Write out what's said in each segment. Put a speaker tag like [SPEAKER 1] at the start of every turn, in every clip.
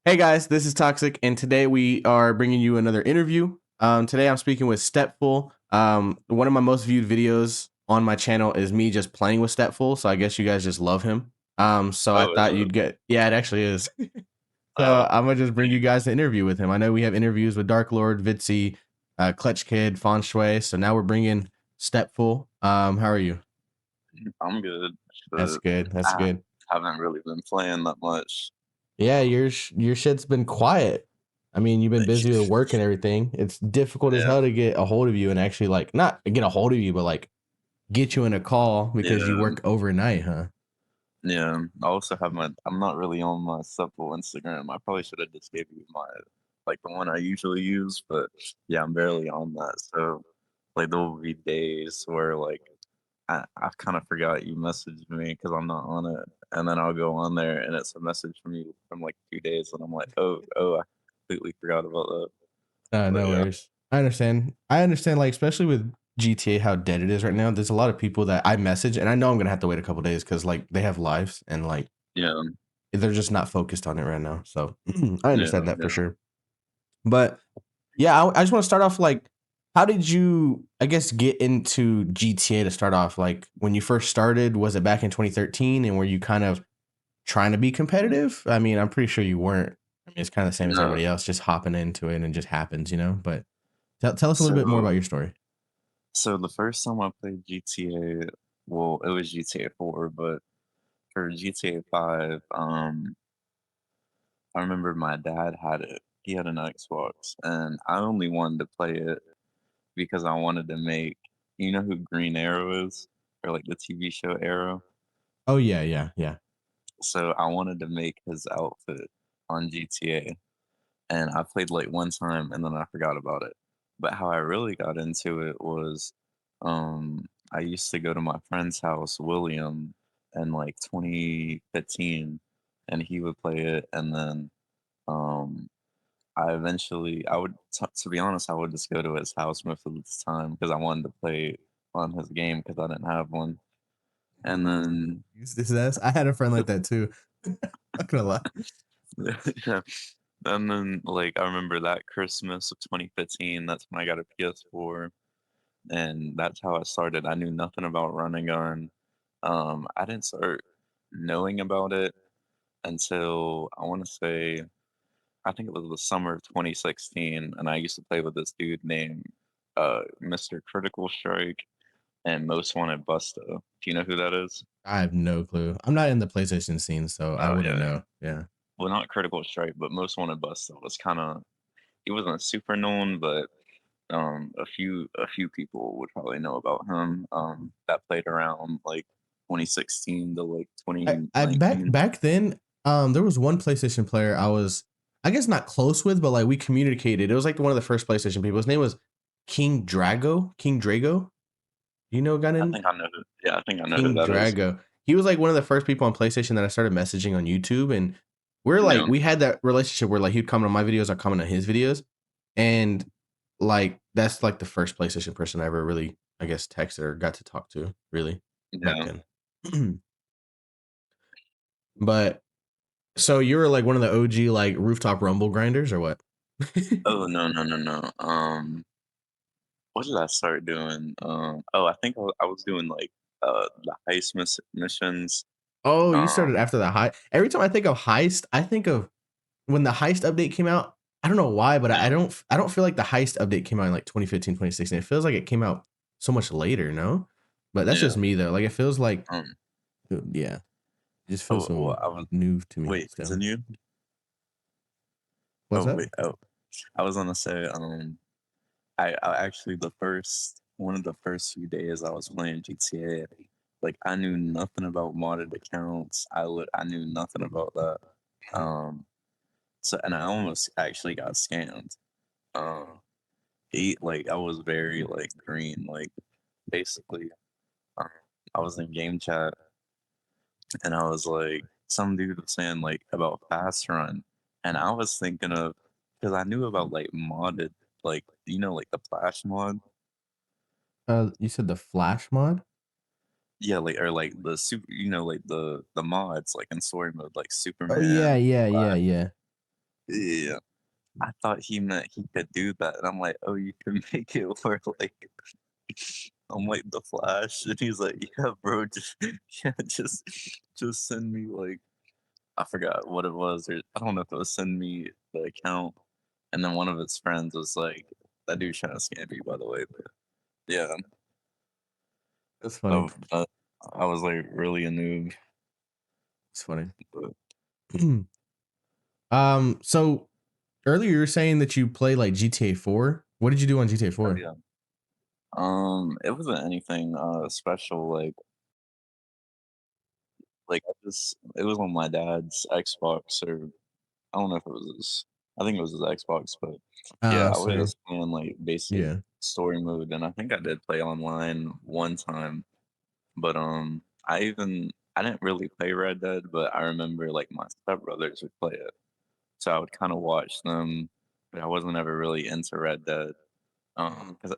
[SPEAKER 1] Hey guys, this is Toxic, and today we are bringing you another interview. Today I'm speaking with Stepful. One of my most viewed videos on my channel is me just playing with Stepful, so I guess you guys just love him. So I
[SPEAKER 2] Oh, is
[SPEAKER 1] thought
[SPEAKER 2] it?
[SPEAKER 1] you'd get, yeah, it actually is. So
[SPEAKER 2] Oh,
[SPEAKER 1] I'm gonna just bring you guys an interview with him. I know we have interviews with Dark Lord, Vitzy, Clutch Kid, Fon Shui, so now we're bringing Stepful. How are you?
[SPEAKER 2] I'm good,
[SPEAKER 1] That's
[SPEAKER 2] but
[SPEAKER 1] good. That's
[SPEAKER 2] I
[SPEAKER 1] good.
[SPEAKER 2] haven't really been playing that much.
[SPEAKER 1] Yeah, your shit's been quiet. I mean, you've been busy with work and everything. It's difficult as
[SPEAKER 2] Yeah,
[SPEAKER 1] hell to get a hold of you and actually like not get a hold of you, but like get you in a call because you
[SPEAKER 2] yeah,
[SPEAKER 1] work overnight, huh?
[SPEAKER 2] yeah. I also have I'm not really on my Stepful Instagram. I probably should have just gave you my, like the one I usually use, but yeah, I'm barely on that. So, like, there will be days where, like, I kind of forgot you messaged me because I'm not on it. And then I'll go on there and it's a message from you from like 2 days. And I'm like, oh, I completely forgot about that. But
[SPEAKER 1] No
[SPEAKER 2] yeah,
[SPEAKER 1] worries. I understand. I understand, like especially with GTA, how dead it is right now. There's a lot of people that I message, and I know I'm gonna have to wait a couple days because like they have lives and like
[SPEAKER 2] yeah,
[SPEAKER 1] they're just not focused on it right now. So I
[SPEAKER 2] yeah,
[SPEAKER 1] understand that for
[SPEAKER 2] yeah.
[SPEAKER 1] sure. But yeah, I just want to start off like, how did you, I guess, get into GTA to start off? Like when you first started, was it back in 2013? And were you kind of trying to be competitive? I mean, I'm pretty sure you weren't. I mean, it's kind of the same as
[SPEAKER 2] No.
[SPEAKER 1] everybody else, just hopping into it and it just happens, you know? But tell us a little bit more
[SPEAKER 2] So
[SPEAKER 1] about your story.
[SPEAKER 2] so the first time I played GTA, well, it was GTA 4, but for GTA 5, I remember my dad had it. He had an Xbox, and I only wanted to play it because I wanted to make, you know who Green Arrow is? Or like the TV show Arrow?
[SPEAKER 1] Oh, yeah, yeah, yeah.
[SPEAKER 2] So I wanted to make his outfit on GTA. And I played like one time and then I forgot about it. But how I really got into it was I used to go to my friend's house, William, in like 2015, and he would play it. And then um, I would, to be honest, I would just go to his house most of the time because I wanted to play on his game because I didn't have one. And then,
[SPEAKER 1] I had a friend like that too. Not gonna lie.
[SPEAKER 2] yeah, and then like I remember that Christmas of 2015, that's when I got a PS4. And that's how I started. I knew nothing about running gun. I didn't start knowing about it until I want to say I think it was the summer of 2016, and I used to play with this dude named Mr. Critical Strike and Most Wanted Busto. Do you know who that is?
[SPEAKER 1] I have no clue. I'm not in the PlayStation scene, so I
[SPEAKER 2] Oh
[SPEAKER 1] wouldn't
[SPEAKER 2] yeah,
[SPEAKER 1] know. Yeah.
[SPEAKER 2] well not Critical Strike, but Most Wanted Busto was kind of he wasn't super known, but a few people would probably know about him. That played around like 2016 to like
[SPEAKER 1] I back
[SPEAKER 2] 2019.
[SPEAKER 1] back then, there was one PlayStation player I was, I guess not close with, but like we communicated. It was like one of the first PlayStation people. His name was King Drago. Do you know a guy
[SPEAKER 2] I
[SPEAKER 1] named
[SPEAKER 2] think I know who. Yeah, I think I know who
[SPEAKER 1] King
[SPEAKER 2] that is.
[SPEAKER 1] Drago? He was like one of the first people on PlayStation that I started messaging on YouTube, and we're like
[SPEAKER 2] Yeah,
[SPEAKER 1] we had that relationship where like he'd comment on my videos, I comment on his videos, and like that's like the first PlayStation person I ever really, I guess, texted or got to talk to really back
[SPEAKER 2] yeah.
[SPEAKER 1] then. But so you were like one of the OG like rooftop rumble grinders or what?
[SPEAKER 2] Oh no no no no. What did I start doing? Oh, I think I was doing like the heist missions.
[SPEAKER 1] Oh, you
[SPEAKER 2] Um,
[SPEAKER 1] started after the heist. Every time I think of heist, I think of when the heist update came out. I don't know why, but
[SPEAKER 2] yeah,
[SPEAKER 1] I don't feel like the heist update came out in like 2015, 2016. It feels like it came out so much later, no? But that's
[SPEAKER 2] yeah.
[SPEAKER 1] just me though. Like it feels like
[SPEAKER 2] Um,
[SPEAKER 1] yeah, it just feels
[SPEAKER 2] oh,
[SPEAKER 1] so
[SPEAKER 2] well, I was
[SPEAKER 1] new to me
[SPEAKER 2] wait,
[SPEAKER 1] still.
[SPEAKER 2] continue.
[SPEAKER 1] What's
[SPEAKER 2] Oh
[SPEAKER 1] up?
[SPEAKER 2] wait, oh, I was gonna say I actually the first one of the first few days I was playing GTA, like I knew nothing about modded accounts. I knew nothing about that. Um, so and I almost actually got scammed. Um, like I was very like green, like basically. Um, I was in game chat and I was like, some dude was saying like about fast run, and I was thinking of because I knew about like modded, like like the flash mod.
[SPEAKER 1] You said the Flash mod?
[SPEAKER 2] Yeah, like or like the super, like the mods like in story mode, like
[SPEAKER 1] Oh yeah,
[SPEAKER 2] Superman,
[SPEAKER 1] yeah, yeah,
[SPEAKER 2] Flash.
[SPEAKER 1] yeah.
[SPEAKER 2] Yeah. I thought he meant he could do that, and I'm like, "Oh, you can make it where, like, I'm like the Flash," and he's like, "Yeah, bro, just yeah, just send me, like" I forgot what it was, or I don't know if it was send me the account, and then one of his friends was like, "That dude's trying to scam me, by the way," but yeah,
[SPEAKER 1] That's funny.
[SPEAKER 2] I was, like, really a noob,
[SPEAKER 1] It's funny.
[SPEAKER 2] but
[SPEAKER 1] So earlier you were saying that you play like GTA 4. What did you do on GTA
[SPEAKER 2] oh,
[SPEAKER 1] 4?
[SPEAKER 2] yeah. It wasn't anything, special, like, I just it was on my dad's Xbox, or I don't know if it was his I think it was his Xbox, but, yeah,
[SPEAKER 1] Oh,
[SPEAKER 2] I was
[SPEAKER 1] so
[SPEAKER 2] just playing, like, basic
[SPEAKER 1] yeah.
[SPEAKER 2] story mode, and I think I did play online one time, but, I didn't really play Red Dead, but I remember, like, my stepbrothers would play it, so I would kinda watch them, but I wasn't ever really into Red Dead, 'cause,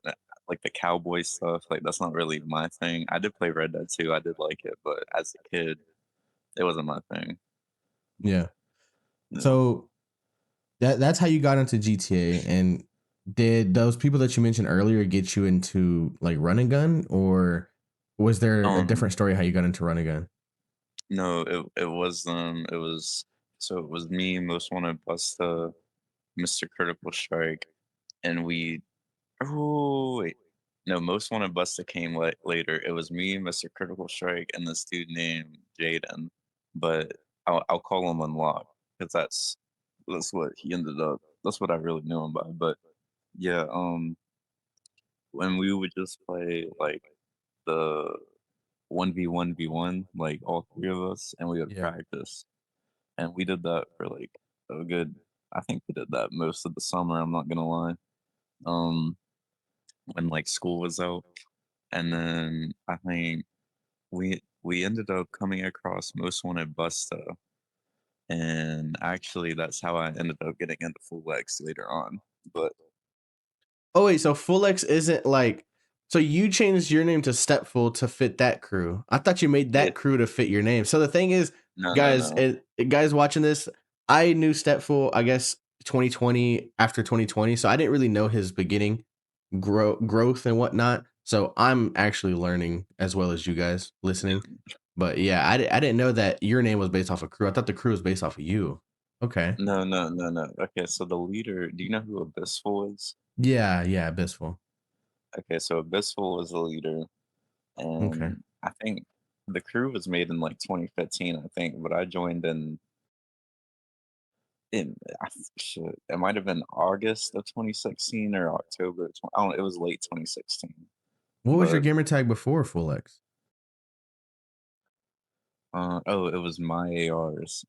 [SPEAKER 2] like, the cowboy stuff, like, that's not really my thing. I did play Red Dead 2, I did like it, but as a kid, it wasn't my thing, but,
[SPEAKER 1] Yeah.
[SPEAKER 2] yeah.
[SPEAKER 1] So that's how you got into GTA. And did those people that you mentioned earlier get you into like run and gun, or was there a
[SPEAKER 2] Um,
[SPEAKER 1] different story how you got into run and gun?
[SPEAKER 2] no, it was so it was me, Most Wanted, Busta, Mr. Critical Strike, and we oh, wait. No, Most Wanted Busta came later. It was me, Mr. Critical Strike, and this dude named Jaden, but I'll call him Unlock because that's what he ended up that's what I really knew him by, but yeah, when we would just play, like, the 1v1v1, like, all 3 of us, and we would
[SPEAKER 1] Yeah.
[SPEAKER 2] practice, and we did that for, like, a good I think we did that most of the summer, I'm not gonna lie, um, when, like, school was out, and then I think we ended up coming across Most Wanted Busta, and actually, that's how I ended up getting into Full X later on, but
[SPEAKER 1] Oh wait, so Full X isn't like, so you changed your name to Stepful to fit that crew. I thought you made
[SPEAKER 2] yeah,
[SPEAKER 1] that crew to fit your name. So the thing is,
[SPEAKER 2] no, no,
[SPEAKER 1] guys,
[SPEAKER 2] no.
[SPEAKER 1] guys watching this, I knew Stepful, I guess 2020 after 2020, so I didn't really know his beginning growth and whatnot. So I'm actually learning as well as you guys listening. But yeah, I didn't know that your name was based off of crew. I thought the crew was based off of you. Okay.
[SPEAKER 2] No, no, no, no. Okay, so the leader do you know who Abyssful is?
[SPEAKER 1] Yeah, yeah, Blissful.
[SPEAKER 2] Okay, so Abyssful is the leader,
[SPEAKER 1] Okay.
[SPEAKER 2] and I think the crew was made in, like, 2015, I think, but I joined in shit, it might have been August of 2016 or October of I don't know, it was late 2016,
[SPEAKER 1] What was your
[SPEAKER 2] but,
[SPEAKER 1] gamer tag before Full X?
[SPEAKER 2] oh, it was my ARs.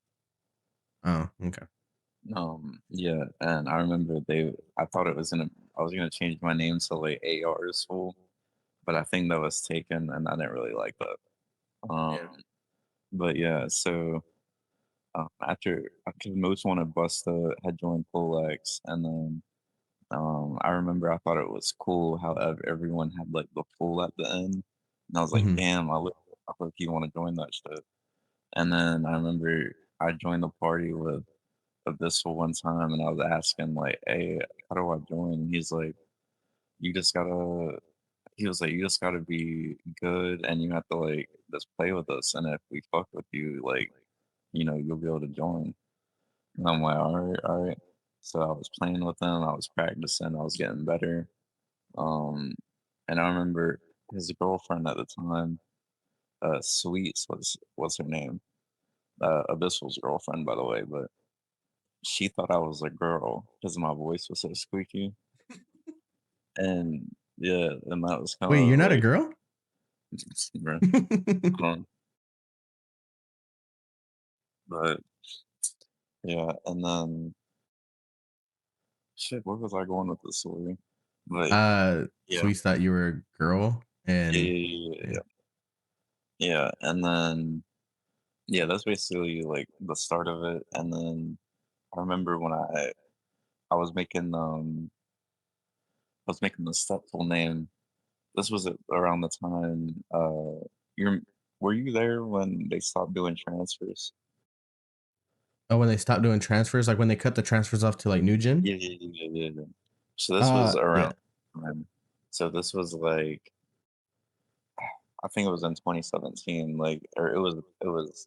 [SPEAKER 1] Oh, okay.
[SPEAKER 2] Yeah, and I remember I thought I was gonna change my name to, like, ARs full, but I think that was taken, and I didn't really like that.
[SPEAKER 1] Yeah.
[SPEAKER 2] But yeah, so after because Most Wanted Busta had joined Polex, and then I remember I thought it was cool how everyone had like the full at the end, and I was like,
[SPEAKER 1] Mhm.
[SPEAKER 2] damn, I look you want to join that shit. And then I remember I joined the party with Abyssal one time, and I was asking like, hey, how do I join? And he's like, you just gotta. He was like, you just gotta be good, and you have to like just play with us, and if we fuck with you, like you'll be able to join. And I'm like, all right, all right. So I was playing with them, I was practicing, I was getting better. Um, and I remember his girlfriend at the time, Sweets was her name, Abyssal's girlfriend, by the way, but she thought I was a girl because my voice was so squeaky, and yeah, and that was kind
[SPEAKER 1] Wait, you're
[SPEAKER 2] of
[SPEAKER 1] not a
[SPEAKER 2] like,
[SPEAKER 1] girl?
[SPEAKER 2] bruh, um, but yeah, and then shit, where was I going with this story? But
[SPEAKER 1] So
[SPEAKER 2] yeah,
[SPEAKER 1] we thought you were a girl
[SPEAKER 2] yeah,
[SPEAKER 1] and
[SPEAKER 2] yeah, yeah,
[SPEAKER 1] yeah.
[SPEAKER 2] yeah, yeah, and then yeah, that's basically like the start of it. And then I remember when I was making the Stepful name. This was around the time you're were you there when they stopped doing transfers?
[SPEAKER 1] Oh, when they stopped doing transfers, like when they cut the transfers off to like new gen?
[SPEAKER 2] Yeah, yeah, yeah, yeah, yeah. So this was
[SPEAKER 1] Yeah.
[SPEAKER 2] around so this was like I think it was in 2017, like, or it was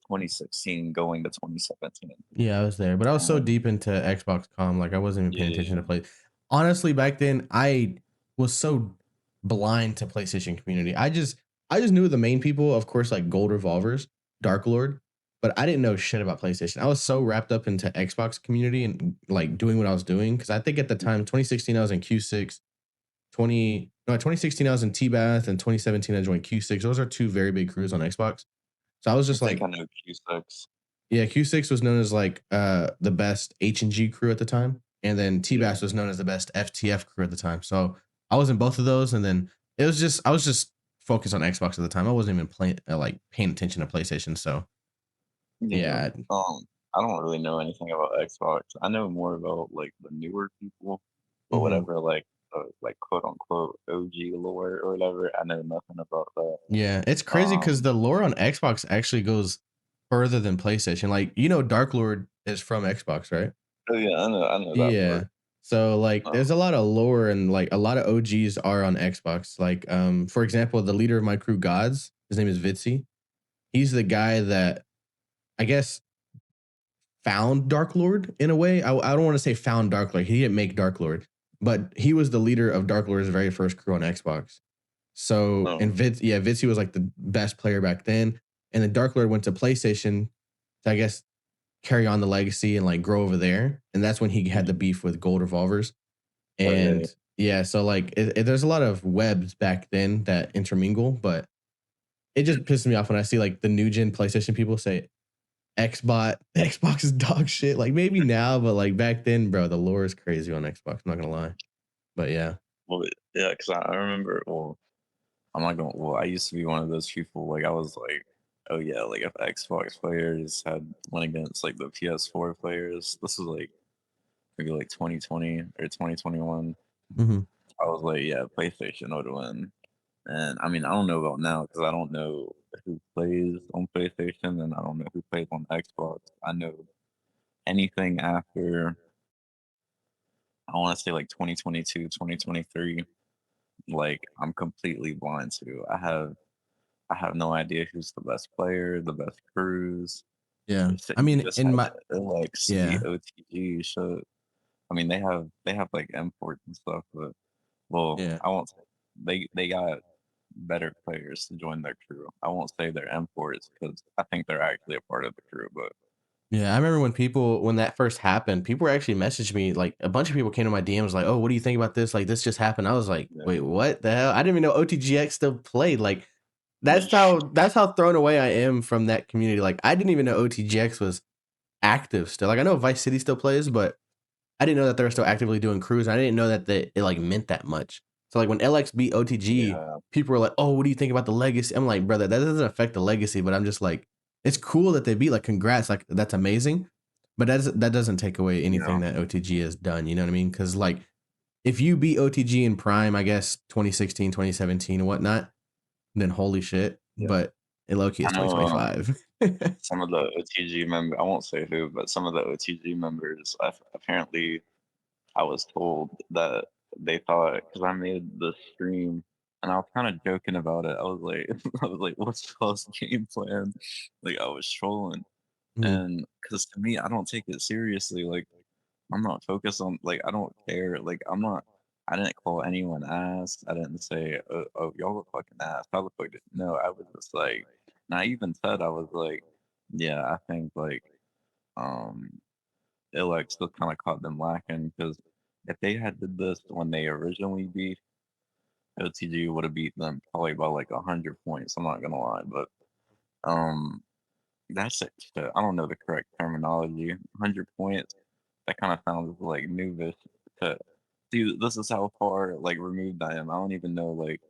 [SPEAKER 2] 2016 going to 2017.
[SPEAKER 1] Yeah, I was there, but I was so
[SPEAKER 2] Um,
[SPEAKER 1] deep into Xbox com, like I wasn't even
[SPEAKER 2] yeah,
[SPEAKER 1] paying
[SPEAKER 2] yeah,
[SPEAKER 1] attention to play. Honestly, back then I was so blind to PlayStation community. I just knew the main people, of course, like Gold Revolvers, Dark Lord, but I didn't know shit about PlayStation. I was so wrapped up into Xbox community and like doing what I was doing because I think at the
[SPEAKER 2] yeah.
[SPEAKER 1] time, 2016, I was in Q6. 2016, I was in T Bath, and 2017, I joined Q6. Those are two very big crews on Xbox. So I was
[SPEAKER 2] I
[SPEAKER 1] just
[SPEAKER 2] think
[SPEAKER 1] like,
[SPEAKER 2] I know Q6.
[SPEAKER 1] yeah, Q6 was known as like the best H&G crew at the time, and then
[SPEAKER 2] Yeah,
[SPEAKER 1] T-Bass was known as the best FTF crew at the time. So I was in both of those, and then I was just focused on Xbox at the time. I wasn't even playing like paying attention to PlayStation. So
[SPEAKER 2] yeah.
[SPEAKER 1] yeah.
[SPEAKER 2] I don't really know anything about Xbox. I know more about like the newer people, but
[SPEAKER 1] Mhm.
[SPEAKER 2] whatever, like quote unquote OG lore or whatever. I know nothing about that.
[SPEAKER 1] Yeah, it's crazy because
[SPEAKER 2] Um,
[SPEAKER 1] the lore on Xbox actually goes further than PlayStation. Like Dark Lord is from Xbox, right?
[SPEAKER 2] oh yeah, I know that
[SPEAKER 1] Yeah.
[SPEAKER 2] part.
[SPEAKER 1] So like
[SPEAKER 2] Um,
[SPEAKER 1] there's a lot of lore and like a lot of OGs are on Xbox. Like for example, the leader of my crew Gods, his name is Vitzi. He's the guy that I guess found Dark Lord in a way. I don't want to say found Dark Lord. He didn't make Dark Lord, but he was the leader of Dark Lord's very first crew on Xbox. So and
[SPEAKER 2] um,
[SPEAKER 1] Vitzi was like the best player back then. And then Dark Lord went to PlayStation to I guess carry on the legacy and like grow over there. And that's when he had the
[SPEAKER 2] yeah,
[SPEAKER 1] beef with Gold Revolvers.
[SPEAKER 2] oh yeah, yeah,
[SPEAKER 1] And yeah, so like there's a lot of webs back then that intermingle, but it just pisses me off when I see like the new gen PlayStation people say Xbox is dog shit. Like maybe now, but like back then, bro, the lore is crazy on Xbox. I'm not gonna lie, but yeah.
[SPEAKER 2] well, yeah, because I remember. Well, I'm not going. Well, I used to be one of those people. Like I was like, oh yeah, like if Xbox players had went against like the PS4 players, this was like maybe like 2020 or 2021.
[SPEAKER 1] Hmm.
[SPEAKER 2] I was like, yeah, PlayStation would win. And I mean, I don't know about now because I don't know who plays on PlayStation and I don't know who plays on Xbox. I know anything after I want to say like 2022, 2023. Like I'm completely blind to. I have no idea who's the best player, the best crews.
[SPEAKER 1] Yeah,
[SPEAKER 2] It's that
[SPEAKER 1] I
[SPEAKER 2] you
[SPEAKER 1] mean,
[SPEAKER 2] just
[SPEAKER 1] in
[SPEAKER 2] had
[SPEAKER 1] my
[SPEAKER 2] to like see
[SPEAKER 1] yeah,
[SPEAKER 2] OTG. So I mean, they have like imports and stuff, but well,
[SPEAKER 1] yeah.
[SPEAKER 2] I won't say they got better players to join their crew. I won't say they're imports because I think they're actually a part of the crew. But
[SPEAKER 1] Yeah, I remember when that first happened, people were actually messaging me. Like a bunch of people came to my DMs, like, "Oh, what do you think about this? Like, this just happened." I was like,
[SPEAKER 2] yeah,
[SPEAKER 1] "Wait, what the hell? I didn't even know OTGX still played." Like,
[SPEAKER 2] yeah,
[SPEAKER 1] that's how thrown away I am from that community. Like, I didn't even know OTGX was active still. Like, I know Vice City still plays, but I didn't know that they were still actively doing crews. I didn't know that it like meant that much. So like when LX beat OTG,
[SPEAKER 2] yeah,
[SPEAKER 1] people were like, "Oh, what do you think about the legacy?" I'm like, "Brother, that doesn't affect the legacy." But I'm just like, it's cool that they beat. Like, congrats, like that's amazing. But that doesn't take away anything
[SPEAKER 2] yeah,
[SPEAKER 1] that OTG has done. You know what I mean? Because like if you beat OTG in prime, I guess 2016, 2017, and whatnot, then holy shit.
[SPEAKER 2] yeah.
[SPEAKER 1] But in low key,
[SPEAKER 2] I
[SPEAKER 1] it's
[SPEAKER 2] know
[SPEAKER 1] 2025.
[SPEAKER 2] some of the OTG members. I won't say who, but some of the OTG members. Apparently, I was told that they thought because I made the stream and I was kind of joking about it. I was like, I was like, "What's y'all's game plan?" Like I was trolling,
[SPEAKER 1] Mhm.
[SPEAKER 2] and because to me, I don't take it seriously. Like I'm not focused on like I don't care. Like I'm not. I didn't call anyone ass. I didn't say, "Oh, y'all look fucking ass." I look like no. I was just like, and I even said I was like, "Yeah, I think like um it like still kind of caught them lacking because if they had did this when they originally beat OTG, would have beat them probably by like 100 points. I'm not gonna lie, but um, that's it. So I don't know the correct terminology. 100 points. That kind of sounds like noobish. To, dude, this is how far like removed I am. I don't even know like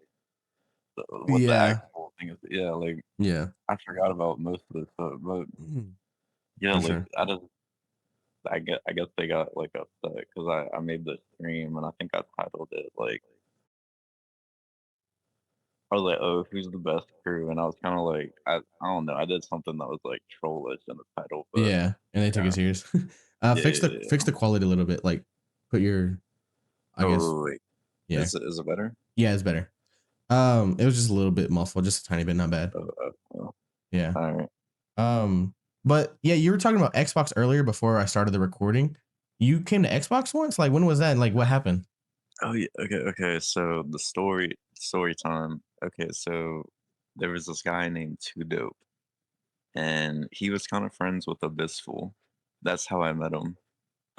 [SPEAKER 2] what the
[SPEAKER 1] Yeah,
[SPEAKER 2] actual thing is. Yeah, like
[SPEAKER 1] yeah,
[SPEAKER 2] I forgot about most of this stuff, but
[SPEAKER 1] Mhm.
[SPEAKER 2] yeah,
[SPEAKER 1] For
[SPEAKER 2] like
[SPEAKER 1] sure.
[SPEAKER 2] I guess they got like upset because I made this stream and I think I titled it like I was like, "Oh, who's the best crew?" And I was kinda like, I don't know, I did something that was, like, trollish in the title, but
[SPEAKER 1] Yeah, and they took
[SPEAKER 2] yeah.
[SPEAKER 1] it serious.
[SPEAKER 2] Yeah, yeah,
[SPEAKER 1] Fix
[SPEAKER 2] yeah.
[SPEAKER 1] the quality a little bit. Like, put your, I guess,
[SPEAKER 2] Oh, wait.
[SPEAKER 1] yeah,
[SPEAKER 2] Is it better?
[SPEAKER 1] yeah, it's better. It was just a little bit muffled, just a tiny bit, not bad.
[SPEAKER 2] Oh,
[SPEAKER 1] Yeah.
[SPEAKER 2] alright.
[SPEAKER 1] But yeah, you were talking about Xbox earlier before I started the recording. You came to Xbox once? Like, when was that? And like, what happened?
[SPEAKER 2] Oh, yeah, okay, so the story time. Okay, so there was this guy named Two Dope, and he was kinda friends with a Bestful. That's how I met him.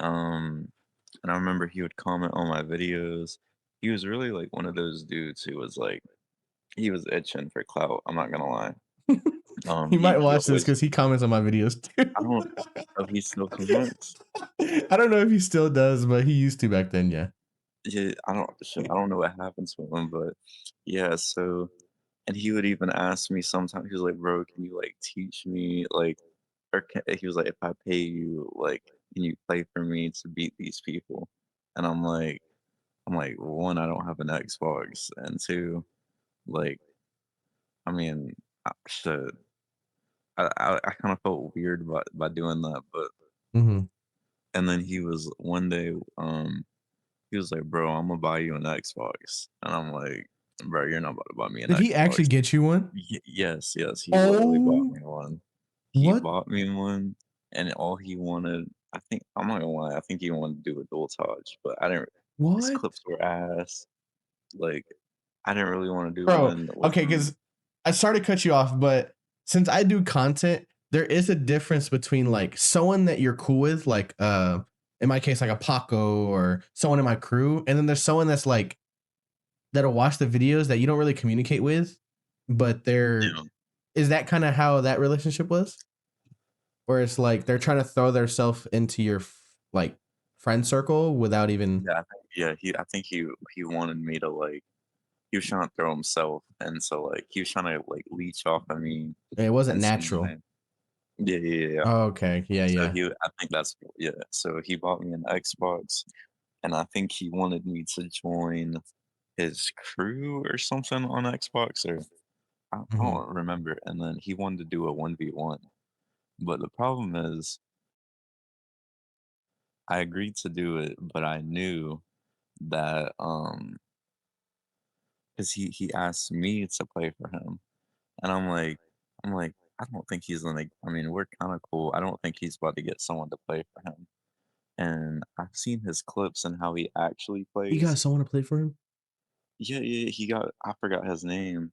[SPEAKER 2] Um, and I remember he would comment on my videos. He was really, like, one of those dudes who was, like he was itching for clout, I'm not gonna lie.
[SPEAKER 1] He might
[SPEAKER 2] He
[SPEAKER 1] watch this
[SPEAKER 2] always
[SPEAKER 1] because he comments on my videos too.
[SPEAKER 2] I don't oh, he still comments?
[SPEAKER 1] I don't know if he still does, but he used to back then. Yeah.
[SPEAKER 2] Yeah, I don't know what happens with him, but yeah, so and he would even ask me sometimes, he was like, "Bro, can you, like, teach me, like" or ca he was like, "If I pay you, like, can you play for me to beat these people?" And I'm like, "1, I don't have an Xbox, and 2, like, I mean, shit, I kinda felt weird by doing that, but
[SPEAKER 1] Hmm.
[SPEAKER 2] and then he was one day, he was like, "Bro, Imma buy you an Xbox." And I'm like, "Bro, you're not about to buy me an
[SPEAKER 1] Did he actually
[SPEAKER 2] Xbox."
[SPEAKER 1] get you one?
[SPEAKER 2] Yes, he literally bought
[SPEAKER 1] Oh,
[SPEAKER 2] me one. He
[SPEAKER 1] what?
[SPEAKER 2] bought me one, and all he wanted I think I'm not gonna lie, I think he wanted to do a dual touch, but I didn't his
[SPEAKER 1] What?
[SPEAKER 2] clips were ass, like, I didn't really wanna do
[SPEAKER 1] Bro,
[SPEAKER 2] one with
[SPEAKER 1] okay,
[SPEAKER 2] him.
[SPEAKER 1] because I started to cut you off, but since I do content, there is a difference between like someone that you're cool with, like in my case, like a Paco or someone in my crew, and then there's someone that's like that'll watch the videos that you don't really communicate with, but they're
[SPEAKER 2] Yeah.
[SPEAKER 1] is that kind of how that relationship was? Where it's like they're trying to throw themselves into your like friend circle without even
[SPEAKER 2] I think he wanted me to, like he was trying to throw himself, and so, like, he was trying to, like, leech off of me
[SPEAKER 1] it wasn't
[SPEAKER 2] and see
[SPEAKER 1] natural.
[SPEAKER 2] my yeah.
[SPEAKER 1] Okay, yeah,
[SPEAKER 2] So
[SPEAKER 1] yeah.
[SPEAKER 2] I think that's yeah, so he bought me an Xbox, and I think he wanted me to join his crew or something on Xbox, or I
[SPEAKER 1] Mhm.
[SPEAKER 2] don't remember, and then he wanted to do a 1v1, but the problem is I agreed to do it, but I knew that, 'cause he asked me to play for him, and I'm like, "I don't think he's gonna I mean, we're kinda cool, I don't think he's about to get someone to play for him." And I've seen his clips and how he actually
[SPEAKER 1] You got
[SPEAKER 2] plays.
[SPEAKER 1] someone to play for him?
[SPEAKER 2] Yeah, he got I forgot his name.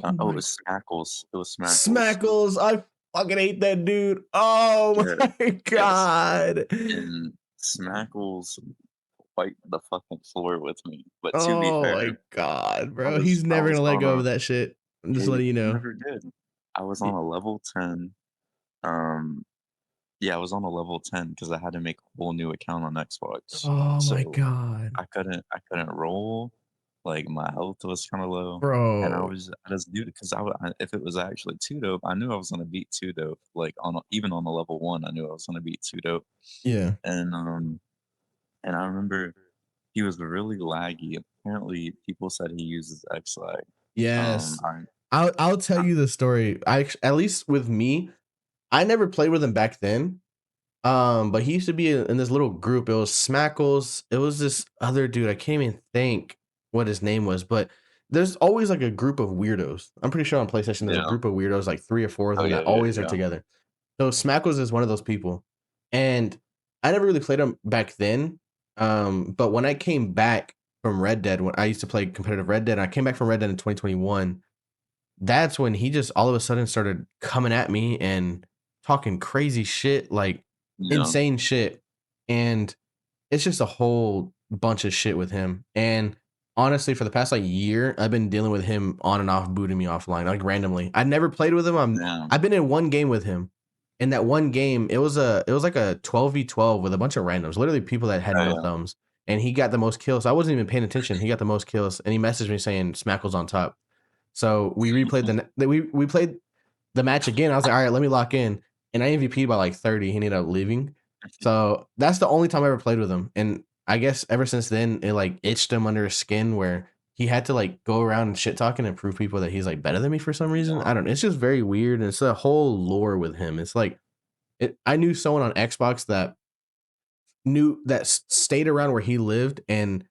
[SPEAKER 1] Oh
[SPEAKER 2] Oh, it
[SPEAKER 1] my
[SPEAKER 2] was Smackles. It was Smackles.
[SPEAKER 1] Smackles, I fucking hate that dude. Oh
[SPEAKER 2] Yeah,
[SPEAKER 1] my
[SPEAKER 2] yes.
[SPEAKER 1] god.
[SPEAKER 2] And Smackles wiped the fucking floor with me. But to be
[SPEAKER 1] Oh my
[SPEAKER 2] fair,
[SPEAKER 1] god, bro. He's
[SPEAKER 2] I
[SPEAKER 1] never
[SPEAKER 2] was
[SPEAKER 1] gonna let
[SPEAKER 2] on
[SPEAKER 1] go
[SPEAKER 2] a
[SPEAKER 1] of that shit. I'm
[SPEAKER 2] yeah,
[SPEAKER 1] just letting you
[SPEAKER 2] he
[SPEAKER 1] know.
[SPEAKER 2] never did. I was on
[SPEAKER 1] Y
[SPEAKER 2] a level 10. Um, yeah, I was on a level 10 because I had to make a whole new account on Xbox.
[SPEAKER 1] Oh my
[SPEAKER 2] So
[SPEAKER 1] god.
[SPEAKER 2] I couldn't roll, like, my health was kinda low, and
[SPEAKER 1] Bro.
[SPEAKER 2] I just knew because if it was actually 2 Dope, I knew I was gonna beat 2 Dope, like, even on a level 1, I knew I was gonna beat 2 Dope,
[SPEAKER 1] Yeah.
[SPEAKER 2] and, I remember he was really laggy, apparently people said he uses X-Lag,
[SPEAKER 1] Yes.
[SPEAKER 2] I
[SPEAKER 1] I'll tell
[SPEAKER 2] I
[SPEAKER 1] you the story. At least with me, I never played with him back then. But he used to be in this little group. It was Smackles. It was this other dude. I can't even think what his name was, but there's always like a group of weirdos. I'm pretty sure on PlayStation there's a
[SPEAKER 2] yeah.
[SPEAKER 1] group of weirdos, like 3 or 4 of
[SPEAKER 2] Oh,
[SPEAKER 1] them
[SPEAKER 2] yeah,
[SPEAKER 1] that
[SPEAKER 2] yeah,
[SPEAKER 1] always are
[SPEAKER 2] yeah.
[SPEAKER 1] together. So Smackles is one of those people. And I never really played him back then. But when I came back from Red Dead, when I used to play competitive Red Dead, and I came back from Red Dead in 2021, that's when he just all of a sudden started coming at me and talking crazy shit, like
[SPEAKER 2] Yeah,
[SPEAKER 1] insane shit. And it's just a whole bunch of shit with him. And honestly, for the past like year, I've been dealing with him on and off, booting me offline, like randomly. I never played with him.
[SPEAKER 2] damn.
[SPEAKER 1] I've been in one game with him. In that one game, it was like a 12v12 with a bunch of randoms, literally people that had
[SPEAKER 2] Oh,
[SPEAKER 1] no
[SPEAKER 2] yeah.
[SPEAKER 1] thumbs. And he got the most kills. So I wasn't even paying attention. He got the most kills, and he messaged me saying Smackle's on top. So we replayed we played the match again. I was like, all right, let me lock in. And I MVP'd by like 30. He ended up leaving. So that's the only time I ever played with him. And I guess ever since then, it like itched him under his skin where he had to like go around and shit talking and prove people that he's like better than me for some reason. I
[SPEAKER 2] Yeah.
[SPEAKER 1] don't know. It's just very weird. And it's a whole lore with him. It's like I knew someone on Xbox that stayed around where he lived, and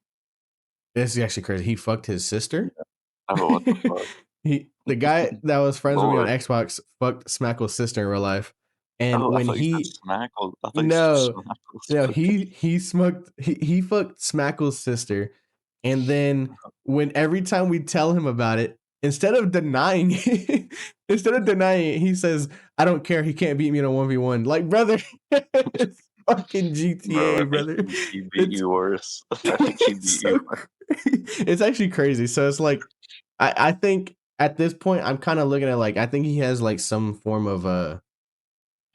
[SPEAKER 1] this is actually crazy. He fucked his sister.
[SPEAKER 2] Yeah. Oh, what the fuck?
[SPEAKER 1] The guy that was friends with me on
[SPEAKER 2] Lord.
[SPEAKER 1] Xbox fucked Smackle's sister in real life. And
[SPEAKER 2] Oh, I
[SPEAKER 1] when
[SPEAKER 2] thought you said
[SPEAKER 1] he
[SPEAKER 2] Smackle. I thought you said
[SPEAKER 1] no,
[SPEAKER 2] Smackles.
[SPEAKER 1] no, he fucked Smackle's sister. And then when every time we tell him about it, instead of denying it, he says, "I don't care. He can't beat me in a 1v1." Like, brother, it's fucking
[SPEAKER 2] Bro,
[SPEAKER 1] GTA,
[SPEAKER 2] I think
[SPEAKER 1] brother.
[SPEAKER 2] he beat
[SPEAKER 1] It's
[SPEAKER 2] you worse. I think he
[SPEAKER 1] it's
[SPEAKER 2] beat you
[SPEAKER 1] so it's actually crazy. So it's like I think at this point I'm kind of looking at like I think he has like some form of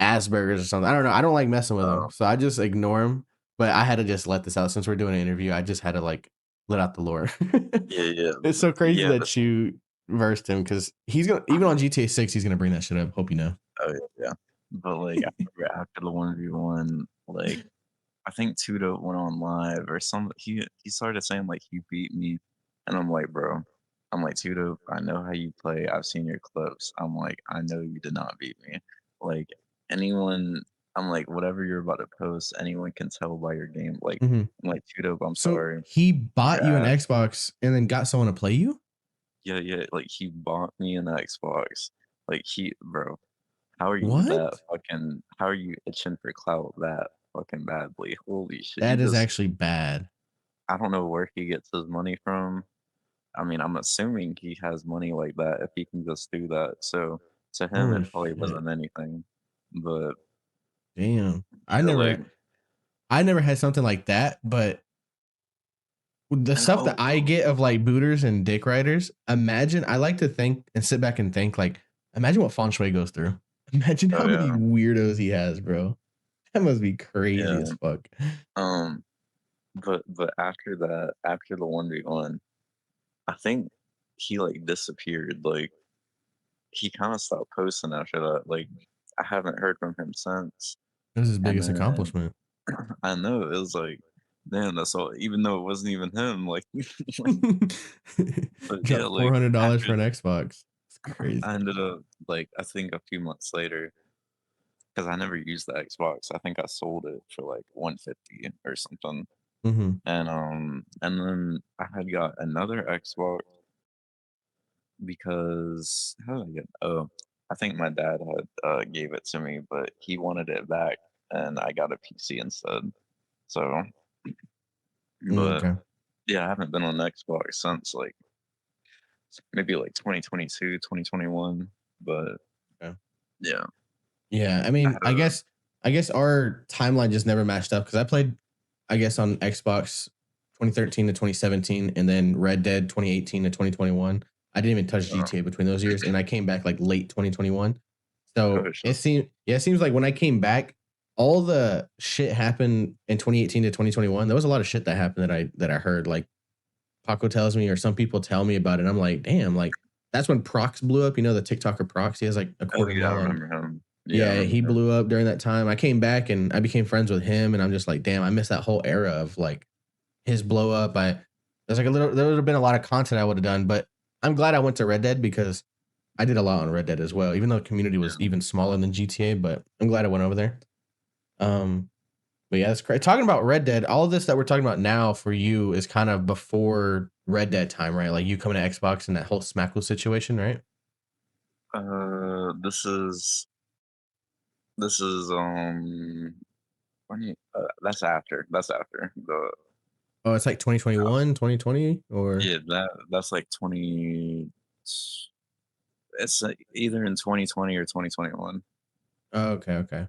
[SPEAKER 1] Asperger's or something. I don't know. I don't like messing with him,
[SPEAKER 2] worse.
[SPEAKER 1] so I just ignore him. But I had to just let this out since we're doing an interview. I just had to like let out the lore.
[SPEAKER 2] Yeah, yeah.
[SPEAKER 1] It's so crazy
[SPEAKER 2] Yeah, but
[SPEAKER 1] that you versed him because he's gonna even on GTA 6 he's gonna bring that shit up. Hope you know.
[SPEAKER 2] oh, yeah. But, like, I remember after the 1v1, like, I think Tudo went on live or he started saying, like, "He beat me," and I'm like, "Bro," I'm like, "Tudo, I know how you play, I've seen your clips." I'm like, "I know you did not beat me." Like, anyone I'm like, "Whatever you're about to post, anyone can tell by your game." Like,
[SPEAKER 1] Mhm.
[SPEAKER 2] I'm like, "Tudo, I'm
[SPEAKER 1] So
[SPEAKER 2] sorry.
[SPEAKER 1] he bought
[SPEAKER 2] Your
[SPEAKER 1] you an
[SPEAKER 2] ass."
[SPEAKER 1] Xbox and then got someone to play you?
[SPEAKER 2] Yeah, yeah, like, he bought me an Xbox. Like, bro,
[SPEAKER 1] What?
[SPEAKER 2] how are you itching for clout that fucking badly? Holy shit,
[SPEAKER 1] That is actually bad.
[SPEAKER 2] I don't know where he gets his money from. I mean, I'm assuming he has money like that if he can just do that. So to him,
[SPEAKER 1] Holy
[SPEAKER 2] it probably
[SPEAKER 1] shit.
[SPEAKER 2] wasn't anything. But
[SPEAKER 1] Damn.
[SPEAKER 2] yeah, like,
[SPEAKER 1] I never had something like that, but the
[SPEAKER 2] and
[SPEAKER 1] stuff that
[SPEAKER 2] oh,
[SPEAKER 1] I get of like booters and dick riders, imagine I like to think and sit back and think like, imagine what Feng Shui goes through. Imagine
[SPEAKER 2] oh
[SPEAKER 1] how many
[SPEAKER 2] yeah,
[SPEAKER 1] weirdos he has, bro. That must be crazy
[SPEAKER 2] yeah.
[SPEAKER 1] as fuck.
[SPEAKER 2] Um, but after that, after the 1v1, I think he like disappeared. Like he kind of stopped posting after that. Like I haven't heard from him since.
[SPEAKER 1] This is his
[SPEAKER 2] And
[SPEAKER 1] biggest
[SPEAKER 2] then
[SPEAKER 1] accomplishment.
[SPEAKER 2] I know it was like, damn, that's all. Even though it wasn't even him, like, but yeah,
[SPEAKER 1] Dropped
[SPEAKER 2] like
[SPEAKER 1] $400 for
[SPEAKER 2] after
[SPEAKER 1] an Xbox. It's
[SPEAKER 2] I
[SPEAKER 1] crazy.
[SPEAKER 2] ended up like I think a few months later, because I never used the Xbox. I think I sold it for like 150 or something.
[SPEAKER 1] Mhm.
[SPEAKER 2] And then I had got another Xbox because how did I get? Oh, I think my dad had gave it to me, but he wanted it back, and I got a PC instead. So, but
[SPEAKER 1] Okay.
[SPEAKER 2] yeah, I haven't been on Xbox since like maybe like 2022, 2021. But
[SPEAKER 1] Yeah.
[SPEAKER 2] yeah,
[SPEAKER 1] Yeah, I
[SPEAKER 2] I
[SPEAKER 1] mean,
[SPEAKER 2] had a
[SPEAKER 1] I guess our timeline just never matched up because I played, I guess, on Xbox 2013 to 2017, and then Red Dead 2018 to 2021. I didn't even touch
[SPEAKER 2] uh,
[SPEAKER 1] GTA between those years, and I came back like late 2021.
[SPEAKER 2] oh,
[SPEAKER 1] So
[SPEAKER 2] shit.
[SPEAKER 1] it seems like when I came back, all the shit happened in 2018 to 2021. There was a lot of shit that happened that I heard. Like Paco tells me, or some people tell me about it. And I'm like, damn, like that's when Prox blew up. You know, the TikToker Prox. He has like a
[SPEAKER 2] Oh
[SPEAKER 1] quarter
[SPEAKER 2] yeah, I
[SPEAKER 1] mil on.
[SPEAKER 2] remember him. Yeah, I
[SPEAKER 1] Yeah,
[SPEAKER 2] remember
[SPEAKER 1] he
[SPEAKER 2] him.
[SPEAKER 1] blew up during that time. I came back and I became friends with him, and I'm just like, damn, I missed that whole era of like his blow up. There would have been a lot of content I would have done, but I'm glad I went to Red Dead because I did a lot on Red Dead as well, even though the community was
[SPEAKER 2] Yeah.
[SPEAKER 1] even smaller than GTA. But I'm glad I went over there. Um, but yeah, that's great. Talking about Red Dead, all of this that we're talking about now for you is kind of before Red Dead time, right? Like you coming to Xbox and that whole Smackle situation, right?
[SPEAKER 2] This is that's after. That's after the
[SPEAKER 1] Oh, it's like
[SPEAKER 2] uh,
[SPEAKER 1] 2021, 2020, or
[SPEAKER 2] yeah, that's like 20 it's either in 2020 or 2021.
[SPEAKER 1] oh, okay, okay.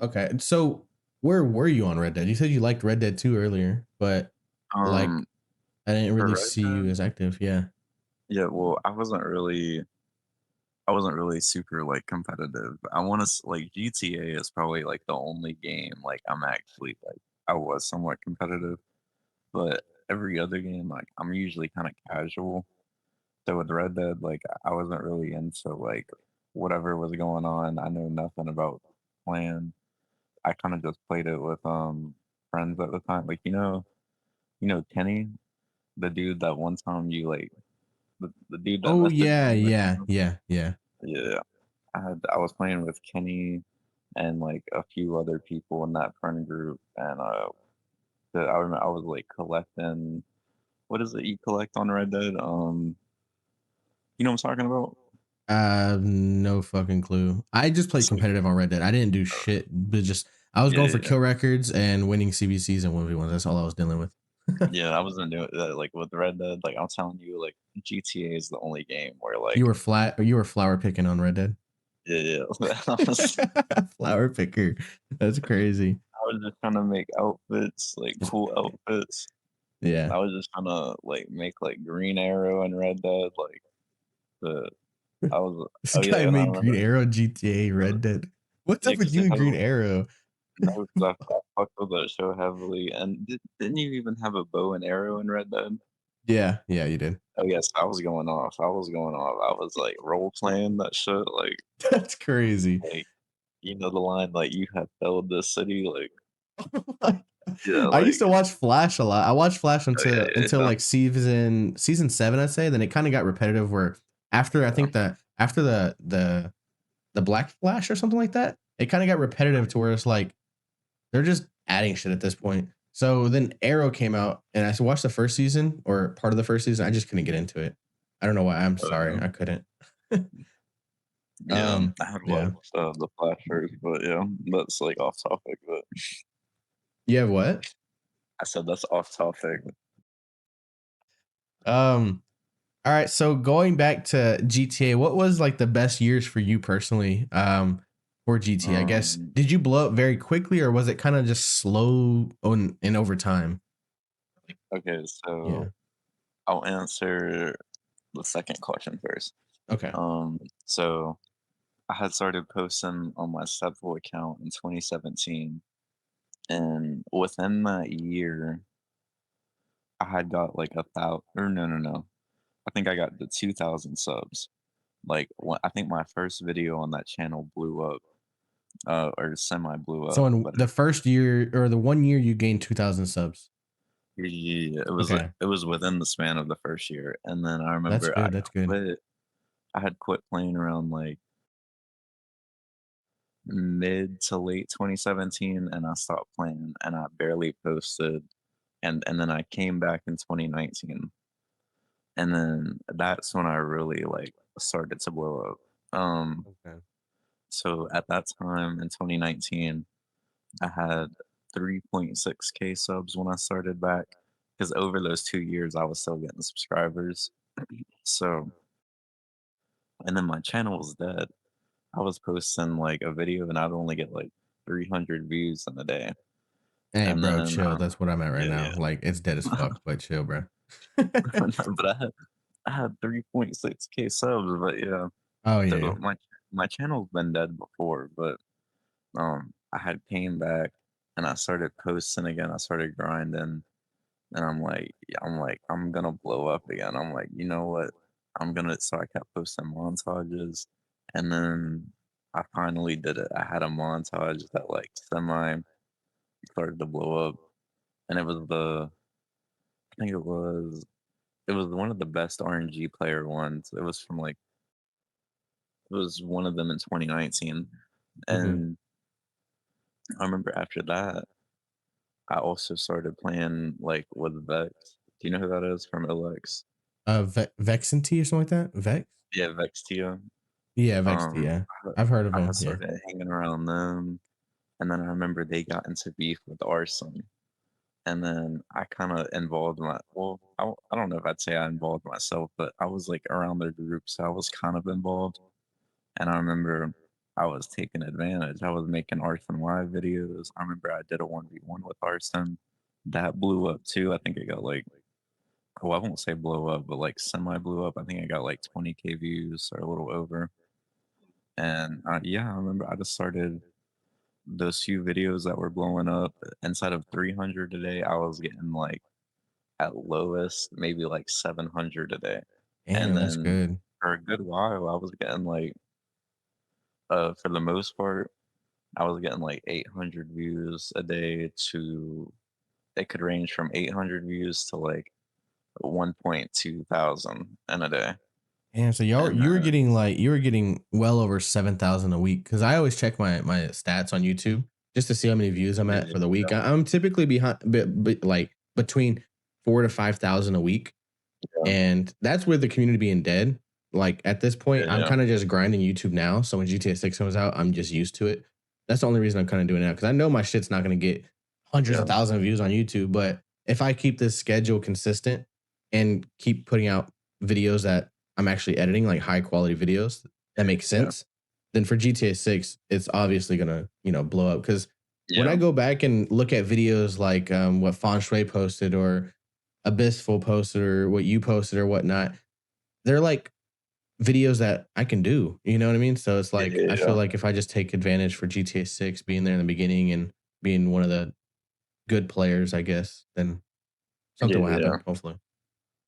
[SPEAKER 1] Okay. So where were you on Red Dead? You said you liked Red Dead 2 earlier, but like
[SPEAKER 2] Um,
[SPEAKER 1] I didn't
[SPEAKER 2] for
[SPEAKER 1] really
[SPEAKER 2] Red
[SPEAKER 1] see you
[SPEAKER 2] Dead,
[SPEAKER 1] as active. Yeah.
[SPEAKER 2] yeah, well, I wasn't really super like competitive. I want to like GTA is probably like the only game like I'm actually like I was somewhat competitive, but every other game like I'm usually kind of casual. So with Red Dead, like I wasn't really into like whatever was going on. I know nothing about playing. I kind of just played it with friends at the time. Like you know Kenny, the dude that one time you like the dude that
[SPEAKER 1] Oh
[SPEAKER 2] messaged
[SPEAKER 1] yeah,
[SPEAKER 2] me in the
[SPEAKER 1] yeah,
[SPEAKER 2] comments?
[SPEAKER 1] yeah, yeah.
[SPEAKER 2] Yeah. I was playing with Kenny and like a few other people in that friend group, and I remember I was like collecting. What is it you collect on Red Dead? You know what I'm talking about?
[SPEAKER 1] No fucking clue. I just played
[SPEAKER 2] So,
[SPEAKER 1] competitive on Red Dead. I didn't do shit, but just I was
[SPEAKER 2] yeah,
[SPEAKER 1] going for
[SPEAKER 2] yeah,
[SPEAKER 1] kill records and winning CBCs and 1v1s. That's all I was dealing with.
[SPEAKER 2] yeah. I wasn't doing that like with Red Dead. Like I'm telling you, like GTA is the only game where like
[SPEAKER 1] You were flower picking on Red Dead.
[SPEAKER 2] yeah, yeah. I was
[SPEAKER 1] Flower picker. That's crazy.
[SPEAKER 2] I was just trying to make outfits, like cool outfits.
[SPEAKER 1] Yeah.
[SPEAKER 2] I was just trying to like make like Green Arrow and Red Dead, like the I was
[SPEAKER 1] This
[SPEAKER 2] oh
[SPEAKER 1] guy
[SPEAKER 2] yeah, and I
[SPEAKER 1] made Green
[SPEAKER 2] remember
[SPEAKER 1] Arrow GTA
[SPEAKER 2] uh,
[SPEAKER 1] Red Dead. What's
[SPEAKER 2] yeah,
[SPEAKER 1] up with
[SPEAKER 2] because
[SPEAKER 1] you
[SPEAKER 2] it
[SPEAKER 1] and
[SPEAKER 2] has
[SPEAKER 1] Green Arrow?
[SPEAKER 2] no, 'cause I fucked with that show heavily. And didn't you even have a bow and arrow in Red Dead?
[SPEAKER 1] Yeah, yeah, you did.
[SPEAKER 2] Oh yes, I was going off. I was going off. I was like role playing that shit,
[SPEAKER 1] That's crazy.
[SPEAKER 2] like you know the line like you have failed this city, like yeah,
[SPEAKER 1] I used
[SPEAKER 2] like
[SPEAKER 1] to watch Flash a lot. I watched Flash
[SPEAKER 2] oh yeah, yeah,
[SPEAKER 1] until
[SPEAKER 2] yeah.
[SPEAKER 1] like season 7, I'd say. Then it kind of got repetitive. Where after I
[SPEAKER 2] Yeah.
[SPEAKER 1] think after the Black Flash or something like that, it kind of got repetitive to where it's like they're just adding shit at this point. So then Arrow came out, and I watched the first season or part of the first season. I just couldn't get into it. I don't know why. I'm sorry,
[SPEAKER 2] Uh,
[SPEAKER 1] I couldn't.
[SPEAKER 2] yeah, I had
[SPEAKER 1] Yeah.
[SPEAKER 2] watched the Flash first, but yeah, that's like off topic. But
[SPEAKER 1] You have what?
[SPEAKER 2] I said that's off topic.
[SPEAKER 1] Um. All right. So going back to GTA, what was like the best years for you personally? For GTA, I guess.
[SPEAKER 2] Um,
[SPEAKER 1] Did you blow up very quickly, or was it kind of just slow on in over time?
[SPEAKER 2] okay,
[SPEAKER 1] Yeah.
[SPEAKER 2] so I'll answer the second question first.
[SPEAKER 1] Okay.
[SPEAKER 2] So I had started posting on my Stepful account in 2017, and within that year, I had got like a thousand. Or no, no, no. I think I got the 2,000 subs. Like, I think my first video on that channel blew up, or semi blew
[SPEAKER 1] So
[SPEAKER 2] up.
[SPEAKER 1] in
[SPEAKER 2] But
[SPEAKER 1] the first year or the 1 year, you gained 2,000 subs.
[SPEAKER 2] yeah, it was like
[SPEAKER 1] Okay,
[SPEAKER 2] it was within the span of the first year, and then I
[SPEAKER 1] that's
[SPEAKER 2] remember
[SPEAKER 1] good. That's good.
[SPEAKER 2] quit. I had quit playing around like mid to late 2017, and I stopped playing, and I barely posted, and then I came back in 2019, and then that's when I really like started to blow up.
[SPEAKER 1] Okay.
[SPEAKER 2] So at that time in 2019, I had 3.6K subs when I started back, because over those 2 years I was still getting subscribers. So, and then my channel was dead. I was posting like a video and I'd only get like 300 views in a day.
[SPEAKER 1] Hey,
[SPEAKER 2] And
[SPEAKER 1] bro,
[SPEAKER 2] then,
[SPEAKER 1] chill. That's what I'm at right
[SPEAKER 2] yeah,
[SPEAKER 1] now. Like it's dead as
[SPEAKER 2] yeah.
[SPEAKER 1] fuck, but chill, bro.
[SPEAKER 2] But I had 3.6K subs, but yeah.
[SPEAKER 1] Oh
[SPEAKER 2] So
[SPEAKER 1] yeah.
[SPEAKER 2] my channel's been dead before, but I had came back and I started posting again. I started grinding, and I'm gonna blow up again. I'm like, you know what? I'm gonna. So I kept posting montages, and then I finally did it. I had a montage that like semi started to blow up, and it was I think it was one of the best RNG player ones. It was from like it was one of them in 2019,
[SPEAKER 1] Hmm.
[SPEAKER 2] and I remember after that I also started playing like with Vex. Do you know who that is from OX?
[SPEAKER 1] Vexenty or something like that. Vex.
[SPEAKER 2] Yeah, Vextia.
[SPEAKER 1] Yeah, Vexty.
[SPEAKER 2] Um,
[SPEAKER 1] Yeah,
[SPEAKER 2] I
[SPEAKER 1] I've heard of
[SPEAKER 2] I had
[SPEAKER 1] him. Yeah.
[SPEAKER 2] started hanging around them, and then I remember they got into beef with Arson, and then I kind of involved I don't know if I'd say I involved myself, but I was like around their group, so I was kind of involved. And I remember I was taking advantage. I was making Arson live videos. I remember I did a 1v1 with Arson. That blew up too. I think it got like, oh, I won't say blow up, but like semi blew up. I think I got like 20K views or a little over. And yeah, I remember I just started those few videos that were blowing up. Inside of 300 a day, I was getting like at lowest maybe like 700 a day. And
[SPEAKER 1] Damn, that's
[SPEAKER 2] then
[SPEAKER 1] good.
[SPEAKER 2] for a good while, I was getting like, for the most part, I was getting like 800 views a day to, it could range from 800 views to like 1.2 thousand in a day.
[SPEAKER 1] And so
[SPEAKER 2] And
[SPEAKER 1] you were getting like you were getting well over 7,000 a week because I always check my stats on YouTube just to see how many views I'm at
[SPEAKER 2] yeah,
[SPEAKER 1] for the week. I'm typically behind, like between 4 to 5,000 a week,
[SPEAKER 2] yeah,
[SPEAKER 1] and that's with the community being dead. Like at this point,
[SPEAKER 2] yeah,
[SPEAKER 1] I'm
[SPEAKER 2] yeah,
[SPEAKER 1] kind of just grinding YouTube now. So when GTA 6 comes out, I'm just used to it. That's the only reason I'm kind of doing it now because I know my shit's not going to get hundreds of
[SPEAKER 2] yeah,
[SPEAKER 1] thousands of views on YouTube. But if I keep this schedule consistent and keep putting out videos that I'm actually editing, like high quality videos that make
[SPEAKER 2] yeah,
[SPEAKER 1] sense, then for GTA 6, it's obviously gonna, blow up. Because when I
[SPEAKER 2] yeah,
[SPEAKER 1] go back and look at videos like what Feng Shui posted or Abyssful posted or what you posted or whatnot, they're like videos that I can do. You know what I mean? So it's
[SPEAKER 2] yeah,
[SPEAKER 1] like
[SPEAKER 2] yeah,
[SPEAKER 1] I feel
[SPEAKER 2] yeah.
[SPEAKER 1] like if I just take advantage for GTA 6 being there in the beginning and being one of the good players, I guess, then
[SPEAKER 2] Yeah,
[SPEAKER 1] something will
[SPEAKER 2] yeah.
[SPEAKER 1] happen, hopefully.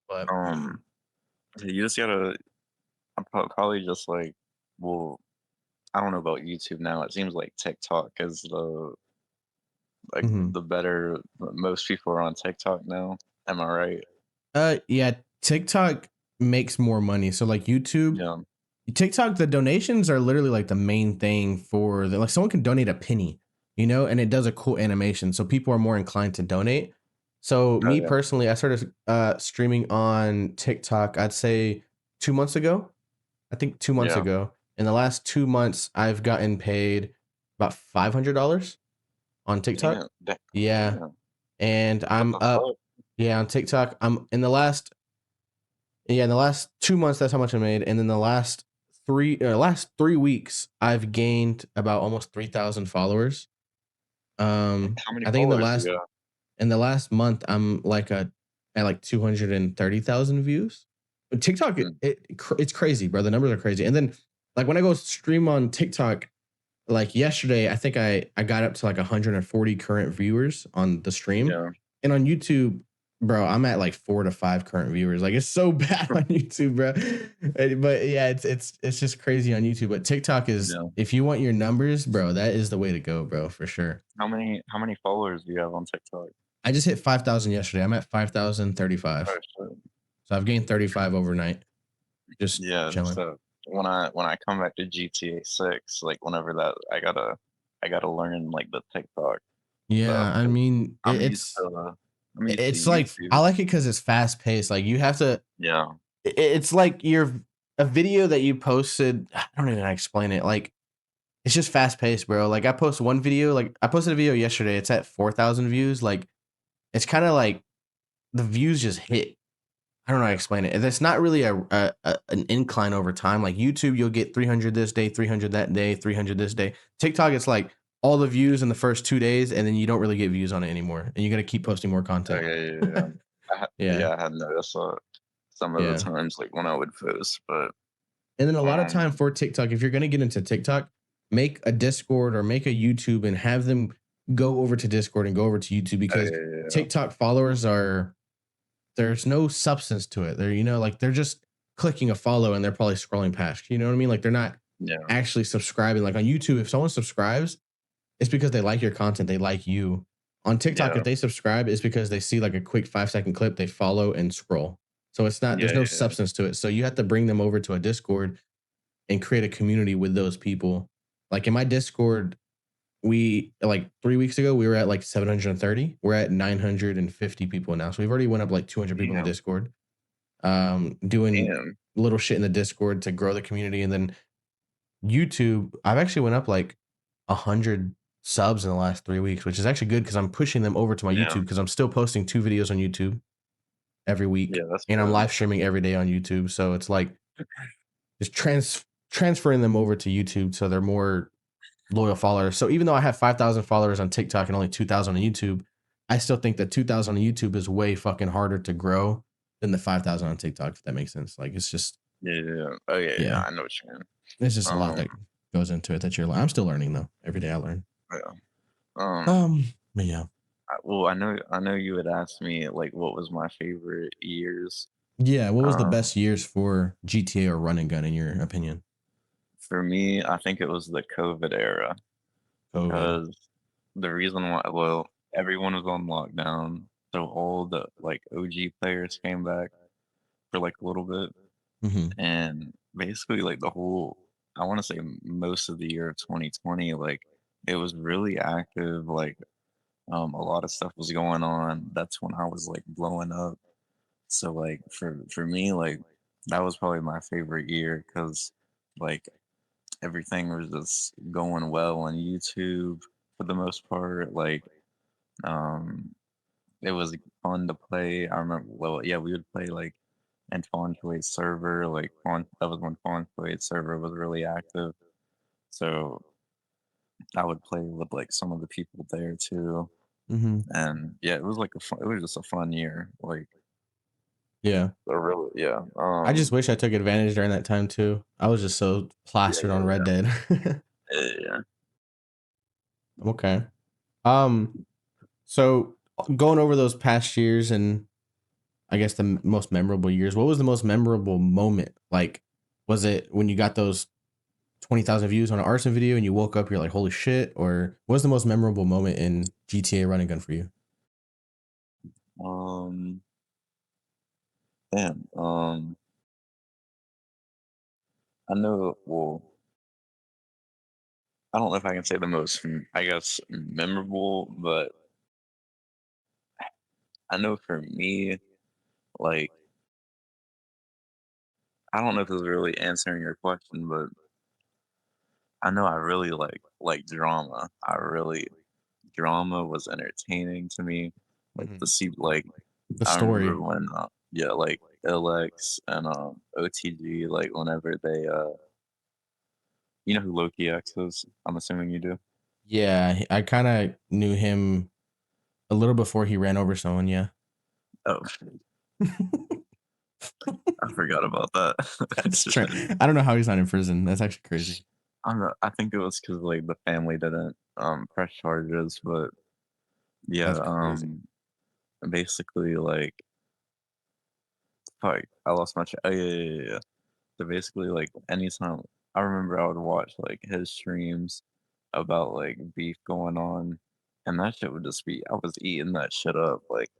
[SPEAKER 1] But
[SPEAKER 2] Um, you just gotta probably just like, well, I don't know about YouTube now. It seems like TikTok is
[SPEAKER 1] mhm.
[SPEAKER 2] the better. Most people are on TikTok now. Am I right?
[SPEAKER 1] Yeah, TikTok makes more money. So like YouTube,
[SPEAKER 2] Yeah.
[SPEAKER 1] TikTok, the donations are literally like the main thing for the like someone can donate a penny, and it does a cool animation. So people are more inclined to donate. So
[SPEAKER 2] Oh
[SPEAKER 1] me
[SPEAKER 2] yeah.
[SPEAKER 1] personally, I started streaming on TikTok, I'd say 2 months ago. I think 2 months
[SPEAKER 2] Yeah.
[SPEAKER 1] ago. In the last 2 months, I've gotten paid about $500 on TikTok.
[SPEAKER 2] Damn. That,
[SPEAKER 1] Yeah.
[SPEAKER 2] damn.
[SPEAKER 1] And
[SPEAKER 2] What
[SPEAKER 1] I'm
[SPEAKER 2] the
[SPEAKER 1] up.
[SPEAKER 2] fuck?
[SPEAKER 1] Yeah, on TikTok. In the last 2 months, that's how much I made. And then the last 3 weeks, I've gained about almost 3,000 followers.
[SPEAKER 2] How many
[SPEAKER 1] I think
[SPEAKER 2] followers do you got?
[SPEAKER 1] in the last month, I'm like at like 230,000 views. But TikTok,
[SPEAKER 2] Mm,
[SPEAKER 1] it's crazy, bro. The numbers are crazy. And then like when I go stream on TikTok, like yesterday, I think I got up to like 140 current viewers on the stream,
[SPEAKER 2] yeah.
[SPEAKER 1] and on YouTube, bro, I'm at like 4 to 5 current viewers. Like it's so bad on YouTube, bro. But yeah, it's just crazy on YouTube. But TikTok is
[SPEAKER 2] Yeah.
[SPEAKER 1] if you want your numbers, bro, that is the way to go, bro, for sure.
[SPEAKER 2] How many followers do you have on TikTok?
[SPEAKER 1] I just hit 5,000 yesterday. I'm at 5,035.
[SPEAKER 2] Oh shit.
[SPEAKER 1] So I've gained 35 overnight. Just
[SPEAKER 2] Yeah.
[SPEAKER 1] chilling.
[SPEAKER 2] So when I come back to GTA 6, like whenever that I gotta learn like the TikTok stuff
[SPEAKER 1] Yeah, I
[SPEAKER 2] because
[SPEAKER 1] mean,
[SPEAKER 2] I'm used to I'm used to
[SPEAKER 1] it's like I
[SPEAKER 2] YouTube.
[SPEAKER 1] like it because it's fast paced. Like you have to
[SPEAKER 2] Yeah.
[SPEAKER 1] it's like you're a video that you posted. I don't even know how to explain it. Like it's just fast paced, bro. Like I post one video, like I posted a video yesterday. It's at 4,000 views. Like it's kind of like the views just hit. I don't know how to explain it. It's not really an incline over time. Like YouTube, you'll get 300 this day, 300 that day, 300 this day. TikTok, it's like all the views in the first 2 days, and then you don't really get views on it anymore, and you got to keep posting more
[SPEAKER 2] Oh
[SPEAKER 1] content.
[SPEAKER 2] yeah, yeah, yeah.
[SPEAKER 1] Yeah,
[SPEAKER 2] Yeah, I had noticed that some of the
[SPEAKER 1] yeah.
[SPEAKER 2] times like when I would post, but
[SPEAKER 1] And then a lot of
[SPEAKER 2] um
[SPEAKER 1] time for TikTok, if you're gonna get into TikTok, make a Discord or make a YouTube and have them go over to Discord and go over to YouTube
[SPEAKER 2] oh
[SPEAKER 1] because
[SPEAKER 2] yeah, yeah, yeah.
[SPEAKER 1] TikTok followers are there's no substance to it. They're like they're just clicking a follow and they're probably scrolling past. You know what I mean? Like they're not
[SPEAKER 2] Yeah,
[SPEAKER 1] actually subscribing. Like on YouTube, if someone subscribes, it's because they like your content, they like you. On TikTok,
[SPEAKER 2] yeah,
[SPEAKER 1] if they subscribe, it's because they see like a quick 5 second clip, they follow and scroll. So it's not
[SPEAKER 2] yeah,
[SPEAKER 1] there's no
[SPEAKER 2] yeah, yeah.
[SPEAKER 1] substance to it. So you have to bring them over to a Discord and create a community with those people. Like in my Discord, we like 3 weeks ago we were at like 730. We're at 950 people now, so we've already went up like 200 people in the
[SPEAKER 2] Damn,
[SPEAKER 1] Discord. Doing
[SPEAKER 2] damn,
[SPEAKER 1] little shit in the Discord to grow the community, and then YouTube. I've actually went up like 100 subs in the last 3 weeks, which is actually good because I'm pushing them over to my
[SPEAKER 2] yeah,
[SPEAKER 1] YouTube because I'm still posting 2 videos on YouTube every week,
[SPEAKER 2] yeah. That's
[SPEAKER 1] and I'm
[SPEAKER 2] good.
[SPEAKER 1] live streaming every day on YouTube. So it's like just transferring them over to YouTube so they're more loyal followers. So even though I have 5,000 followers on TikTok and only 2,000 on YouTube, I still think that 2,000 on YouTube is way fucking harder to grow than the 5,000 on TikTok. If that makes sense. Like it's just
[SPEAKER 2] Yeah, yeah, yeah. Oh yeah, yeah.
[SPEAKER 1] yeah,
[SPEAKER 2] I know what you mean.
[SPEAKER 1] there's just a lot
[SPEAKER 2] Um,
[SPEAKER 1] that goes into it that I'm still learning though. Every day I learn.
[SPEAKER 2] yeah. Um,
[SPEAKER 1] But yeah,
[SPEAKER 2] well, I know you had asked me like what was my favorite years.
[SPEAKER 1] yeah. What was the
[SPEAKER 2] Um,
[SPEAKER 1] best years for GTA or Run and Gun in your opinion?
[SPEAKER 2] for me, I think it was the COVID era
[SPEAKER 1] COVID.
[SPEAKER 2] because the reason why, well, everyone was on lockdown. So all the like OG players came back for like a little bit,
[SPEAKER 1] Hmm.
[SPEAKER 2] and basically like the whole, I want to say most of the year of 2020, like it was really active. Like a lot of stuff was going on. That's when I was like blowing up. So like for me, like that was probably my favorite year because like everything was just going well on YouTube for the most part. Like um it was fun to play. I remember, well, yeah, we would play like in Fontoy's server, like that was when Fontoy's server was really active. So I would play with like some of the people there too.
[SPEAKER 1] Hmm.
[SPEAKER 2] And yeah, it was like it was just a fun year. Like
[SPEAKER 1] Yeah.
[SPEAKER 2] really, yeah.
[SPEAKER 1] I just wish I took advantage during that time too. I was just so
[SPEAKER 2] Yeah,
[SPEAKER 1] plastered
[SPEAKER 2] yeah,
[SPEAKER 1] on Red
[SPEAKER 2] yeah.
[SPEAKER 1] Dead.
[SPEAKER 2] Yeah, yeah.
[SPEAKER 1] Okay. Um, so going over those past years and I guess the most memorable years, what was the most memorable moment? Like, was it when you got those 20,000 views on an arson video and you woke up, you're like, holy shit? Or what was the most memorable moment in GTA Running Gun for you?
[SPEAKER 2] Um, damn. I know. Well, I don't know if I can say the most, I guess, memorable, but I know for me, like, I don't know if this is really answering your question, but I know I really like drama. I really drama was entertaining to me. Like
[SPEAKER 1] Mhm.
[SPEAKER 2] to see like
[SPEAKER 1] The
[SPEAKER 2] I remember
[SPEAKER 1] story.
[SPEAKER 2] when yeah, like LX and OTG, like whenever they you know who Loki X is? I'm assuming you do.
[SPEAKER 1] Yeah, I kind of knew him a little before he ran over someone. Yeah.
[SPEAKER 2] Oh, I forgot about that.
[SPEAKER 1] That's true. I don't know how he's not in prison. That's actually crazy.
[SPEAKER 2] I don't know. I think it was because like the family didn't press charges, but yeah,
[SPEAKER 1] That's crazy.
[SPEAKER 2] basically like fuck, I lost my oh yeah, yeah, yeah, yeah. So basically like anytime I remember I would watch like his streams about like beef going on, and that shit would just be I was eating that shit up. Like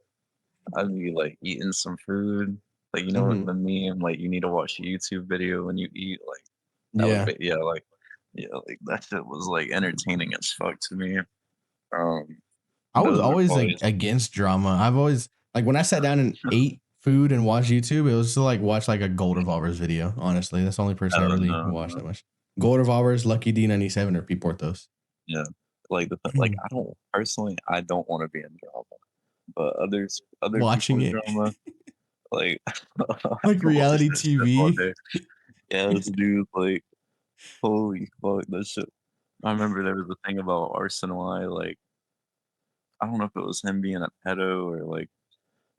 [SPEAKER 2] I'd be like eating some food. Like you know what
[SPEAKER 1] Hmm.
[SPEAKER 2] the meme, like you need to watch a YouTube video when you eat, like that would
[SPEAKER 1] Yeah.
[SPEAKER 2] be yeah, like that shit was like entertaining as fuck to me. Um
[SPEAKER 1] I was
[SPEAKER 2] those were
[SPEAKER 1] always
[SPEAKER 2] probably
[SPEAKER 1] like against drama. I've always like when I sat down and ate food and watched YouTube, it was to like watch like a Gold Revolvers video. Honestly, that's the only person I
[SPEAKER 2] oh
[SPEAKER 1] really
[SPEAKER 2] no,
[SPEAKER 1] watched
[SPEAKER 2] no.
[SPEAKER 1] that much. Gold Revolvers, Lucky D97, or P Portos.
[SPEAKER 2] Yeah. Like like I don't personally I don't want to be in drama. But other
[SPEAKER 1] Watching
[SPEAKER 2] people's
[SPEAKER 1] it
[SPEAKER 2] drama, like I
[SPEAKER 1] like
[SPEAKER 2] can watch
[SPEAKER 1] reality
[SPEAKER 2] that shit all
[SPEAKER 1] TV.
[SPEAKER 2] day. Yes, dude, like holy fuck, that shit. I remember there was a thing about Arson Y, like I don't know if it was him being a pedo or like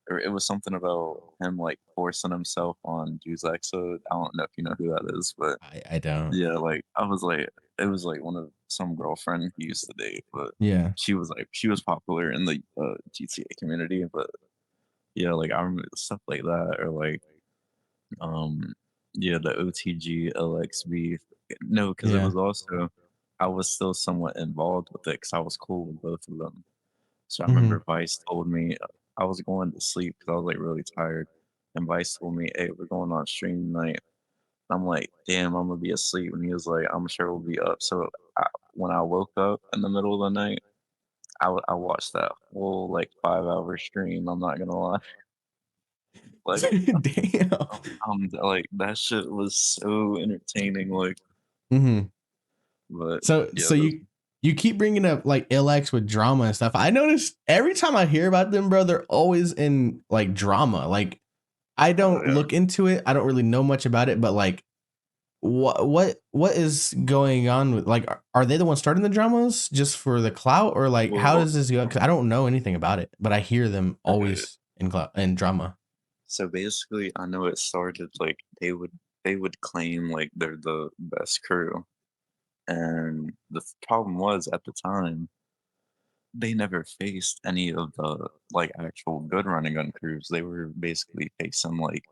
[SPEAKER 2] or it was something about him like forcing himself on Juice EXO. I don't know if you know who that is, but
[SPEAKER 1] I don't.
[SPEAKER 2] yeah, like I was like it was like one of some girlfriend he used to date, but
[SPEAKER 1] Yeah.
[SPEAKER 2] she was popular in the GTA community, but yeah, like I remember stuff like that or like um yeah, the OTG LXB. No, because it
[SPEAKER 1] Yeah.
[SPEAKER 2] was also I was still somewhat involved with it because I was cool with both of them. So I
[SPEAKER 1] Hmm.
[SPEAKER 2] remember Vice told me I was going to sleep because I was like really tired, and Vice told me, "Hey, we're going on stream tonight." I'm like, "Damn, I'm gonna be asleep," and he was like, "I'm sure we'll be up." So when I woke up in the middle of the night, I watched that whole like 5 hour stream. I'm not gonna lie, like
[SPEAKER 1] Damn.
[SPEAKER 2] like that shit was so entertaining. Like,
[SPEAKER 1] Hmm.
[SPEAKER 2] but yeah,
[SPEAKER 1] So you keep bringing up like LX with drama and stuff. I notice every time I hear about them, bro, they're always in like drama. Like I
[SPEAKER 2] oh
[SPEAKER 1] don't
[SPEAKER 2] yeah.
[SPEAKER 1] look into it. I don't really know much about it, but like what is going on with like are they the ones starting the dramas just for the clout or like how
[SPEAKER 2] Well,
[SPEAKER 1] does this go? Because I don't know anything about it, but I hear them
[SPEAKER 2] okay.
[SPEAKER 1] always in clout in drama.
[SPEAKER 2] So basically, I know it started like they would claim like they're the best crew, and the problem was at the time they never faced any of the like actual good running gun crews. They were basically facing like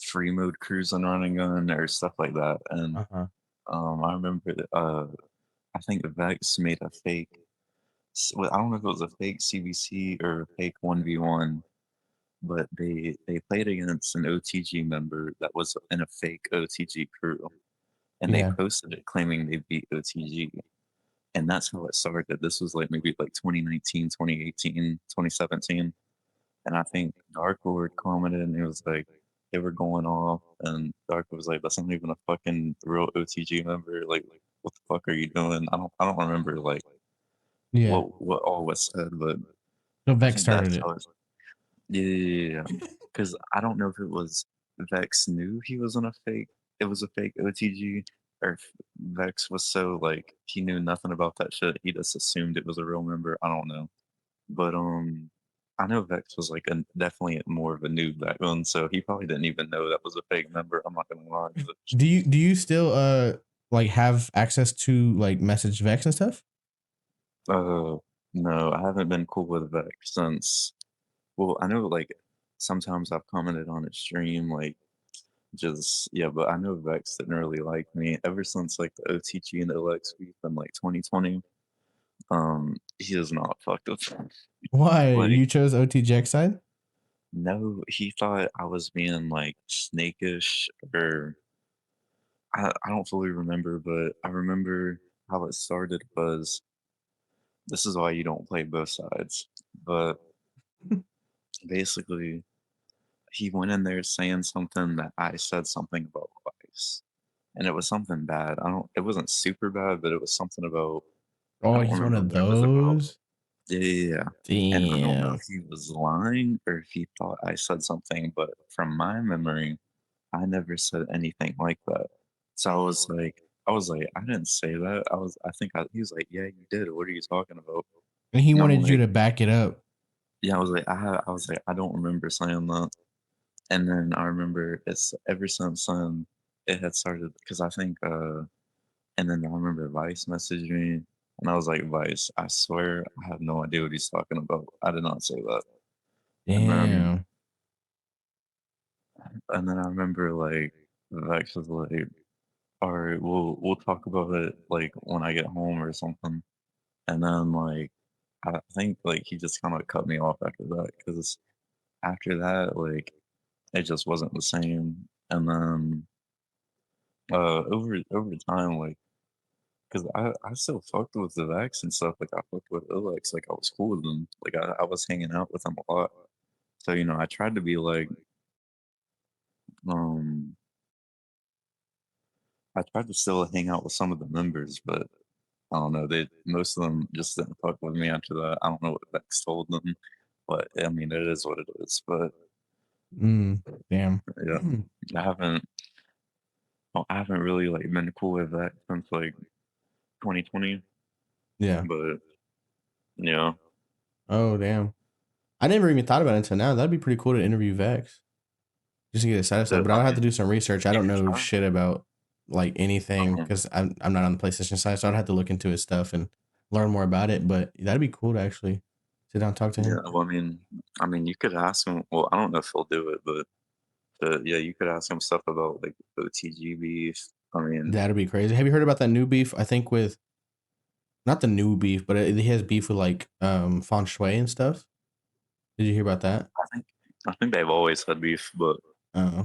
[SPEAKER 2] free mode crews on running gun or stuff like that. And
[SPEAKER 1] Uh huh.
[SPEAKER 2] I remember that, I think Vex made a fake. Well, I don't know if it was a fake CBC or a fake 1v1, but they played against an OTG member that was in a fake OTG crew, and they
[SPEAKER 1] Yeah.
[SPEAKER 2] posted it claiming they beat OTG. And that's how it started. This was like maybe like 2019, 2018, 2017. And I think Dark Lord commented and it was like they were going off and Dark was like, that's not even a fucking real OTG member. Like what the fuck are you doing? I don't remember like
[SPEAKER 1] Yeah.
[SPEAKER 2] what all was said, but
[SPEAKER 1] So Vex started
[SPEAKER 2] that's
[SPEAKER 1] it.
[SPEAKER 2] how it's yeah. Because I don't know if it was Vex knew he was on a fake it was a fake OTG or if Vex was so like he knew nothing about that shit. He just assumed it was a real member. I don't know. But I know Vex was like a definitely more of a noob back then, so he probably didn't even know that was a fake member. I'm not gonna lie. But
[SPEAKER 1] Do you still like have access to like message Vex and stuff?
[SPEAKER 2] no, I haven't been cool with Vex since well, I know like sometimes I've commented on his stream, like just yeah, but I know Vex didn't really like me ever since like the OTG and the LX beef in like 2020. He has not fucked with me.
[SPEAKER 1] Why
[SPEAKER 2] Like,
[SPEAKER 1] you chose OTJ side?
[SPEAKER 2] no, he thought I was being like snakish or I don't fully remember, but I remember how it started was this is why you don't play both sides. But basically, he went in there saying something that I said something about twice. And it was something bad. It wasn't super bad, but it was something about I
[SPEAKER 1] Oh,
[SPEAKER 2] don't
[SPEAKER 1] he's one
[SPEAKER 2] remember
[SPEAKER 1] of
[SPEAKER 2] what it was about.
[SPEAKER 1] those.
[SPEAKER 2] Yeah, yeah, yeah. And I don't know
[SPEAKER 1] Damn.
[SPEAKER 2] if he was lying or if he thought I said something, but from my memory, I never said anything like that. So I was like, I didn't say that. I think he was like, yeah, you did. What are you talking about?
[SPEAKER 1] And he
[SPEAKER 2] And I'm
[SPEAKER 1] wanted you
[SPEAKER 2] like,
[SPEAKER 1] to back it up.
[SPEAKER 2] yeah, I was like, I don't remember saying that. And then I remember it's ever since it had started because I think and then I remember Vice messaged me and I was like, Vice, I swear I have no idea what he's talking about. I did not say that. And then
[SPEAKER 1] Damn.
[SPEAKER 2] I remember like Vex was like, all right, we'll talk about it like when I get home or something. And then like I think like he just kind of cut me off after that because after that like it just wasn't the same. And then over time like because I still fucked with the Vax and stuff like I fucked with Ilex like I was cool with them like I was hanging out with them a lot. So I tried to be like um I tried to still hang out with some of the members, but I don't know. They most of them just didn't fuck with me after that. I don't know what Vex told them, but I mean, it is what it is. But
[SPEAKER 1] Damn.
[SPEAKER 2] yeah, I haven't, I haven't really like been cool with that since like 2020.
[SPEAKER 1] Yeah.
[SPEAKER 2] But yeah,
[SPEAKER 1] Oh, damn. I never even thought about it until now. That'd be pretty cool to interview Vex just to get it satisfied. But I
[SPEAKER 2] I
[SPEAKER 1] would have to
[SPEAKER 2] mean,
[SPEAKER 1] do some research. I
[SPEAKER 2] you
[SPEAKER 1] don't
[SPEAKER 2] can
[SPEAKER 1] know
[SPEAKER 2] try.
[SPEAKER 1] shit about like anything
[SPEAKER 2] Um,
[SPEAKER 1] because I'm not on the PlayStation side, so I'd have to look into his stuff and learn more about it. But that'd be cool to actually sit down and talk to
[SPEAKER 2] yeah,
[SPEAKER 1] him.
[SPEAKER 2] well, you could ask him. Well, I don't know if he'll do it, but yeah, you could ask him stuff about like the TG beef. I mean,
[SPEAKER 1] That'd be crazy. Have you heard about that new beef? I think with not the new beef, but he has beef with like feng shui and stuff. Did you hear about that?
[SPEAKER 2] I think I think they've always had beef, but
[SPEAKER 1] Uh,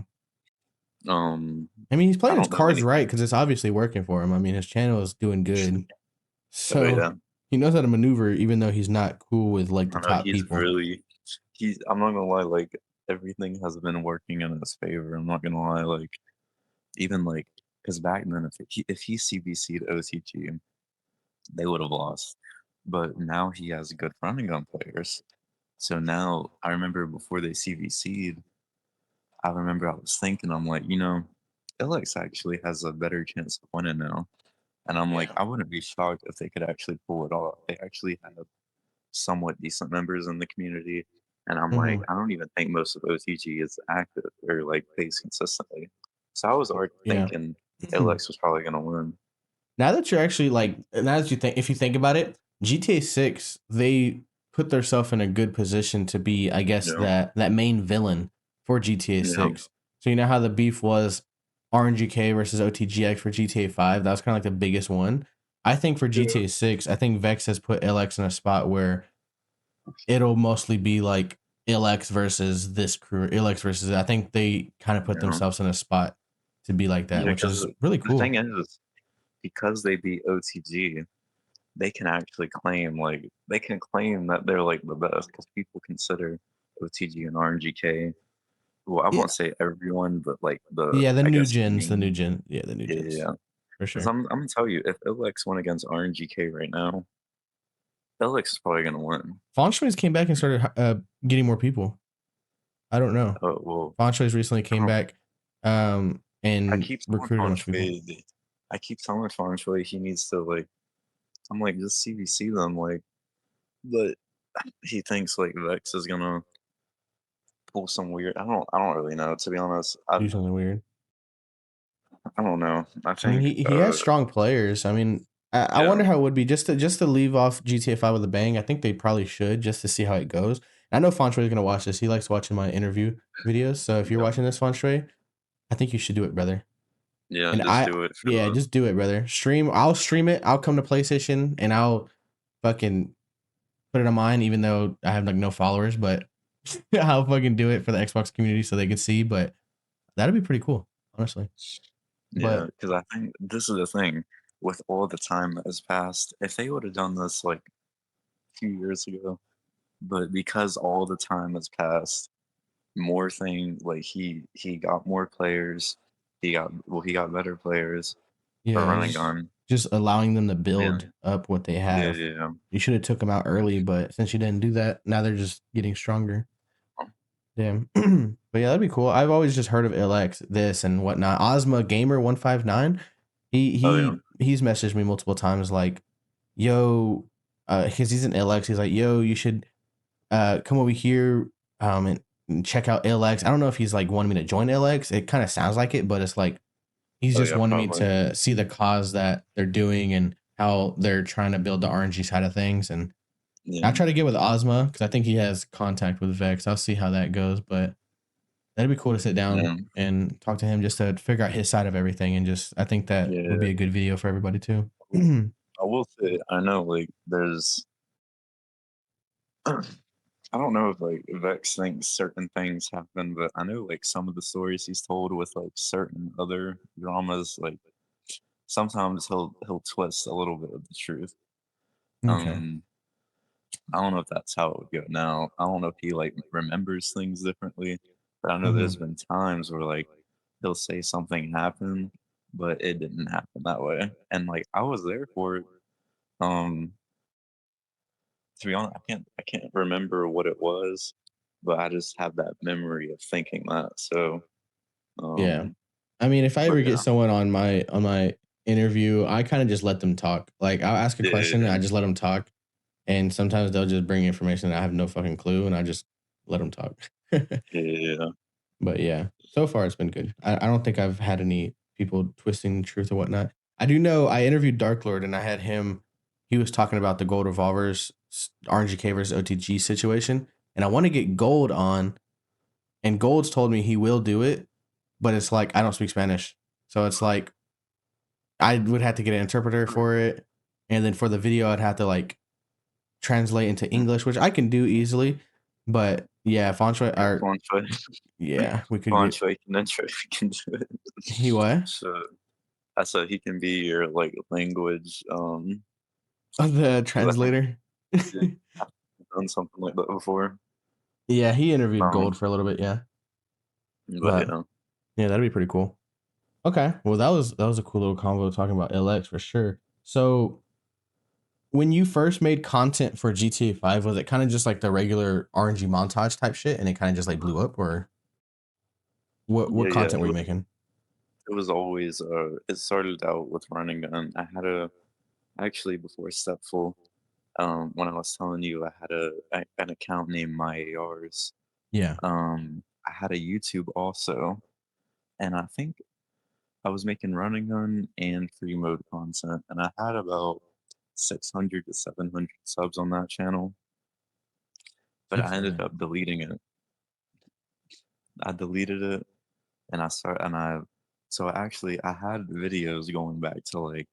[SPEAKER 2] um,
[SPEAKER 1] I mean, he's
[SPEAKER 2] I
[SPEAKER 1] playing his
[SPEAKER 2] don't know
[SPEAKER 1] cards right
[SPEAKER 2] anything.
[SPEAKER 1] because it's obviously working for him. I mean, his channel is doing good,
[SPEAKER 2] Oh
[SPEAKER 1] so
[SPEAKER 2] yeah.
[SPEAKER 1] he knows how to maneuver, even though he's not cool with like the
[SPEAKER 2] I know
[SPEAKER 1] top people.
[SPEAKER 2] I'm not gonna lie, like everything has been working in his favor. I'm not gonna lie, like even like because back then if he CBC'd OCG, they would have lost. But now he has good running gun players. So now I remember before they CVC'd, I remember I was thinking, I'm like, LX actually has a better chance of winning now. And I'm like,
[SPEAKER 1] Yeah.
[SPEAKER 2] I wouldn't be shocked if they could actually pull it off. They actually have somewhat decent members in the community. And I'm like,
[SPEAKER 1] Hmm.
[SPEAKER 2] I don't even think most of OTG is active or like plays consistently. So I was already
[SPEAKER 1] Yeah.
[SPEAKER 2] thinking LX was probably gonna win.
[SPEAKER 1] Now that you're actually like, now that you think, if you think about it, GTA 6, they put themselves in a good position to be, I guess,
[SPEAKER 2] Yeah.
[SPEAKER 1] that main villain for GTA
[SPEAKER 2] Yeah.
[SPEAKER 1] 6. So you know how the beef was RNGK versus OTGX for GTA 5? That was kind of like the biggest one. I think for
[SPEAKER 2] Yeah.
[SPEAKER 1] GTA 6, I think Vex has put LX in a spot where it'll mostly be like LX versus this crew, LX versus. I think they kind of put
[SPEAKER 2] Yeah.
[SPEAKER 1] themselves in a spot to be like that,
[SPEAKER 2] Yeah,
[SPEAKER 1] which
[SPEAKER 2] 'cause
[SPEAKER 1] is really
[SPEAKER 2] the thing
[SPEAKER 1] cool.
[SPEAKER 2] is, because they beat OTG, they can actually claim, like they can claim that they're, like, the best because people consider OTG and RNGK, well, I
[SPEAKER 1] Yeah,
[SPEAKER 2] won't say everyone, but, like,
[SPEAKER 1] yeah,
[SPEAKER 2] I guess,
[SPEAKER 1] the new
[SPEAKER 2] main.
[SPEAKER 1] gen, yeah, the new gens
[SPEAKER 2] Yeah,
[SPEAKER 1] for
[SPEAKER 2] because
[SPEAKER 1] sure.
[SPEAKER 2] I'm gonna tell you, if OX went against RNGK right now, OX is probably gonna win.
[SPEAKER 1] Von came back and started getting more people. I don't know.
[SPEAKER 2] Well,
[SPEAKER 1] Von recently
[SPEAKER 2] I
[SPEAKER 1] came
[SPEAKER 2] don't
[SPEAKER 1] back
[SPEAKER 2] I
[SPEAKER 1] and
[SPEAKER 2] keep telling
[SPEAKER 1] recruited a bunch of people.
[SPEAKER 2] Fanshui that I keep telling Fanshui he needs to, like I'm like, "Just CVC them," like, but he thinks, like, Vex is gonna pull some weird I don't really know, to be honest.
[SPEAKER 1] Do something weird.
[SPEAKER 2] I don't know. I
[SPEAKER 1] I mean,
[SPEAKER 2] think,
[SPEAKER 1] he has strong players. I mean, I
[SPEAKER 2] yeah,
[SPEAKER 1] wonder how it would be just to leave off GTA 5 with a bang. I think they probably should just to see how it goes. I know Fontre is gonna watch this. He likes watching my interview videos. So if you're
[SPEAKER 2] yeah,
[SPEAKER 1] watching this, Fontre, I think you should do it, brother.
[SPEAKER 2] yeah,
[SPEAKER 1] And
[SPEAKER 2] just do it for
[SPEAKER 1] yeah,
[SPEAKER 2] the
[SPEAKER 1] just do it, brother. Stream. I'll stream it. I'll come to PlayStation and I'll fucking put it on mine, even though I have like no followers. But I'll fucking do it for the Xbox community so they can see. But that'd be pretty cool, honestly.
[SPEAKER 2] yeah,
[SPEAKER 1] But
[SPEAKER 2] because I think this is the thing, with all the time that has passed, if they would've done this, like, a few years ago, but because all the time has passed, more thing like, he got more players, he got better players for
[SPEAKER 1] yeah,
[SPEAKER 2] run and gun.
[SPEAKER 1] just allowing them to
[SPEAKER 2] Yeah,
[SPEAKER 1] build up what they
[SPEAKER 2] yeah,
[SPEAKER 1] have.
[SPEAKER 2] yeah, yeah.
[SPEAKER 1] You should have took them out early, but since you didn't do that, now they're just getting stronger. Damn. But yeah, that'd be cool. I've always just heard of LX, this and whatnot. Ozma Gamer 159.
[SPEAKER 2] Oh, yeah.
[SPEAKER 1] He's messaged me multiple times like, yo, because he's in LX. He's like, yo, you should come over here and check out LX. I don't know if he's like wanting me to join LX. It kind of sounds like it, but it's like he's
[SPEAKER 2] Oh,
[SPEAKER 1] just
[SPEAKER 2] yeah,
[SPEAKER 1] wanting me
[SPEAKER 2] probably.
[SPEAKER 1] to see the cause that they're doing and how they're trying to build the RNG side of things. And I'll
[SPEAKER 2] Yeah,
[SPEAKER 1] try to get with Ozma because I think he has contact with Vex. I'll see how that goes, but that'd be cool to sit down
[SPEAKER 2] yeah,
[SPEAKER 1] and talk to him just to figure out his side of everything. And just, I think that would
[SPEAKER 2] yeah.
[SPEAKER 1] be a good video for everybody too.
[SPEAKER 2] I will say, I know, like, there's I don't know if, like, Vex thinks certain things happen, but I know, like, some of the stories he's told with, like, certain other dramas, like, sometimes he'll twist a little bit of the truth.
[SPEAKER 1] Okay.
[SPEAKER 2] Um, I don't know if that's how it would go now. I don't know if he, like, remembers things differently, but I know
[SPEAKER 1] Hmm.
[SPEAKER 2] there's been times where, like, he'll say something happened, but it didn't happen that way, and, like, I was there for it. Um, to be honest, I can't remember what it was, but I just have that memory of thinking that, so,
[SPEAKER 1] Yeah.
[SPEAKER 2] um,
[SPEAKER 1] I mean, if I
[SPEAKER 2] but
[SPEAKER 1] ever get
[SPEAKER 2] yeah.
[SPEAKER 1] someone on my interview, I kind of just let them talk. Like I'll ask a question and I
[SPEAKER 2] Yeah,
[SPEAKER 1] just let them talk. And sometimes they'll just bring information that I have no fucking clue and I just let them talk.
[SPEAKER 2] yeah,
[SPEAKER 1] But yeah, so far it's been good. I don't think I've had any people twisting the truth or whatnot. I do know I interviewed Dark Lord and I had him. He was talking about the gold revolvers, RNGK versus OTG situation, and I want to get Gold on. And Gold's told me he will do it, but it's like I don't speak Spanish, so it's like I would have to get an interpreter for it, and then for the video I'd have to like translate into English, which I can do easily. But yeah, Fontre
[SPEAKER 2] yeah,
[SPEAKER 1] are yeah, we could
[SPEAKER 2] Feng
[SPEAKER 1] get
[SPEAKER 2] Shui can ensure he can do it.
[SPEAKER 1] he what?
[SPEAKER 2] So, I said he can be your, like, language,
[SPEAKER 1] Oh, the
[SPEAKER 2] 'cause I think
[SPEAKER 1] translator.
[SPEAKER 2] yeah, I've done something like that before.
[SPEAKER 1] Yeah, he interviewed
[SPEAKER 2] Um,
[SPEAKER 1] Gold for a little bit, yeah.
[SPEAKER 2] but
[SPEAKER 1] But
[SPEAKER 2] yeah.
[SPEAKER 1] yeah, that'd be pretty cool. Okay. Well, that was a cool little convo talking about LX for sure. So when you first made content for GTA 5, was it kind of just like the regular RNG montage type shit and it kind of just like blew up, or what
[SPEAKER 2] Yeah, yeah,
[SPEAKER 1] content were you making?
[SPEAKER 2] it was always, it started out with running gun. I had a actually, before Stepful, when I was telling you I had an account named My ARs,
[SPEAKER 1] Yeah.
[SPEAKER 2] I had a YouTube also, and I think I was making running gun and free mode content, and I had about 600 to 700 subs on that channel, but I ended
[SPEAKER 1] 600.
[SPEAKER 2] up deleting it. I deleted it, and I start and I so actually I had videos going back to like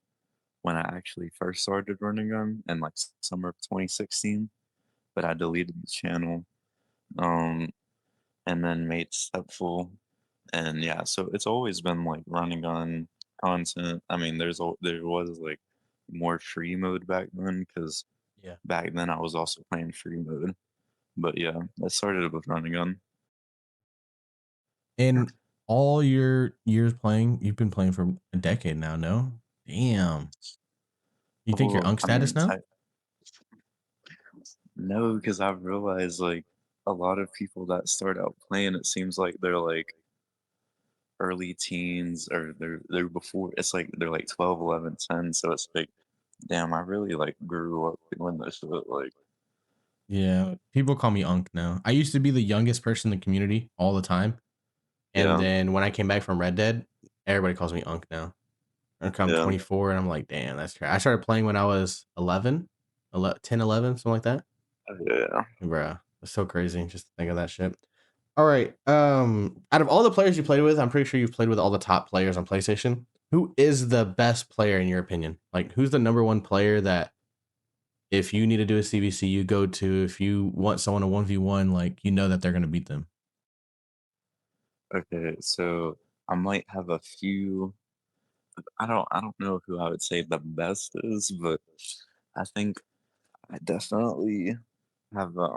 [SPEAKER 2] when I actually first started running gun in like summer of 2016, but I deleted the channel. Um, and then made Stepful. And yeah, so it's always been like running on content. I mean, there was like more free mode back then because
[SPEAKER 1] Yeah.
[SPEAKER 2] back then I was also playing free mode. But yeah, I started with running on.
[SPEAKER 1] In all your years playing, you've been playing for a decade now, no? Damn. You think you're
[SPEAKER 2] Well,
[SPEAKER 1] Unk
[SPEAKER 2] I
[SPEAKER 1] status
[SPEAKER 2] mean,
[SPEAKER 1] now?
[SPEAKER 2] no, because I've realized like a lot of people that start out playing, it seems like they're like early teens or they're before it's like they're like 12, 11, 10. So it's like, damn, I really like grew up doing this shit. Like,
[SPEAKER 1] Yeah. People call me Unk now. I used to be the youngest person in the community all the time. And
[SPEAKER 2] yeah,
[SPEAKER 1] then when I came back from Red Dead, everybody calls me Unk now. I'm
[SPEAKER 2] yeah,
[SPEAKER 1] 24 and I'm like, damn, that's crazy. I started playing when I was 11, 10, 11, something like that.
[SPEAKER 2] yeah.
[SPEAKER 1] Bruh, it's so crazy just to think of that shit. All right. Out of all the players you played with, I'm pretty sure you've played with all the top players on PlayStation. Who is the best player in your opinion? Like, who's the number one player that if you need to do a CVC, you go to? If you want someone to 1v1, like, you know that they're going to beat them.
[SPEAKER 2] Okay, so I might have a few. I don't know who I would say the best is, but I think I definitely have a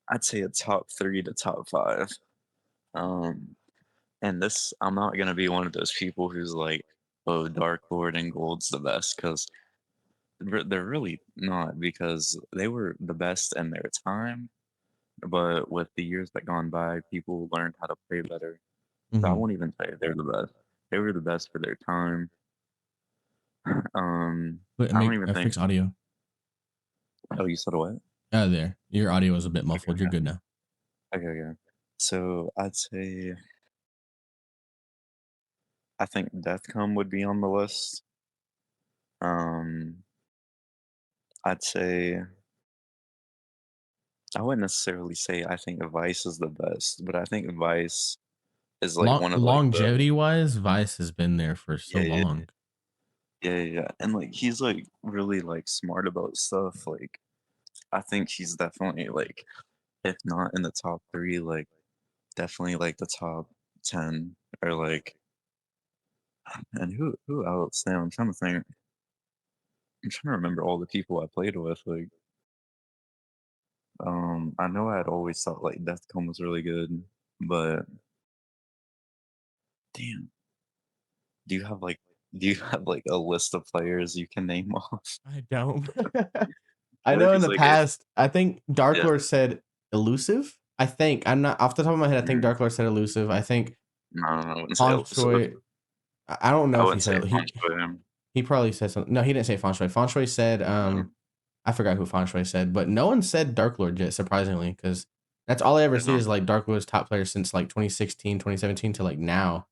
[SPEAKER 2] I'd say a top three to top five. Um, and this I'm not gonna be one of those people who's like, oh, Dark Lord and Gold's the best, because they're really not, because they were the best in their time, but with the years that gone by, people learned how to play better. So I
[SPEAKER 1] Mm-hmm.
[SPEAKER 2] won't even say they're the best. They were the best for their time. Um,
[SPEAKER 1] But
[SPEAKER 2] I don't
[SPEAKER 1] make
[SPEAKER 2] even think.
[SPEAKER 1] fix audio.
[SPEAKER 2] Oh, you said what?
[SPEAKER 1] There. Your audio is a bit
[SPEAKER 2] Okay,
[SPEAKER 1] muffled. You're
[SPEAKER 2] okay,
[SPEAKER 1] good now.
[SPEAKER 2] okay, okay. So I'd say I think Deathcom would be on the list. Um, I'd say I wouldn't necessarily say I think Vice is the best, but I think Vice is like one of like the
[SPEAKER 1] Longevity wise, Vice has been there for so
[SPEAKER 2] yeah, yeah,
[SPEAKER 1] long.
[SPEAKER 2] yeah, yeah, yeah. And like he's like really like smart about stuff. Like I think he's definitely like if not in the top three, like definitely like the top 10 or like and who else? Now I'm trying to think. I'm trying to remember all the people I played with. Like I know I had always thought like Deathcom was really good, but damn, do you have like do you have like a list of players you can name off?
[SPEAKER 1] I don't. I
[SPEAKER 2] Yeah,
[SPEAKER 1] know in
[SPEAKER 2] because
[SPEAKER 1] the
[SPEAKER 2] like it
[SPEAKER 1] past, I think Dark
[SPEAKER 2] yeah.
[SPEAKER 1] Lord said elusive. I think I'm not off the top of my head. I think
[SPEAKER 2] Mm,
[SPEAKER 1] Dark Lord said elusive. I think
[SPEAKER 2] no, I wouldn't say elusive.
[SPEAKER 1] Fanshui. I don't know
[SPEAKER 2] I
[SPEAKER 1] if he
[SPEAKER 2] wouldn't say
[SPEAKER 1] said
[SPEAKER 2] Fonshui.
[SPEAKER 1] he probably said something. No, he didn't say Fanshui. Fanshui said
[SPEAKER 2] No,
[SPEAKER 1] I forgot who Fanshui said, but no one said Dark Lord yet. Surprisingly, because that's all I ever
[SPEAKER 2] you
[SPEAKER 1] see
[SPEAKER 2] know.
[SPEAKER 1] is like Dark Lord's top player since like 2016, 2017 to like now.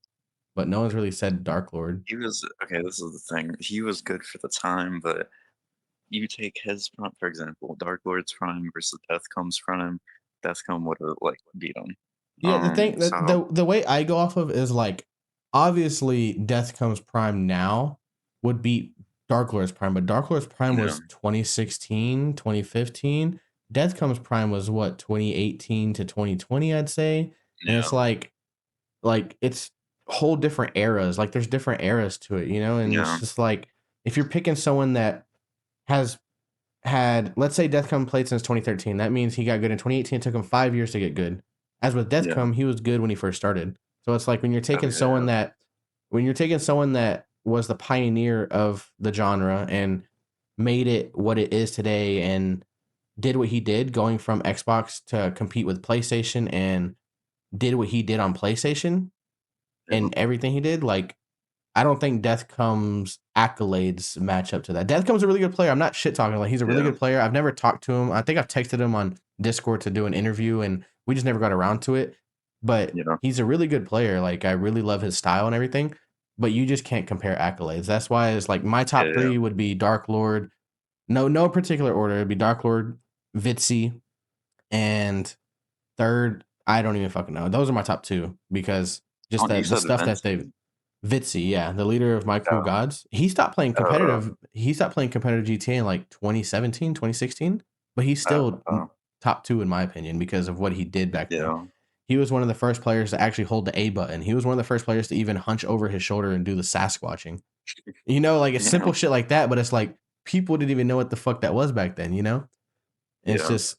[SPEAKER 1] But no one's really said Dark Lord.
[SPEAKER 2] He was okay, this is the thing. He was good for the time, but you take his prime, for example, Dark Lord's prime versus Deathcome's prime. Deathcome would have like beat him.
[SPEAKER 1] Yeah, the thing that
[SPEAKER 2] So
[SPEAKER 1] the way I go off of is like obviously Death Comes Prime now would beat Dark Lord's Prime, but Dark Lord's Prime
[SPEAKER 2] yeah,
[SPEAKER 1] was 2016, 2015. Death Comes Prime was what 2018 to 2020, I'd say. And it's
[SPEAKER 2] yeah,
[SPEAKER 1] like it's whole different eras. Like there's different eras to it, you know? And it's
[SPEAKER 2] yeah,
[SPEAKER 1] just like if you're picking someone that has had, let's say Deathcom played since 2013. That means he got good in 2018. It took him 5 years to get good. As with
[SPEAKER 2] yeah.
[SPEAKER 1] Deathcom, he was good when he first started. So it's like
[SPEAKER 2] Oh yeah,
[SPEAKER 1] when you're taking someone that was the pioneer of the genre and made it what it is today and did what he did, going from Xbox to compete with PlayStation and did what he did on PlayStation
[SPEAKER 2] yeah,
[SPEAKER 1] and everything he did, like I don't think Death Comes accolades match up to that. Death Comes a really good player. I'm not shit talking. Like he's a really
[SPEAKER 2] yeah,
[SPEAKER 1] good player. I've never talked to him. I think I've texted him on Discord to do an interview, and we just never got around to it. But
[SPEAKER 2] yeah,
[SPEAKER 1] he's a really good player. Like I really love his style and everything. But you just can't compare accolades. That's why it's like my
[SPEAKER 2] yeah,
[SPEAKER 1] top
[SPEAKER 2] yeah.
[SPEAKER 1] three would be Dark Lord. No particular order. It'd be Dark Lord, Vitzi, and third. I don't even fucking know. Those are my top two because just
[SPEAKER 2] Oh, you
[SPEAKER 1] the
[SPEAKER 2] said
[SPEAKER 1] stuff that they've
[SPEAKER 2] Venti.
[SPEAKER 1] Vitzy, yeah, the leader of My Cool
[SPEAKER 2] Oh,
[SPEAKER 1] Gods. He stopped playing
[SPEAKER 2] oh,
[SPEAKER 1] competitive. He stopped playing competitive GTA in like 2017, 2016, but he's still
[SPEAKER 2] oh,
[SPEAKER 1] top 2 in my opinion because of what he did back then.
[SPEAKER 2] yeah,
[SPEAKER 1] He was one of the first players to actually hold the A button. He was one of the first players to even hunch over his shoulder and do the Sasquatching. Like it's
[SPEAKER 2] yeah,
[SPEAKER 1] simple shit like that, but it's like people didn't even know what the fuck that was back then. And it's
[SPEAKER 2] yeah.
[SPEAKER 1] just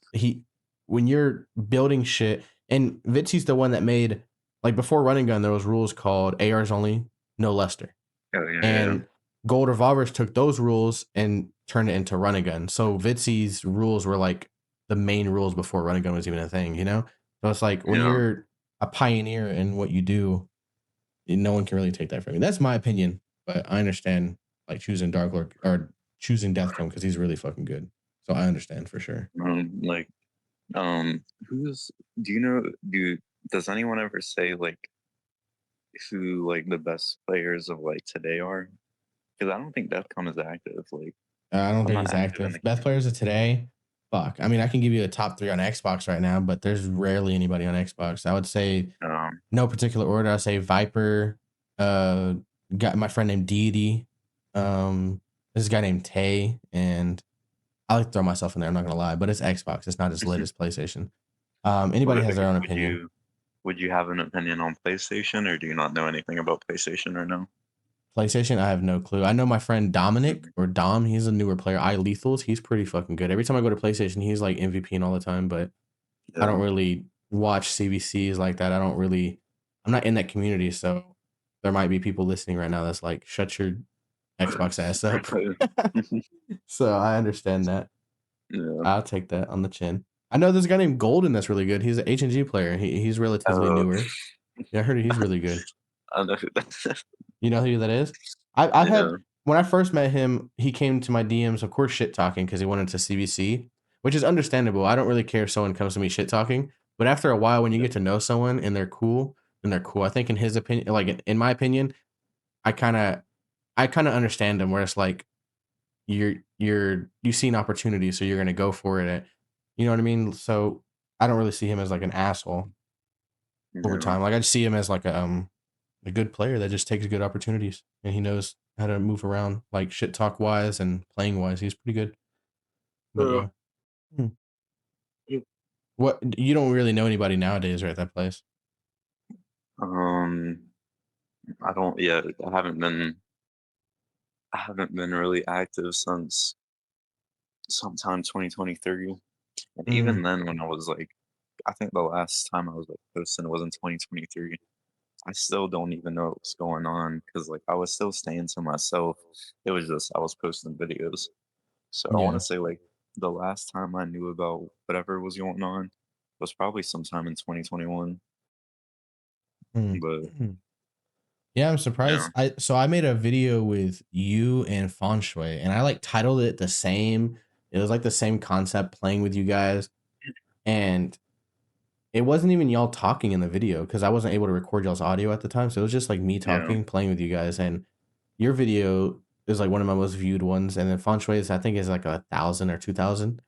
[SPEAKER 1] when you're building shit, and Vitzy's the one that made like before Run and Gun, there was rules called ARs only, no Lester.
[SPEAKER 2] Oh, yeah, yeah,
[SPEAKER 1] And Gold Revolvers took those rules and turned it into Run and Gun. So Vitzy's rules were like the main rules before Run and Gun was even a thing. So it's like when
[SPEAKER 2] yeah.
[SPEAKER 1] you're a pioneer in what you do, no one can really take that from you. That's my opinion, but I understand like choosing Dark Lord or choosing Deathcomb because he's really fucking good. So I understand for sure.
[SPEAKER 2] Like, who's do you know? Does anyone ever say like who like the best players of like today are? Because I don't think Defcon is active. Like,
[SPEAKER 1] I don't
[SPEAKER 2] I'm
[SPEAKER 1] think
[SPEAKER 2] not
[SPEAKER 1] he's
[SPEAKER 2] active in
[SPEAKER 1] active.
[SPEAKER 2] the
[SPEAKER 1] Best players of today, fuck. I mean, I can give you a top 3 on Xbox right now, but there's rarely anybody on Xbox. I would say
[SPEAKER 2] game.
[SPEAKER 1] no particular order. I say Viper, uh, got my friend named Deity, this guy named Tay, and I like to throw myself in there. I'm not gonna lie, but it's Xbox. It's not as lit as PlayStation. Anybody
[SPEAKER 2] Would
[SPEAKER 1] has their own
[SPEAKER 2] would
[SPEAKER 1] opinion.
[SPEAKER 2] you would you have an opinion on PlayStation, or do you not know anything about PlayStation or no?
[SPEAKER 1] PlayStation, I have no clue. I know my friend Dominic
[SPEAKER 2] Mhm.
[SPEAKER 1] or Dom. He's a newer player. I Lethals. He's pretty fucking good. Every time I go to PlayStation, he's like MVP all the time. But I don't
[SPEAKER 2] Yeah.
[SPEAKER 1] really watch CVCs like that. I don't really. I'm not in that community, so there might be people listening right now that's like, "Shut your Xbox ass up." So I understand that.
[SPEAKER 2] Yeah.
[SPEAKER 1] I'll take that on the chin. I know there's a guy named Golden that's really good. He's an H&G player. He's relatively
[SPEAKER 2] Oh,
[SPEAKER 1] newer. Yeah, I heard he's really good.
[SPEAKER 2] I know who that.
[SPEAKER 1] You know who that is? I've had
[SPEAKER 2] Yeah.
[SPEAKER 1] when I first met him, he came to my DMs, of course, shit talking because he went into CVC, which is understandable. I don't really care if someone comes to me shit talking, but after a while, when you
[SPEAKER 2] Yeah.
[SPEAKER 1] get to know someone and they're cool, then they're cool. I think in his opinion, like in my opinion, I kind of I kind of understand him where it's like you see an opportunity, so you're gonna go for it. You know what I mean? So I don't really see him as like an asshole over
[SPEAKER 2] Yeah.
[SPEAKER 1] time. Like I just see him as like a good player that just takes good opportunities and he knows how to move around like shit talk wise and playing wise. He's pretty good. But
[SPEAKER 2] Uh,
[SPEAKER 1] yeah. Hmm.
[SPEAKER 2] yeah.
[SPEAKER 1] What you don't really know anybody nowadays, right? At that place.
[SPEAKER 2] Um, I don't. Yeah, I haven't been really active since sometime 2023, and even
[SPEAKER 1] Mm,
[SPEAKER 2] then, when I was like, I think the last time I was like posting was in 2023. I still don't even know what's going on because like I was still staying to myself. It was just I was posting videos. So I want to
[SPEAKER 1] yeah.
[SPEAKER 2] say like the last time I knew about whatever was going on was probably sometime in 2021.
[SPEAKER 1] Mm.
[SPEAKER 2] But
[SPEAKER 1] Mhm. Yeah, I'm
[SPEAKER 2] yeah,
[SPEAKER 1] surprised. I made a video with you and Feng Shui, and I like titled it the same. It was like the same concept playing with you guys, and it wasn't even y'all talking in the video because I wasn't able to record y'all's audio at the time. So it was just like me
[SPEAKER 2] yeah,
[SPEAKER 1] talking, playing with you guys. And your video is like one of my most viewed ones. And then Feng Shui's, I think, is like 1,000 or 2,000.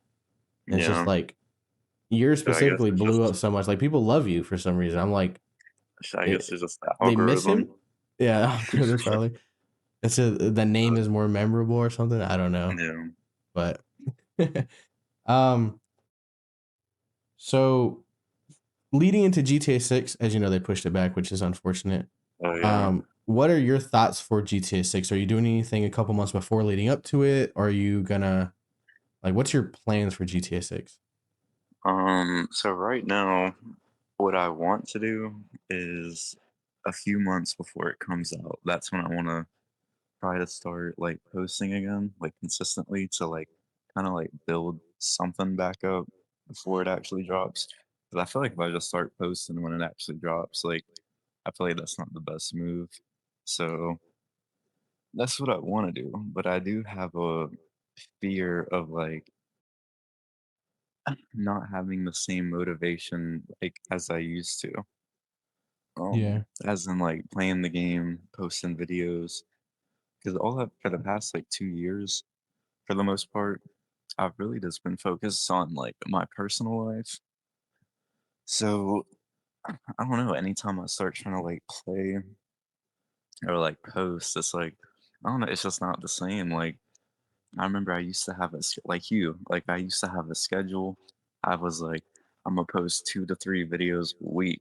[SPEAKER 1] And it's just
[SPEAKER 2] yeah.
[SPEAKER 1] like yours
[SPEAKER 2] So I guess
[SPEAKER 1] specifically
[SPEAKER 2] it's
[SPEAKER 1] blew up
[SPEAKER 2] just
[SPEAKER 1] so much. Like people love you for some reason. I'm like,
[SPEAKER 2] I guess
[SPEAKER 1] it,
[SPEAKER 2] it's just the
[SPEAKER 1] they miss
[SPEAKER 2] algorithm.
[SPEAKER 1] him. Yeah, algorithm probably. The name
[SPEAKER 2] But
[SPEAKER 1] is more memorable or something. I don't know.
[SPEAKER 2] yeah,
[SPEAKER 1] But um, so leading into GTA 6, as you know, they pushed it back, which is unfortunate.
[SPEAKER 2] oh yeah.
[SPEAKER 1] What are your thoughts for GTA 6? Are you doing anything a couple months before leading up to it? Or are you gonna like what's your plans for GTA 6?
[SPEAKER 2] So right now, what I want to do is a few months before it comes out. That's when I want to try to start like posting again, like consistently to like kind of like build something back up before it actually drops. Because I feel like if I just start posting when it actually drops, like I feel like that's not the best move. So that's what I want to do. But I do have a fear of like not having the same motivation like as I used to.
[SPEAKER 1] Yeah.
[SPEAKER 2] As in like playing the game, posting videos. Because all that for the past like 2 years, for the most part, I've really just been focused on like my personal life. So I don't know. Anytime I start trying to like play or like posts. It's like I don't know. It's just not the same. Like I remember I used to have like you. Like I used to have a schedule. I was like, I'm gonna post 2 to 3 videos a week,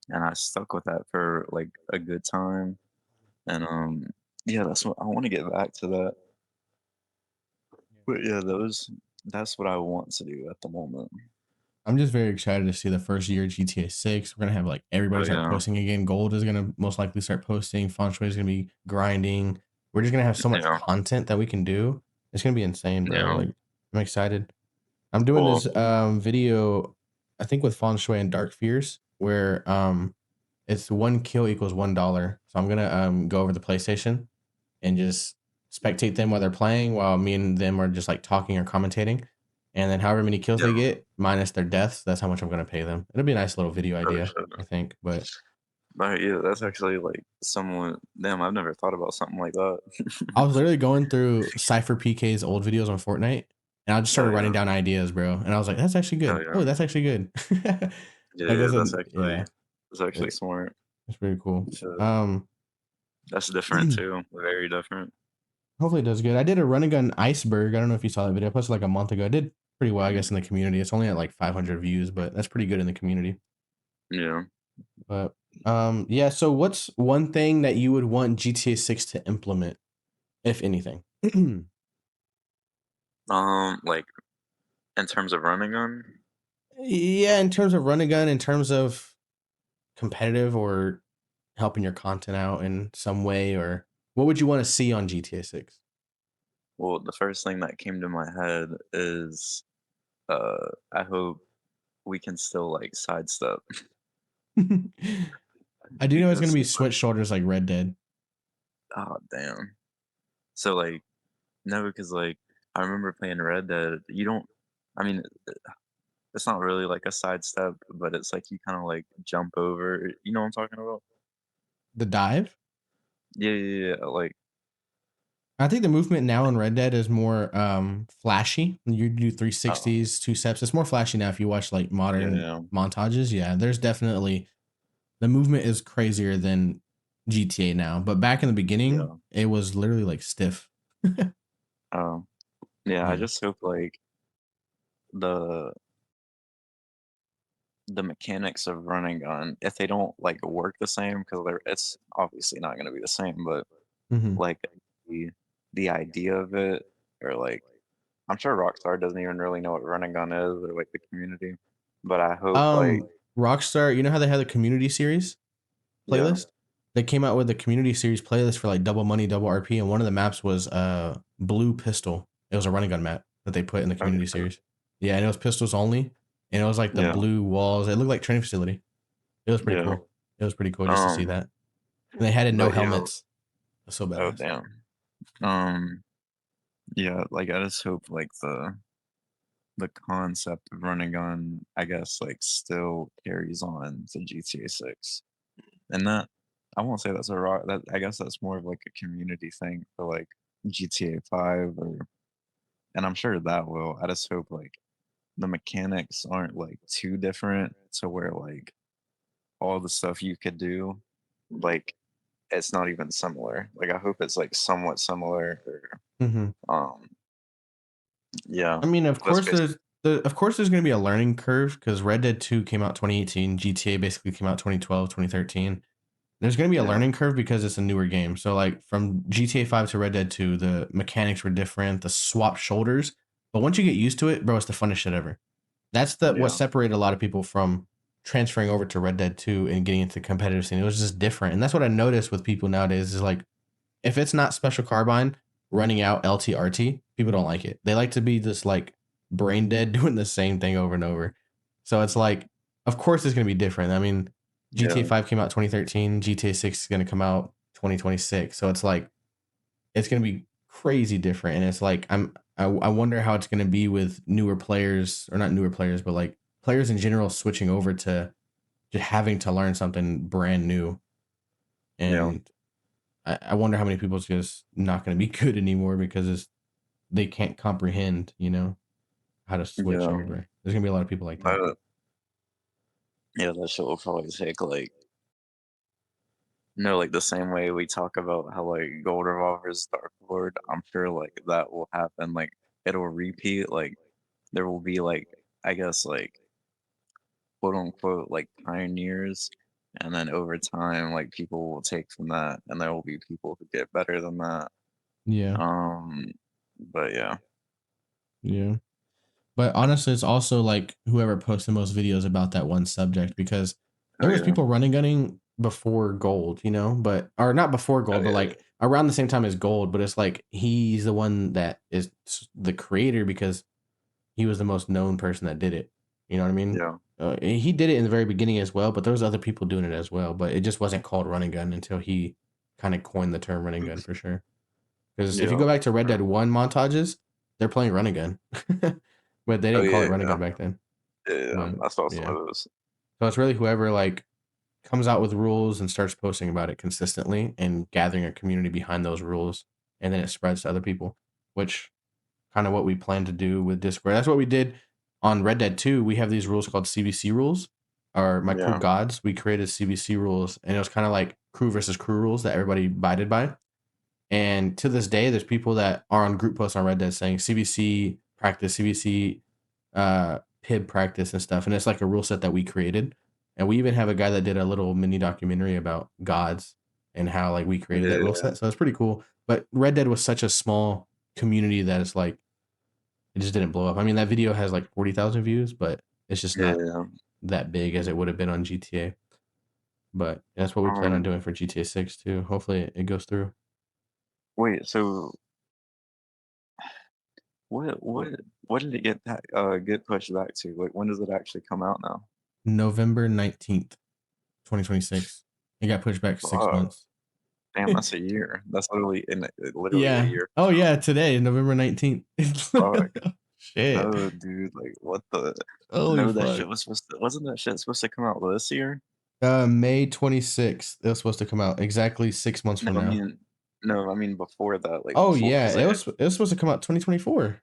[SPEAKER 2] and I stuck with that for like a good time. And yeah, that's what I want to get back to that. But yeah, that's what I want to do at the moment.
[SPEAKER 1] I'm just very excited to see the first year of GTA 6. We're gonna have like everybody
[SPEAKER 2] Oh
[SPEAKER 1] start
[SPEAKER 2] yeah,
[SPEAKER 1] posting again. Gold is gonna most likely start posting. Fanshui is gonna be grinding. We're just gonna have so much
[SPEAKER 2] yeah,
[SPEAKER 1] content that we can do. It's gonna be insane, bro.
[SPEAKER 2] yeah.
[SPEAKER 1] Like I'm excited. I'm doing
[SPEAKER 2] Well,
[SPEAKER 1] this video, I think with Fanshui and Dark Fears, where it's 1 kill equals $1. So I'm gonna go over the PlayStation and just spectate them while they're playing, while me and them are just like talking or commentating. And then however many kills
[SPEAKER 2] yeah,
[SPEAKER 1] they get minus their deaths, that's how much I'm gonna pay them. It'll be a nice little video
[SPEAKER 2] oh
[SPEAKER 1] idea,
[SPEAKER 2] shit.
[SPEAKER 1] I think. But
[SPEAKER 2] But yeah, that's actually like somewhat. Damn, I've never thought about something like that.
[SPEAKER 1] I was literally going through Cypher PK's old videos on Fortnite, and I just
[SPEAKER 2] Oh
[SPEAKER 1] started writing
[SPEAKER 2] yeah,
[SPEAKER 1] down ideas, bro. And I was like, that's actually
[SPEAKER 2] oh
[SPEAKER 1] good.
[SPEAKER 2] yeah,
[SPEAKER 1] Oh, that's actually good.
[SPEAKER 2] yeah,
[SPEAKER 1] Like
[SPEAKER 2] yeah.
[SPEAKER 1] that's a yeah,
[SPEAKER 2] That's actually
[SPEAKER 1] it,
[SPEAKER 2] smart.
[SPEAKER 1] it's pretty cool.
[SPEAKER 2] So
[SPEAKER 1] Um,
[SPEAKER 2] that's different too. Very different.
[SPEAKER 1] hopefully it does good. I did a run and gun iceberg. I don't know if you saw that video. I posted like a month ago. I did pretty well, I guess, in the community. It's only at like 500 views, but that's pretty good in the community.
[SPEAKER 2] Yeah.
[SPEAKER 1] But yeah. So what's one thing that you would want GTA 6 to implement, if anything?
[SPEAKER 2] Like in terms of running gun.
[SPEAKER 1] Yeah, in terms of run and gun, in terms of competitive or helping your content out in some way, or what would you want to see on GTA 6?
[SPEAKER 2] Well, the first thing that came to my head is I hope we can still like sidestep
[SPEAKER 1] I do know it's gonna
[SPEAKER 2] because
[SPEAKER 1] be switch shoulders like Red Dead.
[SPEAKER 2] oh damn. So like no, because like I remember playing Red Dead. You don't. I mean, it's not really like a sidestep, but it's like you kind of like jump over. You know what I'm talking about?
[SPEAKER 1] The dive.
[SPEAKER 2] Yeah, yeah, yeah. Like,
[SPEAKER 1] I think the movement now in Red Dead is more flashy. You do
[SPEAKER 2] oh,
[SPEAKER 1] 360s, two steps. It's more flashy now if you watch like
[SPEAKER 2] yeah,
[SPEAKER 1] modern
[SPEAKER 2] yeah,
[SPEAKER 1] montages. Yeah, there's definitely the movement is crazier than GTA now. But back in the beginning,
[SPEAKER 2] yeah.
[SPEAKER 1] it was literally like stiff.
[SPEAKER 2] Um, yeah. I
[SPEAKER 1] Yeah.
[SPEAKER 2] just hope like the the mechanics of running gun, if they don't like work the same, because it's obviously not going to be the same, but
[SPEAKER 1] Hmm.
[SPEAKER 2] like the the idea of it, or like I'm sure Rockstar doesn't even really know what running gun is, or like the community, but I hope like
[SPEAKER 1] Rockstar, you know how they had the community series
[SPEAKER 2] yeah,
[SPEAKER 1] playlist? They came out with a community series playlist for like double money, double RP, and one of the maps was blue pistol. It was a running gun map that they put in the
[SPEAKER 2] oh
[SPEAKER 1] community
[SPEAKER 2] shit,
[SPEAKER 1] series. Yeah, and it was pistols only, and it was like the
[SPEAKER 2] yeah,
[SPEAKER 1] blue walls. It looked like training facility. It was pretty
[SPEAKER 2] yeah,
[SPEAKER 1] cool. It was pretty cool just to see
[SPEAKER 2] um,
[SPEAKER 1] that. And they had it no
[SPEAKER 2] but yeah,
[SPEAKER 1] helmets. It was so
[SPEAKER 2] oh
[SPEAKER 1] badass.
[SPEAKER 2] damn, um, yeah, like I just hope like the concept of running gun, I guess, like still carries on to GTA 6. And that I won't say that's a rock that I guess that's more of like a community thing for like GTA 5 or and I'm sure that will. I just hope like the mechanics aren't like too different to where like all the stuff you could do, like it's not even similar. Like I hope it's like somewhat similar or
[SPEAKER 1] Hmm.
[SPEAKER 2] yeah.
[SPEAKER 1] I mean,
[SPEAKER 2] That's basically
[SPEAKER 1] of course there's going to be a learning curve because Red Dead 2 came out 2018, GTA basically came out 2012, 2013. There's going to be a
[SPEAKER 2] yeah,
[SPEAKER 1] learning curve because it's a newer game. So like from GTA 5 to Red Dead 2, the mechanics were different, the swap shoulders. But once you get used to it, bro, it's the funnest shit ever. That's the what
[SPEAKER 2] yeah,
[SPEAKER 1] separated a lot of people from transferring over to Red Dead 2 and getting into the competitive scene. It was just different. And that's what I noticed with people nowadays is like if it's not special carbine running out LTRT, people don't like it. They like to be just like brain dead doing the same thing over and over. So it's like, of course, it's going to be different. I mean, GTA
[SPEAKER 2] yeah,
[SPEAKER 1] 5 came out 2013, GTA 6 is going to come out 2026. So it's like, it's going to be crazy different. And it's like, I wonder how it's going to be with newer players, or not newer players, but like players in general switching over to just having to learn something brand new.
[SPEAKER 2] yeah,
[SPEAKER 1] And I wonder how many people's just not going to be good anymore because they can't comprehend, how to switch
[SPEAKER 2] yeah.
[SPEAKER 1] over. There's going to be a lot of people like that.
[SPEAKER 2] But yeah, that shit will probably take like No, like the same way we talk about how like gold revolvers Dark Lord, I'm sure like that will happen. Like it'll repeat. Like there will be like I guess like quote unquote like pioneers, and then over time like people will take from that, and there will be people who get better than that.
[SPEAKER 1] Yeah,
[SPEAKER 2] Um, but yeah,
[SPEAKER 1] yeah. But honestly, it's also like whoever posts the most videos about that one subject because
[SPEAKER 2] oh
[SPEAKER 1] there was
[SPEAKER 2] yeah,
[SPEAKER 1] people running gunning before gold, you know, but or not before
[SPEAKER 2] oh
[SPEAKER 1] gold, but
[SPEAKER 2] yeah,
[SPEAKER 1] like around the same time as gold. But it's like he's the one that is the creator because he was the most known person that did it. You know what I mean?
[SPEAKER 2] yeah,
[SPEAKER 1] He did it in the very beginning as well, but there was other people doing it as well. But it just wasn't called running gun until he kind of coined the term running gun for sure. Because if you
[SPEAKER 2] yeah,
[SPEAKER 1] go back to
[SPEAKER 2] for
[SPEAKER 1] Red
[SPEAKER 2] sure.
[SPEAKER 1] Dead 1 montages, they're playing Run and Gun. But they
[SPEAKER 2] Oh
[SPEAKER 1] didn't call it
[SPEAKER 2] yeah,
[SPEAKER 1] Run and
[SPEAKER 2] yeah,
[SPEAKER 1] Gun back then.
[SPEAKER 2] yeah, yeah.
[SPEAKER 1] But
[SPEAKER 2] I saw some
[SPEAKER 1] yeah.
[SPEAKER 2] of those.
[SPEAKER 1] So it's really whoever like comes out with rules and starts posting about it consistently and gathering a community behind those rules. And then it spreads to other people, which kind of what we plan to do with Discord. That's what we did on Red Dead 2. We have these rules called CVC rules. Or my crew
[SPEAKER 2] Yeah,
[SPEAKER 1] gods, we created CVC rules, and it was kind of like crew versus crew rules that everybody abided by. And to this day, there's people that are on group posts on Red Dead saying CVC practice, CVC PIB practice and stuff. And it's like a rule set that we created. And we even have a guy that did a little mini documentary about gods and how like we created that rule
[SPEAKER 2] yeah,
[SPEAKER 1] set. So it's pretty cool. But Red Dead was such a small community that it's like it just didn't blow up. I mean, that video has like 40,000 views, but it's just
[SPEAKER 2] yeah,
[SPEAKER 1] not
[SPEAKER 2] yeah.
[SPEAKER 1] that big as it would have been on GTA. But that's what we plan on
[SPEAKER 2] Um,
[SPEAKER 1] doing for GTA 6 too. Hopefully it goes through.
[SPEAKER 2] wait, so what what did it get pushed back to? Like when does it actually come out now?
[SPEAKER 1] November 19th, 2026. It got pushed back 6
[SPEAKER 2] Fuck,
[SPEAKER 1] months.
[SPEAKER 2] damn, that's a year. That's literally a
[SPEAKER 1] Yeah.
[SPEAKER 2] year
[SPEAKER 1] Oh,
[SPEAKER 2] from
[SPEAKER 1] yeah, today, November 19th.
[SPEAKER 2] now. Fuck,
[SPEAKER 1] Shit.
[SPEAKER 2] no, dude, like what the?
[SPEAKER 1] Holy
[SPEAKER 2] No, that
[SPEAKER 1] fuck.
[SPEAKER 2] shit was supposed to. Wasn't that shit supposed to come out this year?
[SPEAKER 1] May 26th, it was supposed to come out exactly 6 months
[SPEAKER 2] No,
[SPEAKER 1] from now.
[SPEAKER 2] I mean before that, like
[SPEAKER 1] Oh,
[SPEAKER 2] before,
[SPEAKER 1] yeah,
[SPEAKER 2] because like
[SPEAKER 1] it was supposed to come out 2024.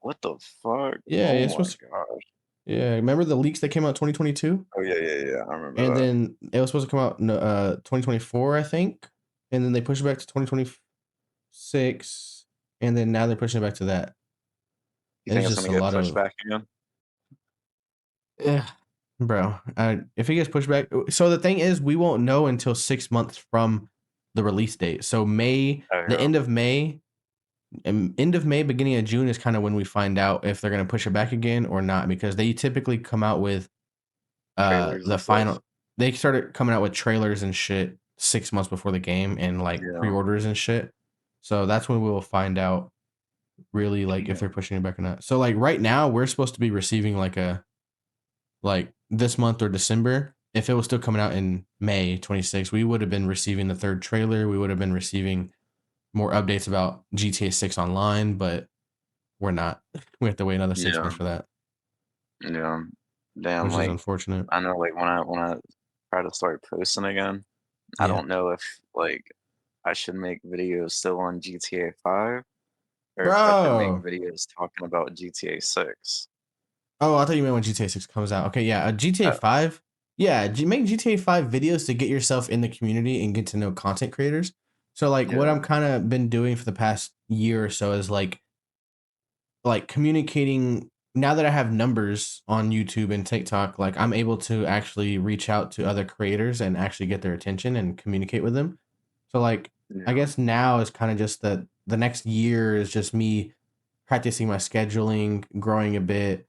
[SPEAKER 2] what the fuck?
[SPEAKER 1] Yeah,
[SPEAKER 2] Oh
[SPEAKER 1] it's
[SPEAKER 2] my
[SPEAKER 1] supposed to
[SPEAKER 2] gosh.
[SPEAKER 1] yeah, remember the leaks that came out 2022?
[SPEAKER 2] Oh yeah, yeah, yeah. I remember
[SPEAKER 1] And
[SPEAKER 2] that.
[SPEAKER 1] then it was supposed to come out no 2024, I think, and then they pushed it back to 2026, and then now they're pushing it back to that.
[SPEAKER 2] You think
[SPEAKER 1] It's
[SPEAKER 2] it's
[SPEAKER 1] just
[SPEAKER 2] gonna
[SPEAKER 1] a
[SPEAKER 2] get
[SPEAKER 1] lot
[SPEAKER 2] pushed
[SPEAKER 1] of
[SPEAKER 2] back again?
[SPEAKER 1] yeah, bro. If it gets pushed back, so the thing is, we won't know until 6 months from the release date. So
[SPEAKER 2] Oh
[SPEAKER 1] the
[SPEAKER 2] yeah,
[SPEAKER 1] end of May, beginning of June is kind of when we find out if they're gonna push it back again or not, because they typically come out with
[SPEAKER 2] trailers
[SPEAKER 1] the
[SPEAKER 2] and stuff.
[SPEAKER 1] final. They started coming out with trailers and shit 6 months before the game and like
[SPEAKER 2] Yeah,
[SPEAKER 1] pre-orders and shit. So that's when we will find out really like if they're
[SPEAKER 2] damn.
[SPEAKER 1] pushing it back or not. So like right now, we're supposed to be receiving like this month or December, if it was still coming out in May 26th, we would have been receiving the third trailer. We would have been receiving more updates about GTA 6 online, but we're not. We have to wait another 6 months
[SPEAKER 2] Yeah,
[SPEAKER 1] for that,
[SPEAKER 2] yeah. Damn,
[SPEAKER 1] which is
[SPEAKER 2] like
[SPEAKER 1] unfortunate.
[SPEAKER 2] I know, like when I try to start posting again, I
[SPEAKER 1] Yeah.
[SPEAKER 2] don't know if like I should make videos still on GTA 5 or if I should make
[SPEAKER 1] Bro.
[SPEAKER 2] videos talking about GTA 6.
[SPEAKER 1] Oh, I thought you meant when GTA 6 comes out. Okay, yeah. GTA
[SPEAKER 2] Uh,
[SPEAKER 1] 5. Yeah, make GTA 5 videos to get yourself in the community and get to know content creators. So like what
[SPEAKER 2] yeah,
[SPEAKER 1] I'm kind of been doing for the past year or so is like communicating now that I have numbers on YouTube and TikTok, like I'm able to actually reach out to other creators and actually get their attention and communicate with them. So like I
[SPEAKER 2] yeah,
[SPEAKER 1] guess now is kind of just the next year is just me practicing my scheduling, growing a bit,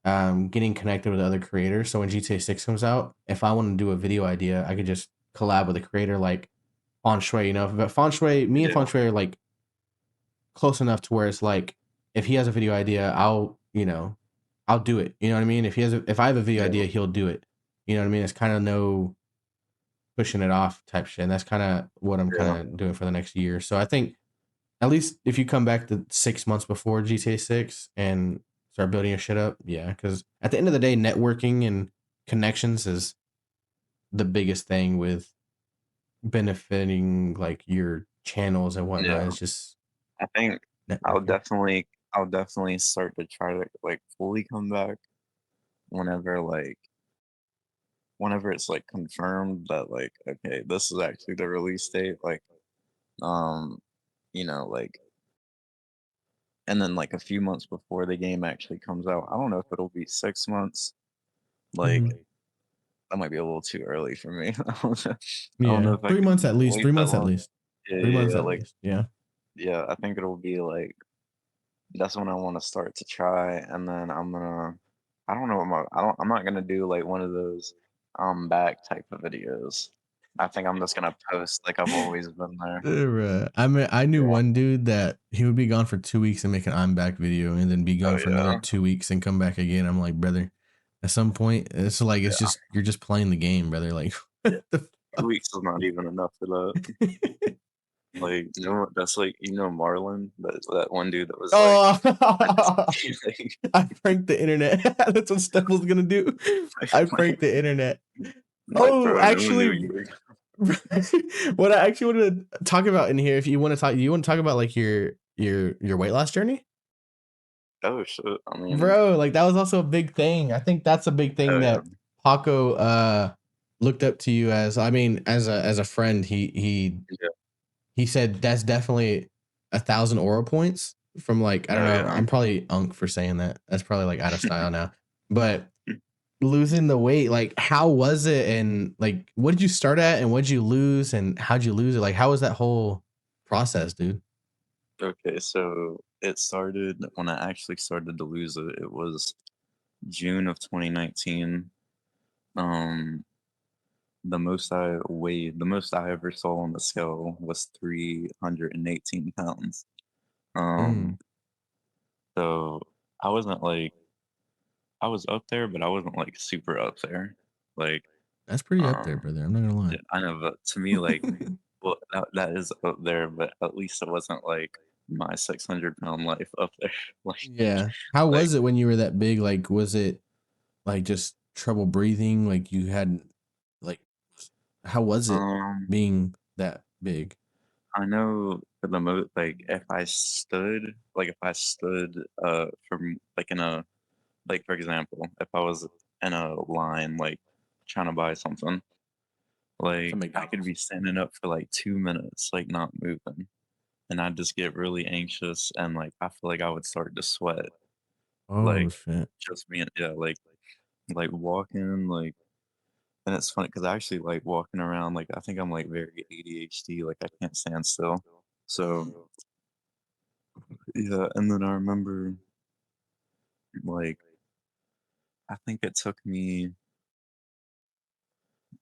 [SPEAKER 1] getting connected with other creators. So when GTA 6 comes out, if I want to do a video idea, I could just collab with a creator like Feng Shui, you know. But Feng Shui, me and Feng
[SPEAKER 2] yeah,
[SPEAKER 1] Shui are like close enough to where it's like if he has a video idea, I'll do it. You know what I mean? If I have a video
[SPEAKER 2] yeah,
[SPEAKER 1] idea, he'll do it. You know what I mean? It's kind of no pushing it off type shit. And that's kind of what I'm
[SPEAKER 2] yeah,
[SPEAKER 1] kind of doing for the next year. So I think at least if you come back to 6 months before GTA 6 and start building your shit up, yeah. Because at the end of the day, networking and connections is the biggest thing with benefiting like your channels and whatnot.
[SPEAKER 2] yeah.
[SPEAKER 1] It's just
[SPEAKER 2] I think I'll
[SPEAKER 1] networking.
[SPEAKER 2] definitely I'll definitely start to try to like fully come back whenever like whenever it's like confirmed that like, okay, this is actually the release date, like, um, like, and then like a few months before the game actually comes out, I don't know if it'll be 6 months. Like,
[SPEAKER 1] Mhm.
[SPEAKER 2] that might be a little too early for me. I don't know
[SPEAKER 1] Yeah,
[SPEAKER 2] if I
[SPEAKER 1] 3
[SPEAKER 2] could
[SPEAKER 1] months at least,
[SPEAKER 2] wait
[SPEAKER 1] 3
[SPEAKER 2] that
[SPEAKER 1] months at
[SPEAKER 2] long.
[SPEAKER 1] least.
[SPEAKER 2] Yeah,
[SPEAKER 1] 3
[SPEAKER 2] yeah,
[SPEAKER 1] months
[SPEAKER 2] yeah.
[SPEAKER 1] at
[SPEAKER 2] Like,
[SPEAKER 1] least, yeah.
[SPEAKER 2] yeah, I think it'll be like that's when I want to start to try, and then I don't know what I'm not gonna do like one of those back type of videos. I think I'm just gonna post like I've always been there.
[SPEAKER 1] Bruh. I mean, I knew
[SPEAKER 2] Yeah.
[SPEAKER 1] one dude that he would be gone for 2 weeks and make an I'm back video and then be
[SPEAKER 2] Oh
[SPEAKER 1] gone for another
[SPEAKER 2] yeah.
[SPEAKER 1] 2 weeks and come back again. I'm like, "Brother, at some point, it's like, it's
[SPEAKER 2] Yeah.
[SPEAKER 1] just you're just playing the game, brother." Like,
[SPEAKER 2] Yeah.
[SPEAKER 1] what the
[SPEAKER 2] 2 weeks is not even enough for that.
[SPEAKER 1] fuck?
[SPEAKER 2] Like, that's like Marlon, that one dude that was like,
[SPEAKER 1] Oh,
[SPEAKER 2] I just like,
[SPEAKER 1] I pranked the internet. That's what Stepful's gonna do. I pranked the internet.
[SPEAKER 2] like,
[SPEAKER 1] Oh,
[SPEAKER 2] bro, no one knew
[SPEAKER 1] actually,
[SPEAKER 2] you were.
[SPEAKER 1] what I actually wanted to talk about in here, if you want to talk about like your weight loss journey,
[SPEAKER 2] Oh shit. I mean,
[SPEAKER 1] bro. Like that was also a big thing. I think that's a big thing
[SPEAKER 2] oh yeah,
[SPEAKER 1] that Paco looked up to you as. I mean, as a friend,
[SPEAKER 2] yeah,
[SPEAKER 1] he said that's definitely 1,000 aura points from like I don't
[SPEAKER 2] oh
[SPEAKER 1] know.
[SPEAKER 2] yeah.
[SPEAKER 1] I'm probably unk for saying that. That's probably like out of style now, but losing the weight, like how was it, and like what did you start at and what did you lose and how'd you lose it, like how was that whole process, dude?
[SPEAKER 2] Okay, so it started when I actually started to lose it. It was June of 2019. Um, the most I ever saw on the scale was 318 pounds.
[SPEAKER 1] Mm,
[SPEAKER 2] Um, so I wasn't like I was up there, but I wasn't like super up there. Like,
[SPEAKER 1] that's pretty up there,
[SPEAKER 2] um,
[SPEAKER 1] brother, I'm not gonna lie.
[SPEAKER 2] yeah, I know, but to me, like, well, that is up there, but at least it wasn't like my 600-pound life up there. Like,
[SPEAKER 1] Yeah, how
[SPEAKER 2] like,
[SPEAKER 1] was it when you were that big? Like was it like just trouble breathing, like you had like how was it
[SPEAKER 2] um,
[SPEAKER 1] being that big?
[SPEAKER 2] I know for the most, like, if I stood, from like in a like for example, if I was in a line like trying to buy something,
[SPEAKER 1] To
[SPEAKER 2] like I could
[SPEAKER 1] McDonald's.
[SPEAKER 2] be standing up for like 2 minutes, like not moving, and I'd just get really anxious and like I feel like I would start to sweat,
[SPEAKER 1] Oh
[SPEAKER 2] like
[SPEAKER 1] shit.
[SPEAKER 2] just being yeah, like walking like. And it's funny because I actually like walking around. Like I think I'm like very ADHD. Like I can't stand still. So yeah, and then I remember like I think it took me.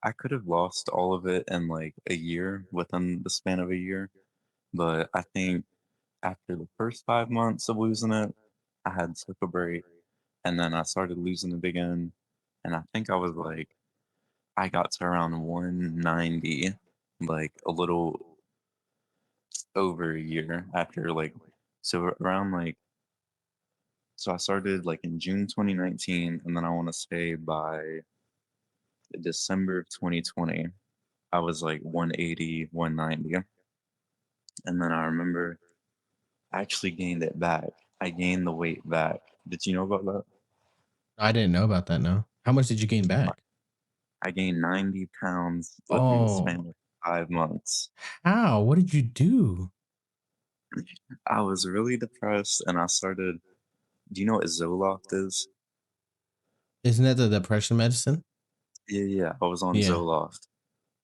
[SPEAKER 2] I could have lost all of it in like a year within the span of a year, but I think after the first 5 months of losing it, I had took a break, and then I started losing it again, and I think I was like I got to around 190, like a little over a year after like so around like so I started like in June 2019, and then I want to say by December of 2020 I was like 180, 190. And then I remember I actually gained it back. I gained the weight back. Did you know about that?
[SPEAKER 1] I didn't know about that. No, how much did you gain
[SPEAKER 2] I
[SPEAKER 1] back?
[SPEAKER 2] I gained 90 pounds within the span
[SPEAKER 1] Oh,
[SPEAKER 2] of 5 months.
[SPEAKER 1] how, what did you do?
[SPEAKER 2] I was really depressed and I started. Do you know what Zoloft is?
[SPEAKER 1] Isn't that the depression medicine?
[SPEAKER 2] Yeah, yeah. I was on
[SPEAKER 1] Yeah.
[SPEAKER 2] Zoloft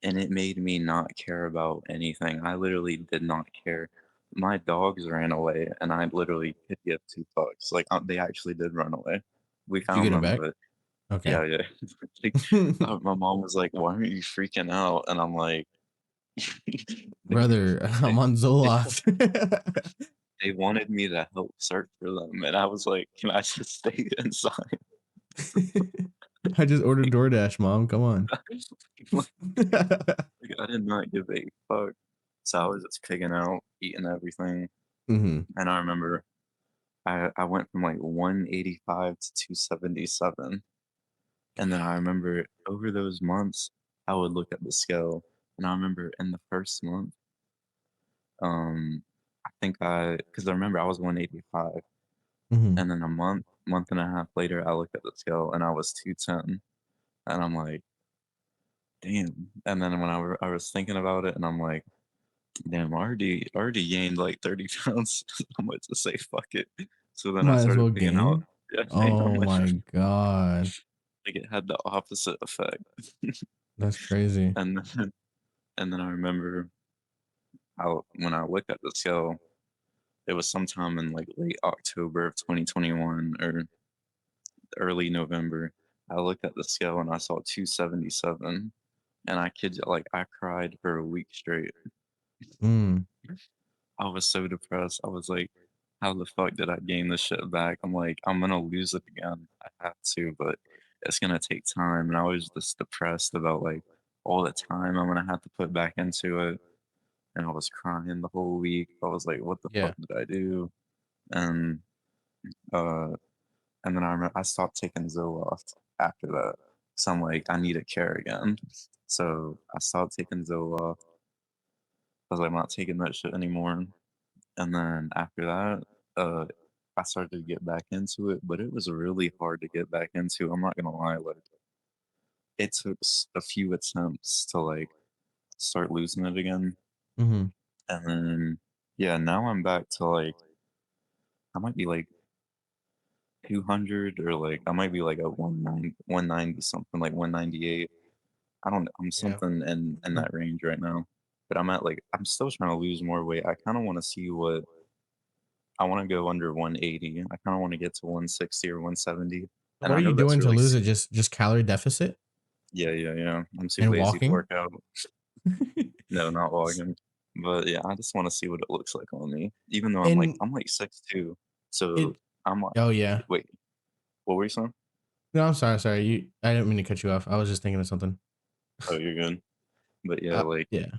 [SPEAKER 2] and it made me not care about anything. I literally did not care. My dogs ran away and I literally could give two fucks. Like they actually did run away. We
[SPEAKER 1] Did you get
[SPEAKER 2] found
[SPEAKER 1] it
[SPEAKER 2] them,
[SPEAKER 1] back?
[SPEAKER 2] but
[SPEAKER 1] Okay.
[SPEAKER 2] yeah, yeah. Like, my mom was like, "Why aren't you freaking out?" And I'm like,
[SPEAKER 1] Brother, I'm
[SPEAKER 2] they,
[SPEAKER 1] on
[SPEAKER 2] they,
[SPEAKER 1] Zoloft.
[SPEAKER 2] they wanted me to help search for them, and I was like, "Can I just stay inside?"
[SPEAKER 1] I just ordered DoorDash, mom. Come on.
[SPEAKER 2] Like, I did not give a fuck. So I was just pigging out, eating everything,
[SPEAKER 1] Mhm.
[SPEAKER 2] and I remember I went from like 185 to 277, and then I remember over those months I would look at the scale, and I remember in the first month. I think because I remember I was 185,
[SPEAKER 1] Mhm.
[SPEAKER 2] and then month and a half later, I looked at the scale and I was 210, and I'm like, damn. And then when I was thinking about it, and I'm like, damn, I already gained like 30 pounds. I'm going to say fuck it. So then I
[SPEAKER 1] Might as
[SPEAKER 2] started
[SPEAKER 1] well
[SPEAKER 2] picking out,
[SPEAKER 1] gain.
[SPEAKER 2] yeah, I'm
[SPEAKER 1] Oh
[SPEAKER 2] like,
[SPEAKER 1] my god,
[SPEAKER 2] like it had the opposite effect.
[SPEAKER 1] that's crazy.
[SPEAKER 2] And then, and then I remember how when I looked at the scale, it was sometime in like late October of 2021 or early November. I looked at the scale and I saw 277, and I kid you, like I cried for a week straight.
[SPEAKER 1] Mm,
[SPEAKER 2] I was so depressed. I was like, how the fuck did I gain this shit back? I'm like, I'm gonna lose it again. I have to, but it's gonna take time. And I was just depressed about like all the time I'm gonna have to put back into it. And I was crying the whole week. I was like, what the fuck
[SPEAKER 1] yeah.
[SPEAKER 2] did I do? And uh and then I remember I stopped taking Zoloft after that. So I'm like, I need to care again. So I stopped taking Zoloft. I was like, I'm not taking that shit anymore. And then after that, uh, I started to get back into it, but it was really hard to get back into. I'm not gonna lie, like it took a few attempts to like start losing it again,
[SPEAKER 1] Mhm.
[SPEAKER 2] and then yeah, now I'm back to like I might be like 200 or like I might be like a 190 something like 198. I don't know. I'm
[SPEAKER 1] Yeah.
[SPEAKER 2] something in that range right now, but I'm at like I'm still trying to lose more weight. I kind of want to see what I wanna go under 180. I kinda wanna get to 160 or 170, and
[SPEAKER 1] What
[SPEAKER 2] I
[SPEAKER 1] are you
[SPEAKER 2] know that's
[SPEAKER 1] doing to
[SPEAKER 2] really
[SPEAKER 1] lose it?
[SPEAKER 2] super.
[SPEAKER 1] Just calorie deficit
[SPEAKER 2] Yeah, yeah, yeah. I'm too
[SPEAKER 1] and
[SPEAKER 2] lazy to
[SPEAKER 1] walking?
[SPEAKER 2] work out. No, not logging. But, yeah, I just wanna see what it looks like on me, even though
[SPEAKER 1] And
[SPEAKER 2] I'm like 6'2", so
[SPEAKER 1] it
[SPEAKER 2] I'm like
[SPEAKER 1] oh, yeah.
[SPEAKER 2] wait, what were you saying?
[SPEAKER 1] No, I'm sorry, sorry. I didn't mean to cut you off. I was just thinking of something.
[SPEAKER 2] Oh, you're good. But, yeah, like,
[SPEAKER 1] Yeah.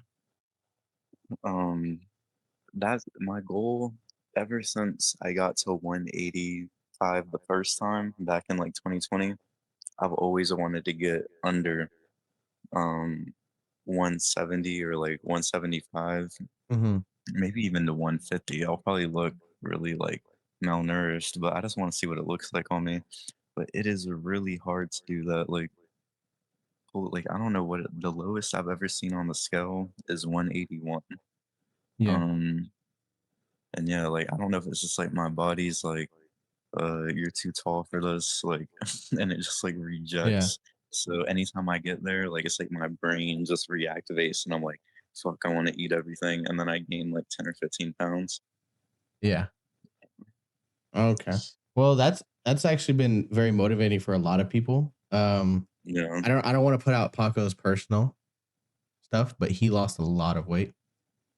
[SPEAKER 2] um, that's my goal ever since I got to 185 the first time back in, like, 2020. I've always wanted to get under um 170 or like 175,
[SPEAKER 1] Mhm.
[SPEAKER 2] maybe even to 150. I'll probably look really like malnourished, but I just want to see what it looks like on me. But it is really hard to do that. Like, like I don't know what the lowest I've ever seen on the scale is 181.
[SPEAKER 1] Yeah.
[SPEAKER 2] Um, and yeah, like I don't know if it's just like my body's like you're too tall for this, like, and it just like
[SPEAKER 1] Yeah.
[SPEAKER 2] rejects. So anytime I get there, like it's like my brain just reactivates and I'm like, fuck, I want to eat everything. And then I gain like 10 or 15 pounds.
[SPEAKER 1] Yeah. Okay. Well, that's actually been very motivating for a lot of people.
[SPEAKER 2] Yeah.
[SPEAKER 1] I don't wanna put out Paco's personal stuff, but he lost a lot of weight.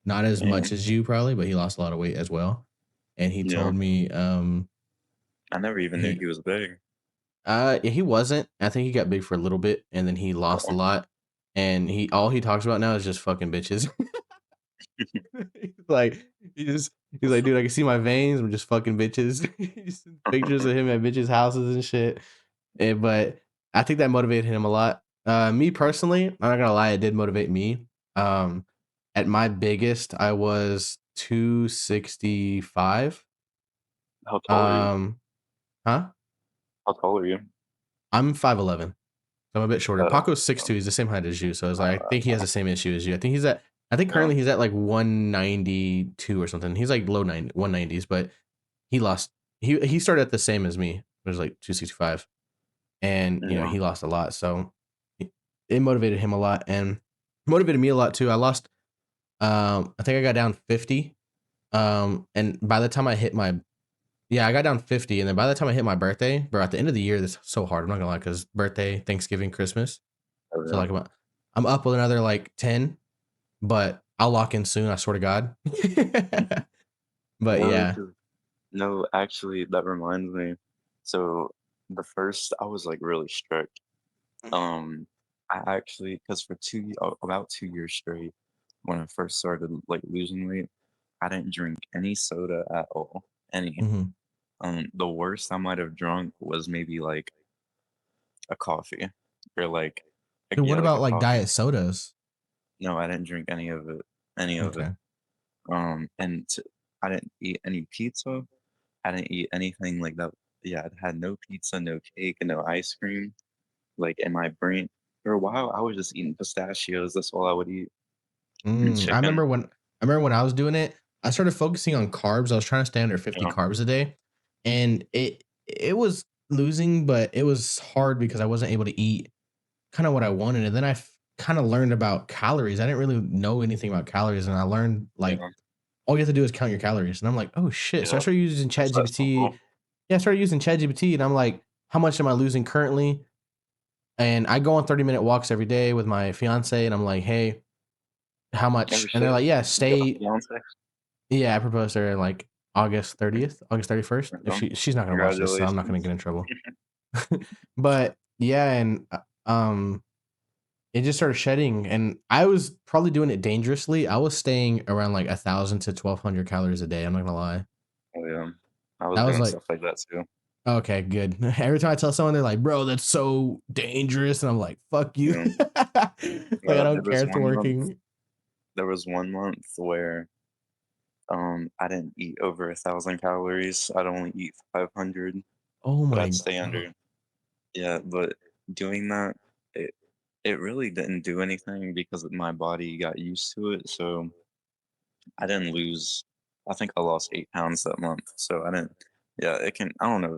[SPEAKER 1] Not as much
[SPEAKER 2] Damn.
[SPEAKER 1] as you probably, but he lost a lot of weight as well. And he
[SPEAKER 2] Yeah.
[SPEAKER 1] told me,
[SPEAKER 2] I never even knew
[SPEAKER 1] he
[SPEAKER 2] he was big.
[SPEAKER 1] yeah, he wasn't. I think he got big for a little bit and then he lost a
[SPEAKER 2] Oh,
[SPEAKER 1] lot. And he all he talks about now is just fucking bitches. He's like, he's like, dude, I can see my veins. I'm just fucking bitches. He sends pictures of him at bitches' houses and shit. But I think that motivated him a lot. Me personally, I'm not gonna lie, it did motivate me. Um, at my biggest, I was 265.
[SPEAKER 2] how tall are you?
[SPEAKER 1] Um, huh?
[SPEAKER 2] How tall are you?
[SPEAKER 1] I'm 5'11". So I'm a bit shorter.
[SPEAKER 2] Uh,
[SPEAKER 1] Paco's 6'2". He's the same height as you. So it's like I think he has the same issue as you. I think
[SPEAKER 2] yeah.
[SPEAKER 1] currently he's at like 192 or something. He's like low 190s, but he lost he started at the same as me. It was like 265. And
[SPEAKER 2] Yeah.
[SPEAKER 1] he lost a lot. So it motivated him a lot and motivated me a lot too. I lost I think I got down 50. And by the time I hit my yeah, I got down 50 and then by the time I hit my birthday, bro, at the end of the year this is so hard. I'm not going to lie cuz birthday, Thanksgiving, Christmas.
[SPEAKER 2] Oh,
[SPEAKER 1] So
[SPEAKER 2] yeah.
[SPEAKER 1] like I'm up with another like 10, but I'll lock in soon, I swear to God. But
[SPEAKER 2] No,
[SPEAKER 1] yeah.
[SPEAKER 2] 'cause- no, actually, that reminds me. So the first, I was like really strict. Um, I actually, because for about 2 years straight, when I first started like losing weight, I didn't drink any soda at all. Any.
[SPEAKER 1] Mhm.
[SPEAKER 2] The worst I might have drunk was maybe like a coffee or like
[SPEAKER 1] Dude, what
[SPEAKER 2] yeah, like
[SPEAKER 1] about
[SPEAKER 2] a
[SPEAKER 1] like
[SPEAKER 2] coffee.
[SPEAKER 1] diet sodas?
[SPEAKER 2] No, I didn't drink any of it. Any of it.
[SPEAKER 1] Okay.
[SPEAKER 2] And I didn't eat any pizza. I didn't eat anything like that. Yeah, I had no pizza, no cake, and no ice cream. Like in my brain. For a while, I was just eating pistachios. That's all I would eat, and
[SPEAKER 1] I
[SPEAKER 2] chicken.
[SPEAKER 1] remember when I was doing it, I started focusing on carbs. I was trying to stay under 50
[SPEAKER 2] Yeah,
[SPEAKER 1] carbs a day, and it was losing, but it was hard because I wasn't able to eat kind of what I wanted. And then kind of learned about calories. I didn't really know anything about calories, and I learned like
[SPEAKER 2] yeah,
[SPEAKER 1] all you have to do is count your calories. And I'm like, oh shit. So I
[SPEAKER 2] yeah.
[SPEAKER 1] started using
[SPEAKER 2] It's that
[SPEAKER 1] ChatGPT.
[SPEAKER 2] simple.
[SPEAKER 1] Yeah, I started using ChatGPT, and I'm like, how much am I losing currently? And I go on 30-minute walks every day with my fiance, and I'm like, hey, how
[SPEAKER 2] Ever
[SPEAKER 1] much? And they're
[SPEAKER 2] shit.
[SPEAKER 1] like, yeah,
[SPEAKER 2] You got a
[SPEAKER 1] stay.
[SPEAKER 2] fiance?
[SPEAKER 1] Yeah, I proposed to her like August 30th, August 31st. If she's not gonna watch this, so I'm not gonna
[SPEAKER 2] Congratulations.
[SPEAKER 1] get in trouble. But yeah, and it just started shedding, and I was probably doing it dangerously. I was staying around like 1,000 to 1,200 calories a day. I'm not gonna lie.
[SPEAKER 2] Oh, yeah. I was
[SPEAKER 1] That was
[SPEAKER 2] doing
[SPEAKER 1] like
[SPEAKER 2] stuff like that too.
[SPEAKER 1] okay, good. Every time I tell someone, they're like, "Bro, that's so dangerous," and I'm like, "Fuck you."
[SPEAKER 2] Yeah.
[SPEAKER 1] Like I
[SPEAKER 2] There
[SPEAKER 1] don't care.
[SPEAKER 2] was
[SPEAKER 1] It's
[SPEAKER 2] one month
[SPEAKER 1] working.
[SPEAKER 2] there was one month where, I didn't eat over 1,000 calories. I'd only eat 500,
[SPEAKER 1] Oh
[SPEAKER 2] but
[SPEAKER 1] my
[SPEAKER 2] I'd stay
[SPEAKER 1] god.
[SPEAKER 2] under. Yeah, but doing that, it it really didn't do anything because my body got used to it, so I didn't lose. I think I lost 8 pounds that month, so I didn't. Yeah, it can. I don't know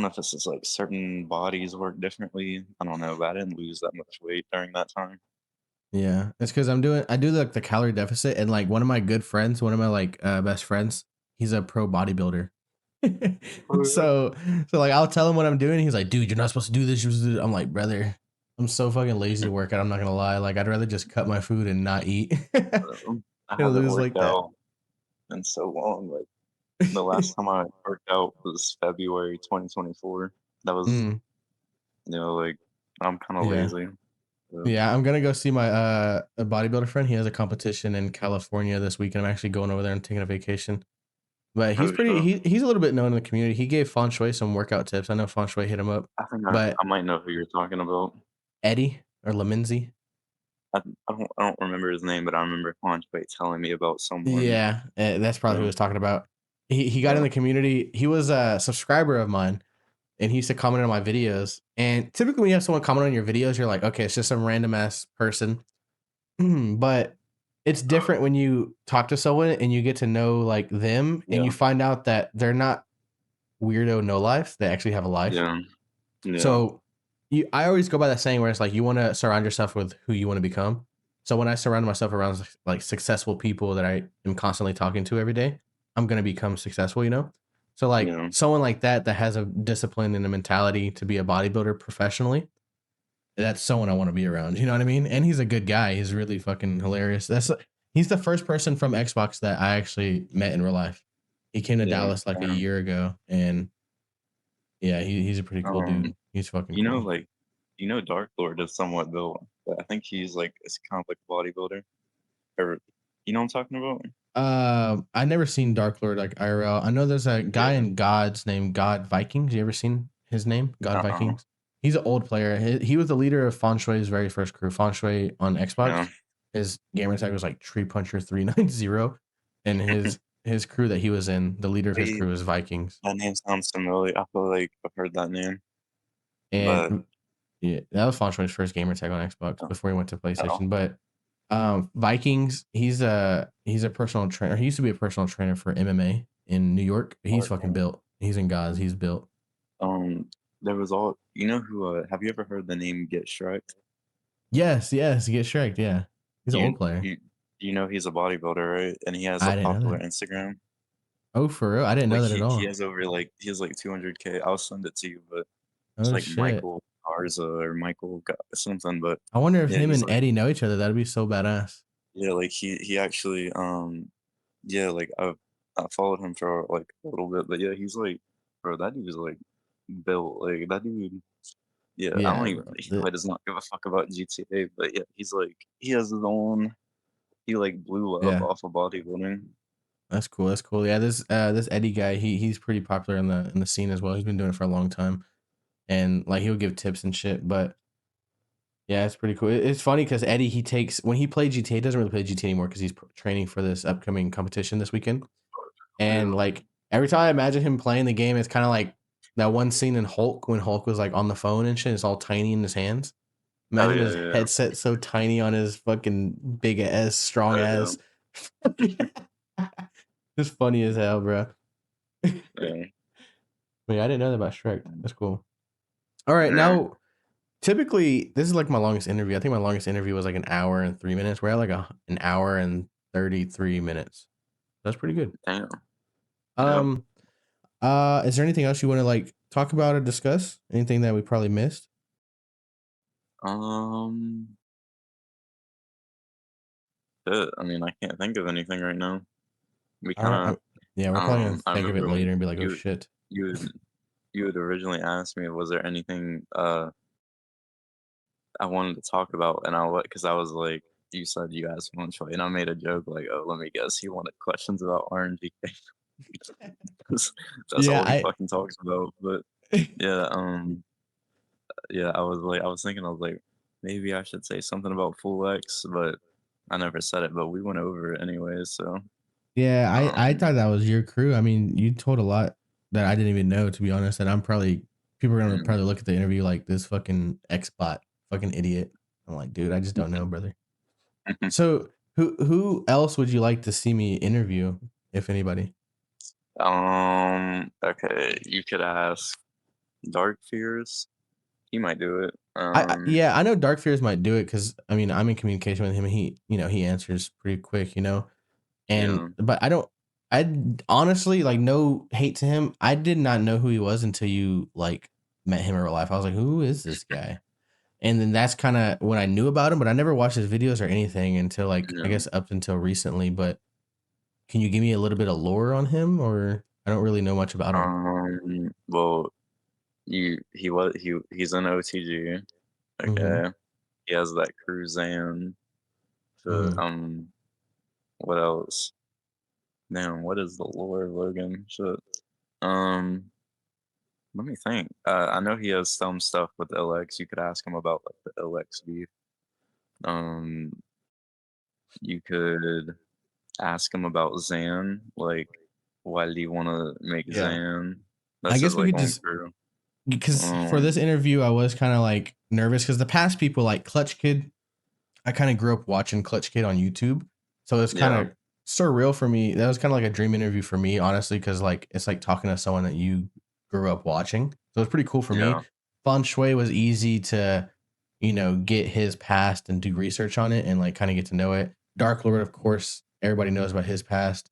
[SPEAKER 2] if it's just like certain bodies work differently. I don't know, but I didn't lose that much weight during that time.
[SPEAKER 1] Yeah, it's because I do like the calorie deficit, and like one of my good friends, one of my like best friends, he's a pro bodybuilder.
[SPEAKER 2] Oh, yeah.
[SPEAKER 1] so like I'll tell him what I'm doing. He's like, dude, you're not supposed to do this. You're supposed to do I'm like, brother, I'm so fucking lazy to work out. I'm not gonna lie. Like I'd rather just cut my food and not eat.
[SPEAKER 2] I
[SPEAKER 1] Gonna
[SPEAKER 2] haven't
[SPEAKER 1] lose
[SPEAKER 2] worked
[SPEAKER 1] like that.
[SPEAKER 2] out in so long. Like the last time I worked out was February 2024. That was,
[SPEAKER 1] Mm,
[SPEAKER 2] like I'm kind of
[SPEAKER 1] yeah.
[SPEAKER 2] lazy. So,
[SPEAKER 1] Yeah, I'm gonna go see my a bodybuilder friend. He has a competition in California this week, and I'm actually going over there and taking a vacation. But he's
[SPEAKER 2] oh
[SPEAKER 1] pretty.
[SPEAKER 2] shit.
[SPEAKER 1] He's a little bit known in the community. He gave Feng Shui some workout tips. I know Feng Shui hit him up,
[SPEAKER 2] I think
[SPEAKER 1] but
[SPEAKER 2] I might know who you're talking about.
[SPEAKER 1] Eddie or Leminzi,
[SPEAKER 2] I don't remember his name, but I remember Conway telling me about someone.
[SPEAKER 1] yeah, that's probably who he
[SPEAKER 2] Yeah,
[SPEAKER 1] was talking about. He got in
[SPEAKER 2] yeah,
[SPEAKER 1] the community. He was a subscriber of mine, and he used to comment on my videos. And typically, when you have someone comment on your videos, you're like, okay, it's just some random ass person. But it's different when you talk to someone and you get to know like them, and you
[SPEAKER 2] yeah,
[SPEAKER 1] find out that they're not weirdo no life. They actually have a life.
[SPEAKER 2] yeah, yeah,
[SPEAKER 1] So I always go by that saying where it's like you want to surround yourself with who you want to become. So when I surround myself around like successful people that I am constantly talking to every day, I'm gonna become successful. So like
[SPEAKER 2] yeah,
[SPEAKER 1] someone like that has a discipline and a mentality to be a bodybuilder professionally. That's someone I want to be around. You know what I mean? And he's a good guy. He's really fucking hilarious. He's the first person from Xbox that I actually met in real life. He came to
[SPEAKER 2] yeah.
[SPEAKER 1] Dallas like a year ago, and yeah, he's a pretty cool
[SPEAKER 2] Um,
[SPEAKER 1] dude. He's fucking
[SPEAKER 2] you know,
[SPEAKER 1] cool.
[SPEAKER 2] like, Dark Lord is somewhat built, but I think he's like it's kind of like a bodybuilder. Or, you know what I'm talking about?
[SPEAKER 1] I never seen Dark Lord like IRL. I know there's a guy
[SPEAKER 2] Yeah.
[SPEAKER 1] in Gods named God Vikings. You ever seen his name? God
[SPEAKER 2] Uh-uh.
[SPEAKER 1] Vikings. He's an old player. He was the leader of Feng Shui's very first crew, Feng Shui on Xbox.
[SPEAKER 2] Yeah.
[SPEAKER 1] His gamer tag was like Tree Puncher 390, and his crew that he was in, the leader of his
[SPEAKER 2] Wait,
[SPEAKER 1] crew was Vikings.
[SPEAKER 2] that name sounds familiar. I feel like I've heard that name,
[SPEAKER 1] And
[SPEAKER 2] but
[SPEAKER 1] yeah, that was Feng Shui's first gamer tag on Xbox
[SPEAKER 2] uh,
[SPEAKER 1] before he went to
[SPEAKER 2] no.
[SPEAKER 1] PlayStation. But Vikings, he's a personal trainer. He used to be a personal trainer for MMA in New York. He's fucking
[SPEAKER 2] Okay.
[SPEAKER 1] built. He's in Gods. He's built.
[SPEAKER 2] Um, there was all you know who have you ever heard the name Get Shrek?
[SPEAKER 1] Yes, yes, he gets Shrek. Yeah, he's an old
[SPEAKER 2] You
[SPEAKER 1] player.
[SPEAKER 2] you you know he's a bodybuilder, right? And he has a
[SPEAKER 1] I didn't know
[SPEAKER 2] popular
[SPEAKER 1] that.
[SPEAKER 2] Instagram.
[SPEAKER 1] Oh, for real? I didn't know
[SPEAKER 2] Like
[SPEAKER 1] that at all.
[SPEAKER 2] he has like 200K. I'll send it to you, but it's
[SPEAKER 1] Oh
[SPEAKER 2] like
[SPEAKER 1] shit!
[SPEAKER 2] Michael Garza or something. But
[SPEAKER 1] I wonder if
[SPEAKER 2] yeah,
[SPEAKER 1] him
[SPEAKER 2] he's
[SPEAKER 1] and
[SPEAKER 2] like
[SPEAKER 1] Eddie know each other. That'd be so badass.
[SPEAKER 2] yeah, like he actually yeah, like I followed him for like a little bit, but yeah, he's like, bro, that dude is like built like that dude. Yeah, I don't
[SPEAKER 1] Yeah,
[SPEAKER 2] even.
[SPEAKER 1] bro.
[SPEAKER 2] He probably does not give a fuck about GTA, but yeah, he's like he has his own. He like blew up
[SPEAKER 1] Yeah,
[SPEAKER 2] off of bodybuilding.
[SPEAKER 1] that's cool. That's cool. Yeah, this Eddie guy, he's pretty popular in the scene as well. He's been doing it for a long time, and like he'll give tips and shit. But yeah, it's pretty cool. It's funny because Eddie, he takes when he played GTA, he doesn't really play GTA anymore because he's training for this upcoming competition this weekend. And
[SPEAKER 2] Yeah,
[SPEAKER 1] like every time I imagine him playing the game, it's kind of like that one scene in Hulk when Hulk was like on the phone and shit, it's all tiny in his hands.
[SPEAKER 2] Oh
[SPEAKER 1] Imagine
[SPEAKER 2] yeah,
[SPEAKER 1] his
[SPEAKER 2] yeah, yeah.
[SPEAKER 1] headset so tiny on his fucking big ass, strong
[SPEAKER 2] Oh yeah.
[SPEAKER 1] ass. It's funny as hell, bro.
[SPEAKER 2] Yeah.
[SPEAKER 1] Wait, I didn't know that about Shrek. That's cool. All right,
[SPEAKER 2] Yeah.
[SPEAKER 1] now typically this is like my longest interview. I think my longest interview was like an hour and 3 minutes. We're at like an hour and 33 minutes. That's pretty good.
[SPEAKER 2] Damn. Yep.
[SPEAKER 1] Um, is there anything else you want to like talk about or discuss? Anything that we probably missed?
[SPEAKER 2] Um. Shit, I mean, I can't think of anything right now. We
[SPEAKER 1] All right.
[SPEAKER 2] kind of.
[SPEAKER 1] Yeah, we're probably gonna
[SPEAKER 2] I
[SPEAKER 1] think of it
[SPEAKER 2] remember
[SPEAKER 1] later
[SPEAKER 2] when
[SPEAKER 1] and be like, oh
[SPEAKER 2] you
[SPEAKER 1] shit.
[SPEAKER 2] you had- you had originally asked me, was there anything I wanted to talk about, and because I was like, you said you asked me one choice, and I made a joke like, oh, let me guess, he wanted questions about RNG. That's
[SPEAKER 1] Yeah,
[SPEAKER 2] all he fucking talks about. But yeah, yeah, I was thinking, I was like, maybe I should say something about Full X, but I never said it. But we went over it anyways, so
[SPEAKER 1] yeah, I
[SPEAKER 2] um,
[SPEAKER 1] thought that was your crew. I mean, you told a lot that I didn't even know, to be honest. And I'm probably people are gonna
[SPEAKER 2] mm.
[SPEAKER 1] probably look at the interview like this fucking X bot, fucking idiot. I'm like, dude, I just don't know, brother. So who else would you like to see me interview, if anybody?
[SPEAKER 2] okay, you could ask Dark Fears. He might do it.
[SPEAKER 1] Yeah, I know Dark Fears might do it because I mean I'm in communication with him and he answers pretty quick, and
[SPEAKER 2] Yeah,
[SPEAKER 1] but honestly, like, no hate to him, I did not know who he was until you like met him in real life. I was like, who is this guy? And then that's kind of when I knew about him, but I never watched his videos or anything until like I
[SPEAKER 2] yeah.
[SPEAKER 1] guess up until recently. But can you give me a little bit of lore on him, or I don't really know much about him?
[SPEAKER 2] Well, he's an OTG.
[SPEAKER 1] Mm-hmm.
[SPEAKER 2] Okay, he has that Cruzan. To
[SPEAKER 1] Mm-hmm.
[SPEAKER 2] what else? Damn, what is the lore, Logan? Shit. Um, Let me think. I know he has some stuff with LX. You could ask him about like the LX beef. Um, you could ask him about Zan. Like, why did he want to make
[SPEAKER 1] Yeah,
[SPEAKER 2] Zan?
[SPEAKER 1] I
[SPEAKER 2] That's it,
[SPEAKER 1] guess we
[SPEAKER 2] like
[SPEAKER 1] could
[SPEAKER 2] on
[SPEAKER 1] just
[SPEAKER 2] crew.
[SPEAKER 1] because for
[SPEAKER 2] Um,
[SPEAKER 1] this interview, I was kind of like nervous because the past people like Clutch Kid, I kind of grew up watching Clutch Kid on YouTube, so it's kind
[SPEAKER 2] yeah,
[SPEAKER 1] of surreal for me. That was kind of like a dream interview for me, honestly, because like it's like talking to someone that you grew up watching. So it's pretty cool for me.
[SPEAKER 2] yeah,
[SPEAKER 1] Fun Shui was easy to, get his past and do research on it and like kind of get to know it. Dark Lord, of course, everybody knows about his past.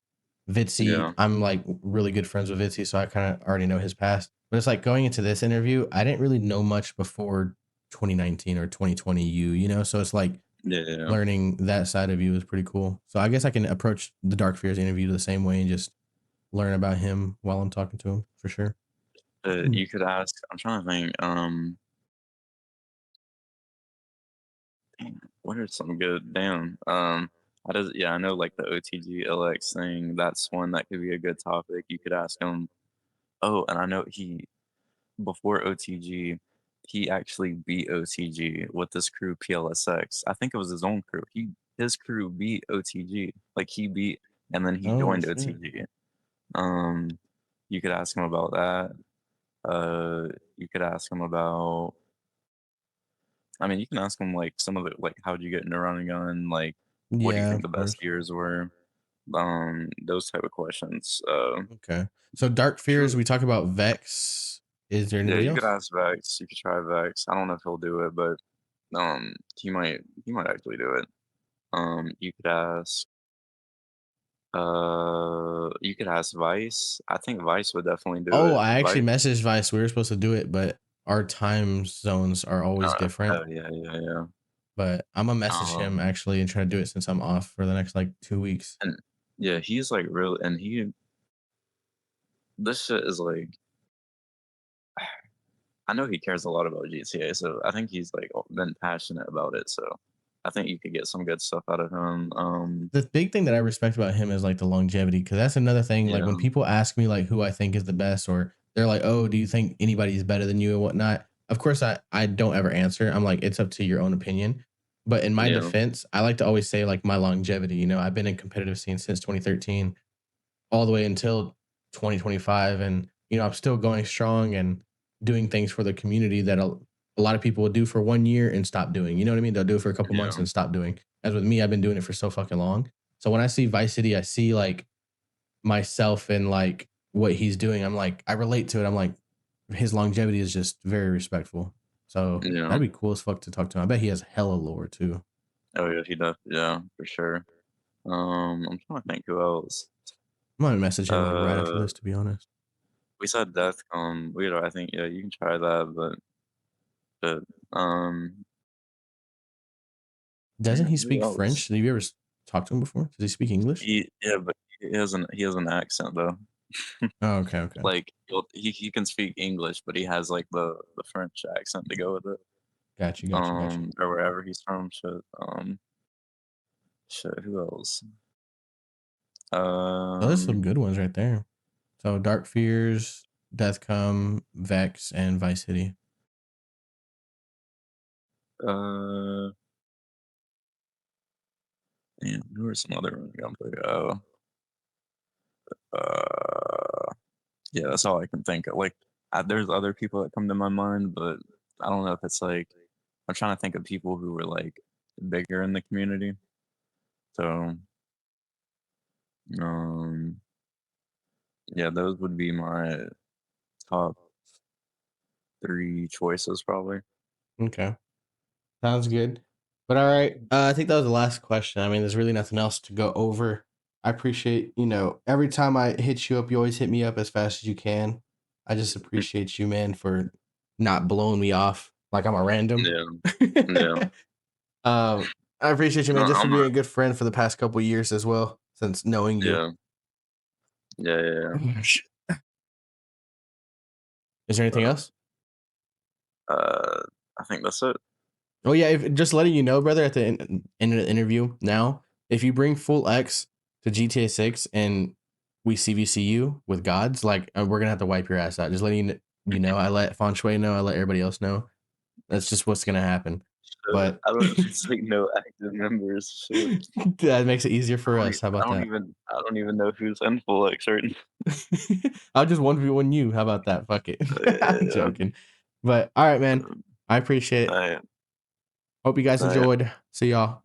[SPEAKER 1] Vitzi,
[SPEAKER 2] yeah,
[SPEAKER 1] I'm like really good friends with Vitzi, so I kind of already know his past. But it's like going into this interview, I didn't really know much before 2019 or 2020 so it's like
[SPEAKER 2] yeah, yeah.
[SPEAKER 1] learning that side of you is pretty cool. So I guess I can approach the Dark Fears interview the same way and just learn about him while I'm talking to him for sure.
[SPEAKER 2] You could ask. I'm trying to think. Damn, what are some good? Damn. I does. Yeah, I know like the OTG LX thing. That's one that could be a good topic. You could ask him. Oh, and I know he before OTG, he actually beat OTG with this crew PLSX. I think it was his own crew. His crew beat OTG. Like he beat and then he
[SPEAKER 1] Oh
[SPEAKER 2] joined
[SPEAKER 1] shit.
[SPEAKER 2] OTG. Um you could ask him about that. You could ask him about I mean you can ask him like some of the like how'd you get into running gun? Like what do you
[SPEAKER 1] Yeah,
[SPEAKER 2] think
[SPEAKER 1] of
[SPEAKER 2] the
[SPEAKER 1] course.
[SPEAKER 2] best years were? Those type of questions.
[SPEAKER 1] Okay. So Dark Fears,
[SPEAKER 2] True.
[SPEAKER 1] we talk about Vex. Is there
[SPEAKER 2] Yeah,
[SPEAKER 1] anybody
[SPEAKER 2] you could
[SPEAKER 1] else?
[SPEAKER 2] ask Vex. You could try Vex. I don't know if he'll do it, but he might actually do it. You could ask Vice. I think Vice would definitely do
[SPEAKER 1] Oh,
[SPEAKER 2] it.
[SPEAKER 1] I actually
[SPEAKER 2] Vice.
[SPEAKER 1] messaged Vice. We were supposed to do it, but our time zones are always different.
[SPEAKER 2] Oh yeah, yeah, yeah.
[SPEAKER 1] But I'm gonna message him
[SPEAKER 2] Um,
[SPEAKER 1] actually and try to do it since I'm off for the next like 2 weeks.
[SPEAKER 2] and yeah, he's like real, and this shit is like, I know he cares a lot about GTA, so I think he's like been passionate about it. So I think you could get some good stuff out of him.
[SPEAKER 1] The big thing that I respect about him is like the longevity, because that's another thing. Like when
[SPEAKER 2] Yeah,
[SPEAKER 1] people ask me like who I think is the best, or they're like, "Oh, do you think anybody's better than you and whatnot?" Of course, I don't ever answer. I'm like, it's up to your own opinion. But in my
[SPEAKER 2] yeah,
[SPEAKER 1] defense, I like to always say like my longevity. I've been in competitive scene since 2013 all the way until 2025, and I'm still going strong and doing things for the community that a lot of people will do for 1 year and stop doing. You know what I mean? They'll do it for a couple months
[SPEAKER 2] Yeah.
[SPEAKER 1] and stop doing. As with me, I've been doing it for so fucking long. So when I see Vice City, I see like myself and like what he's doing. I'm like, I relate to it. I'm like, his longevity is just very respectful. So
[SPEAKER 2] Yeah.
[SPEAKER 1] that'd be cool as fuck to talk to him. I bet he has hella lore too.
[SPEAKER 2] Oh yeah, he does. Yeah, for sure. I'm trying to think who else.
[SPEAKER 1] I'm gonna message him like right after
[SPEAKER 2] Uh,
[SPEAKER 1] this, to be honest.
[SPEAKER 2] we said Death Come. We I think yeah, you can try that, but
[SPEAKER 1] Doesn't
[SPEAKER 2] damn,
[SPEAKER 1] he
[SPEAKER 2] who
[SPEAKER 1] speak
[SPEAKER 2] else?
[SPEAKER 1] French? Have you ever talked to him before? Does he speak English?
[SPEAKER 2] But he has an accent though.
[SPEAKER 1] Oh, okay, okay.
[SPEAKER 2] Like he can speak English, but he has like the French accent to go with it.
[SPEAKER 1] Got you.
[SPEAKER 2] Or wherever he's from. Who else?
[SPEAKER 1] So there's some
[SPEAKER 2] Um,
[SPEAKER 1] good ones right there. So Dark Fears, Death Come, Vex, and Vice City.
[SPEAKER 2] uh, Man, who are some other random play? Uh, yeah, that's all I can think of. Like, there's other people that come to my mind, but I don't know if it's like I'm trying to think of people who were like bigger in the community. So, um, yeah, those would be my top three choices, probably.
[SPEAKER 1] Okay. Sounds good. But all right. I think that was the last question. I mean, there's really nothing else to go over. I appreciate, every time I hit you up, you always hit me up as fast as you can. I just appreciate you, man, for not blowing me off like I'm a random.
[SPEAKER 2] Yeah, yeah.
[SPEAKER 1] I appreciate you, man, just for
[SPEAKER 2] I'm
[SPEAKER 1] being
[SPEAKER 2] a
[SPEAKER 1] a good friend for the past couple years as well, since knowing you.
[SPEAKER 2] Yeah, yeah, yeah, yeah.
[SPEAKER 1] Is there anything
[SPEAKER 2] Uh,
[SPEAKER 1] else?
[SPEAKER 2] I think that's it.
[SPEAKER 1] Oh yeah, if just letting you know, brother, at the end of the interview now, if you bring full X to GTA 6 and we CVC you with gods, like we're gonna have to wipe your ass out. Just letting you know. I let Feng Shui know. I let everybody else know. That's just what's gonna happen. But
[SPEAKER 2] I don't. It's like no active members. Shit.
[SPEAKER 1] that makes it easier for us. How about that?
[SPEAKER 2] I don't even know who's in full X right now.
[SPEAKER 1] I'll just 1v1 you. How about that? Fuck it. I'm
[SPEAKER 2] Yeah.
[SPEAKER 1] joking. But all right, man.
[SPEAKER 2] Um,
[SPEAKER 1] I appreciate it.
[SPEAKER 2] I,
[SPEAKER 1] Hope you guys
[SPEAKER 2] I
[SPEAKER 1] enjoyed. See y'all.